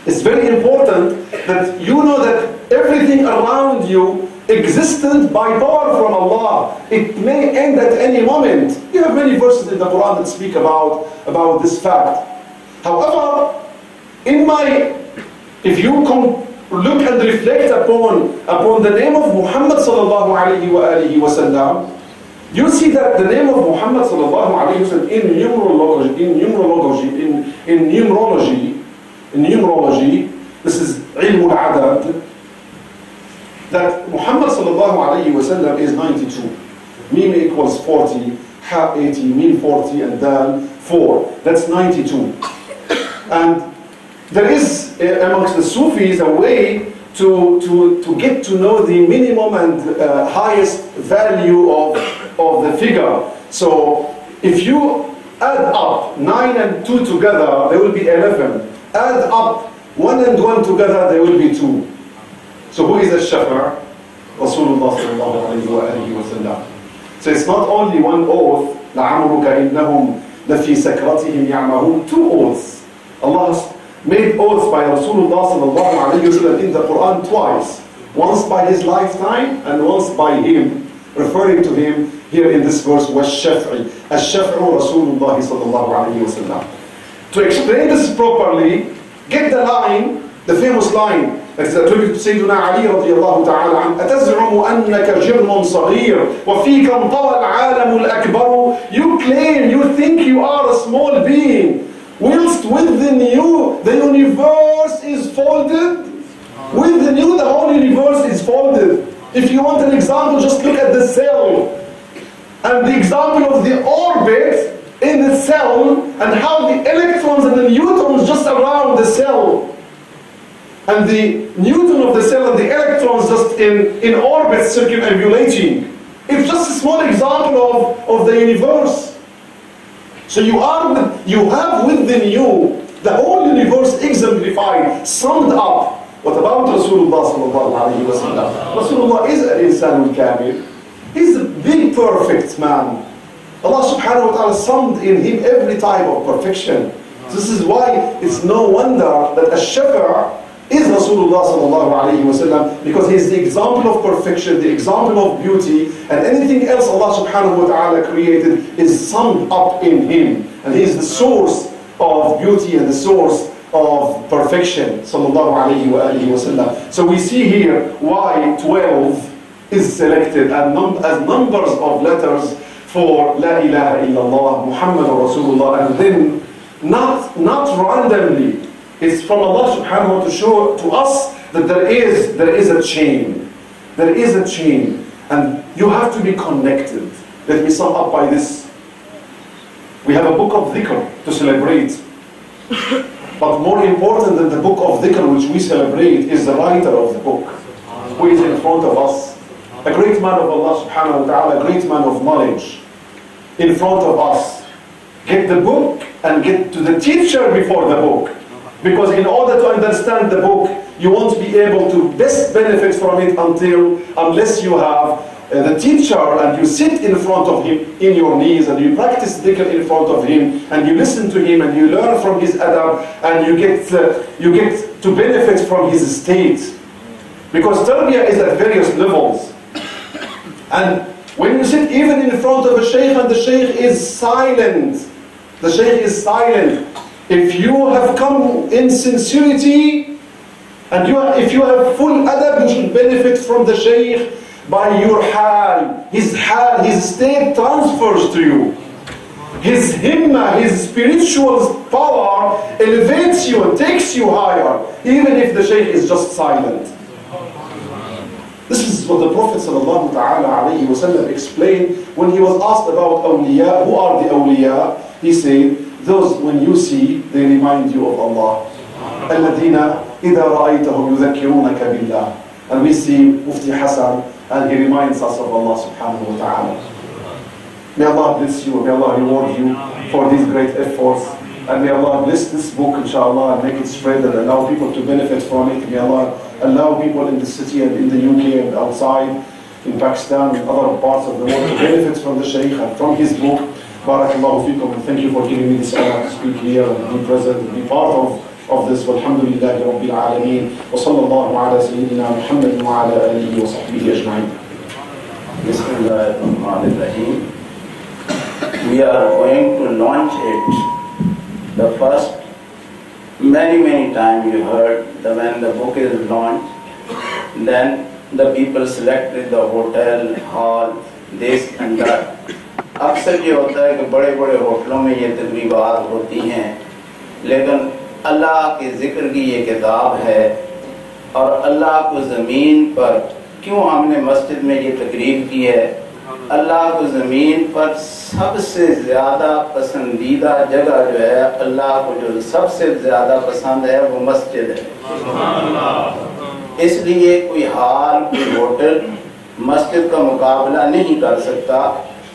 It's very important that you know that everything around you existent by power from Allah. It may end at any moment. You have many verses in the Quran that speak about this fact. However, if you look and reflect upon the name of Muhammad sallallahu alayhi wa sallam, you see that the name of Muhammad sallallahu alayhi wa sallam in numerology, this is ilm al-adad, that Muhammad sallallahu alayhi wa sallam is 92. Mim equals 40, ha 80, mim 40, and dal 4. That's 92. And there is amongst the Sufis a way to get to know the minimum and highest value of the figure. So if you add up 9 and 2 together, there will be 11. Add up 1 and 1 together, there will be 2. So who is al-shafa'? Rasulullah sallallahu alayhi wa sallam. So it's not only one oath, لَعَمْرُكَ إِنَّهُمْ لَفِي سَكْرَتِهِمْ يَعْمَهُونَ. 2 oaths. Allah made oaths by Rasulullah sallallahu alayhi wa sallam in the Quran twice. Once by his lifetime and once by him, referring to him here in this verse, وَالشَّفْعِ. الشَّفْعُ Rasulullah sallallahu alayhi wa sallam. To explain this properly, get the line, the famous line, that is attributed to Sayyidina Ali radiallahu ta'ala an, أَتَزْعُمُ أَنَّكَ جِرْمٌ صَغِيرٌ وَفِيكَ انطَوَى الْعَالَمُ الْأَكْبَرُ. You claim, you think you are a small being, whilst within you the universe is folded. Within you the whole universe is folded. If you want an example, just look at the cell. And the example of the orbit in the cell, and how the electrons and the neutrons just around the cell, and the neutron of the cell and the electrons just in orbit circumambulating. It's just a small example of the universe. So you have within you the whole universe exemplified, summed up. What about Rasulullah sallallahu alayhi wa sallam? Rasulullah is al-insan al-kamil. He's a big perfect man. Allah subhanahu wa ta'ala summed in him every type of perfection. This is why it's no wonder that al-shafa' is Rasulullah sallallahu alayhi wa sallam, because he is the example of perfection, the example of beauty, and anything else Allah subhanahu wa ta'ala created is summed up in him. And he is the source of beauty and the source of perfection, sallallahu alayhi wa sallam. So we see here why 12 is selected as numbers of letters for La ilaha illallah, Muhammadur Rasulullah, and then not randomly. It's from Allah subhanahu wa ta'ala to show to us that there is a chain. There is a chain. And you have to be connected. Let me sum up by this. We have a book of dhikr to celebrate. But more important than the book of dhikr which we celebrate is the writer of the book, who is in front of us. A great man of Allah subhanahu wa ta'ala, a great man of knowledge, in front of us. Get the book and get to the teacher before the book. Because in order to understand the book, you won't be able to best benefit from it unless you have the teacher and you sit in front of him in your knees and you practice dhikr in front of him and you listen to him and you learn from his adab and you get to benefit from his state. Because tarbiyah is at various levels. And when you sit even in front of a shaykh and the shaykh is silent, if you have come in sincerity and if you have full adab, you should benefit from the shaykh by your hal. His state transfers to you. His himma, his spiritual power elevates you and takes you higher, even if the shaykh is just silent. This is what the Prophet ﷺ explained when he was asked about awliya. Who are the awliya? He said, those when you see, they remind you of Allah. الَّذِينَ إِذَا رَأَيْتَهُمْ يُذَكِّرُونَكَ بِاللَّهِ. And we see Mufti Hassan, and he reminds us of Allah subhanahu wa ta'ala. May Allah bless you, may Allah reward you for these great efforts. And may Allah bless this book, inshallah, and make it spread and allow people to benefit from it. May Allah allow people in the city and in the UK and outside, in Pakistan and other parts of the world to benefit from the Shaykh and from his book. Barakallahu feekum, and thank you for giving me this honor to speak here and be present and be part of this. Walhamdulillahi Rabbil Alameen. Wa sallallahu ala Sayyidina Muhammad wa ala alihi wa sahbihi ajma'in.
Bismillahirrahmanirrahim. We are going to launch it. The first, many times you heard that when the book is launched, then the people selected the hotel, hall, this and that. अक्सर ये होता है कि बड़े बड़े होटलों में ये तकरीबात होती हैं, लेकिन अल्लाह के ज़िक्र की ये किताब है और अल्लाह को ज़मीन पर क्यों हमने मस्जिद में ये तकरीब की है? अल्लाह को ज़मीन पर सबसे ज़्यादा पसंदीदा जगह जो है, अल्लाह को जो सबसे ज़्यादा पसंद है वो मस्जिद है। इसलिए कोई हाल, कोई होटल मस्जिद का मुकाबला नहीं कर सकता।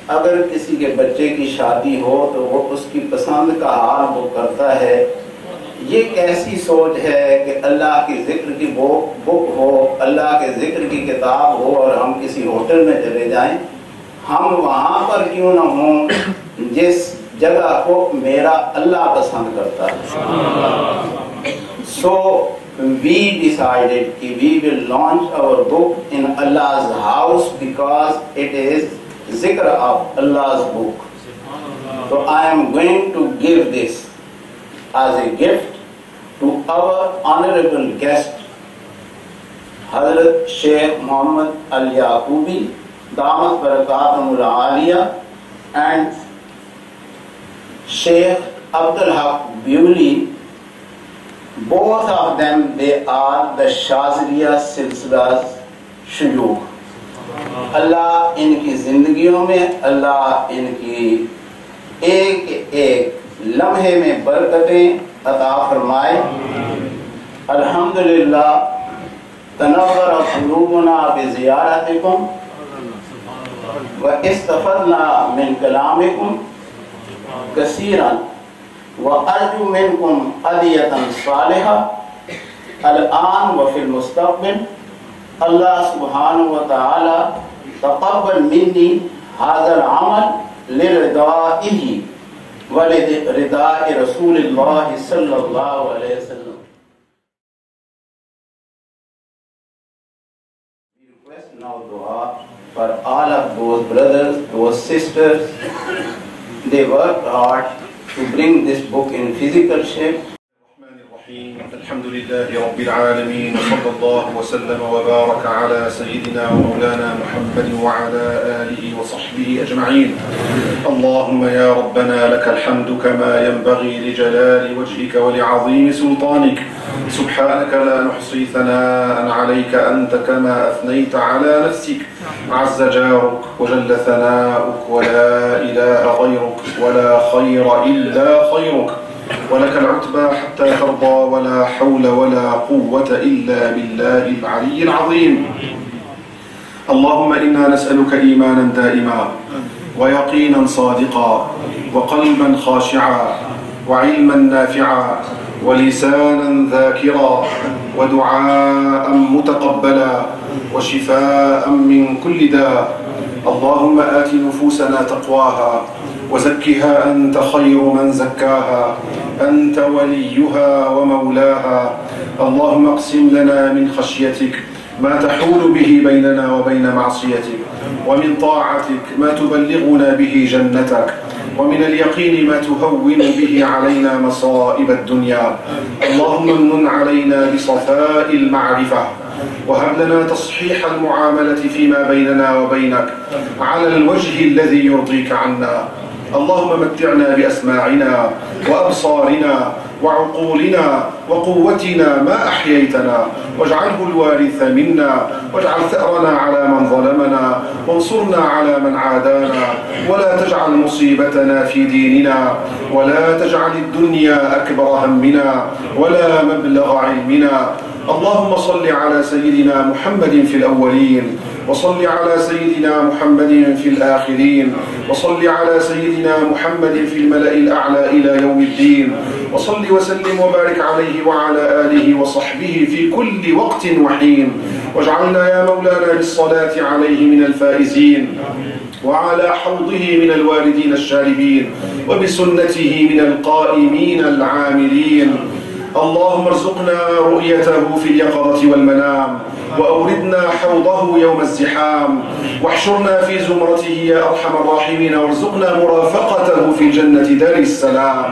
अगर किसी के बच्चे की शादी हो तो वो उसकी पसंद का हाल वो करता है। ये कैसी सोच है कि अल्लाह की ज़िक्र की बुक हो, अल्लाह के ज़िक्र की किताब हो और हम किसी होटल में चले जाएं? हम वहाँ पर क्यों ना हों जिस जगह को मेरा अल्लाह पसंद करता है। So we decided that we will launch our book in Allah's house because it is Zikr of Allah's book. So I am going to give this as a gift to our honorable guest, Hazrat Sheikh Muhammad Al-Yaqubi, Damat Barakatumul Aliyah, and Sheikh Abdul Haq Bewley. Both of them, they are the Shazriya Silsila's Shuyukh. अल्लाह इनकी जिंदगियों में, अल्लाह इनकी एक लम्हे में बरकतें अता फरमाए। अल्हम्दुलिल्लाह तनव्वर क़ुलूबुना बिज़ियारतिकुम व इस्तफ़दना मिन कलामिकुम कसीरन व अर्जू मिनकुम अदियतन सालिहा अल-आन व फिल मुस्तक़बिल। अल्लाह सुब्हानहु व तआला तक़ब्बल मिन्नी हाज़ल अमल लिरिदाइही व लिरिदाइ रसूलिल्लाह सल्लल्लाहु अलैहि वसल्लम। We request now dua for all of those brothers, those sisters. They worked hard to bring this book in physical shape.
الحمد لله رب العالمين وصلى الله وسلم وبارك على سيدنا ومولانا محمد وعلى آله وصحبه أجمعين. اللهم يا ربنا لك الحمد كما ينبغي لجلال وجهك ولعظيم سلطانك. سبحانك لا نحصي ثناء عليك أنت كما أثنيت على نفسك. عز جارك وجل ثناؤك ولا إله غيرك ولا خير إلا خيرك ولك العتبى حتى ترضى ولا حول ولا قوة إلا بالله العلي العظيم. اللهم إنا نسألك إيمانا دائما ويقينا صادقا وقلبا خاشعا وعلما نافعا ولسانا ذاكرا ودعاء متقبلا وشفاء من كل داء. اللهم آت نفوسنا تقواها وزكها أنت خير من زكاها، أنت وليها ومولاها. اللهم اقسم لنا من خشيتك ما تحول به بيننا وبين معصيتك، ومن طاعتك ما تبلغنا به جنتك، ومن اليقين ما تهون به علينا مصائب الدنيا. اللهم امن علينا بصفاء المعرفة، وهب لنا تصحيح المعاملة فيما بيننا وبينك على الوجه الذي يرضيك عنا. اللهم متعنا بأسماعنا وأبصارنا وعقولنا وقوتنا ما أحييتنا، واجعله الوارث منا، واجعل ثأرنا على من ظلمنا، وانصرنا على من عادانا، ولا تجعل مصيبتنا في ديننا، ولا تجعل الدنيا أكبر همنا ولا مبلغ علمنا. اللهم صل على سيدنا محمد في الأولين، وصل على سيدنا محمد في الآخرين، وصل على سيدنا محمد في الملأ الأعلى إلى يوم الدين، وصل وسلم وبارك عليه وعلى آله وصحبه في كل وقت وحين. واجعلنا يا مولانا بالصلاة عليه من الفائزين، وعلى حوضه من الواردين الشاربين، وبسنته من القائمين العاملين. اللهم ارزقنا رؤيته في اليقظة والمنام، وأوردنا حوضه يوم الزحام، واحشرنا في زمرته يا أرحم الراحمين، وارزقنا مرافقته في جنة دار السلام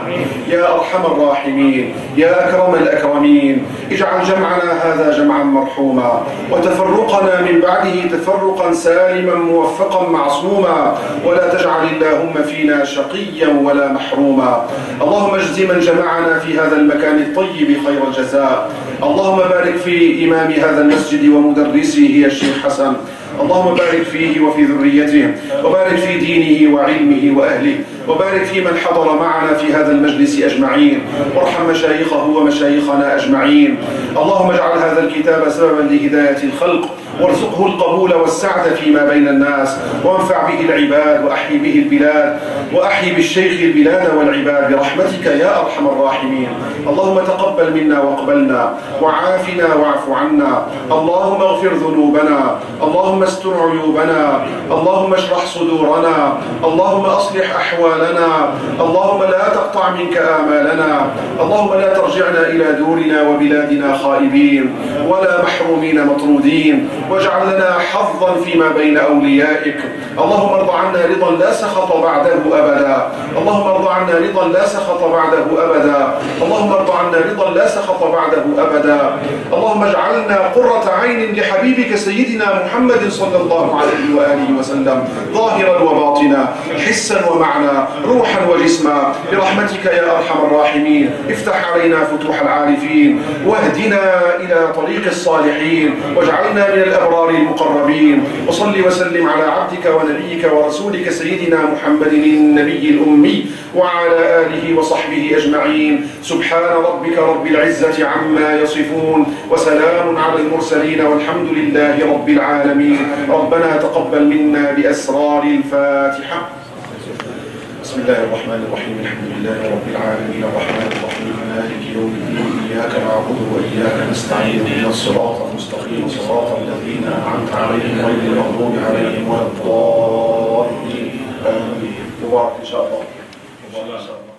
يا أرحم الراحمين يا أكرم الأكرمين. اجعل جمعنا هذا جمعا مرحوما، وتفرقنا من بعده تفرقا سالما موفقا معصوما، ولا تجعل اللهم فينا شقيا ولا محروما. اللهم اجز من جمعنا في هذا المكان الطيب خير الجزاء. اللهم بارك في إمام هذا المسجد ومدرسه يا الشيخ حسن، اللهم بارك فيه وفي ذريته، وبارك في دينه وعلمه وأهله، وبارك في من حضر معنا في هذا المجلس أجمعين، وارحم مشايخه ومشايخنا أجمعين. اللهم اجعل هذا الكتاب سببا لهداية الخلق، وارزقه القبول والسعد فيما بين الناس، وانفع به العباد، وأحيي به البلاد، وأحيي بالشيخ البلاد والعباد برحمتك يا أرحم الراحمين. اللهم تقبل منا واقبلنا، وعافنا واعف عنا. اللهم اغفر ذنوبنا، اللهم استر عيوبنا، اللهم اشرح صدورنا، اللهم أصلح أحوالنا، اللهم لا تقطع منك آمالنا، اللهم لا ترجعنا إلى دورنا وبلادنا خائبين ولا محرومين مطرودين، واجعل لنا حظا فيما بين أوليائك. اللهم ارض عنا رضا لا سخط بعده أبدا، اللهم ارض عنا رضا لا سخط بعده أبدا، اللهم ارض عنا رضا لا سخط بعده أبدا. اللهم اجعلنا قرة عين لحبيبك سيدنا محمد صلى الله عليه وآله وسلم، ظاهرا وباطنا، حسا ومعنى، روحا وجسما، برحمتك يا أرحم الراحمين. افتح علينا فتوح العارفين، واهدنا إلى طريق الصالحين، واجعلنا من الأبرار المقربين. وصل وسلم على عبدك ونبيك ورسولك سيدنا محمد النبي الأمي، وعلى آله وصحبه أجمعين. سبحان ربك رب العزة عما يصفون، وسلام على المرسلين، والحمد لله رب العالمين. ربنا تقبل منا بأسرار الفاتحة. بسم الله الرحمن الرحيم. الحمد لله رب العالمين، الرحمن الرحيم، مالك يوم الدين، إياك نعبد وإياك نستعين، اهدنا الصراط المستقيم، صراط الذين أنعمت عليهم غير المغضوب عليهم ولا الضالين. آمين. مبارك إن شاء الله.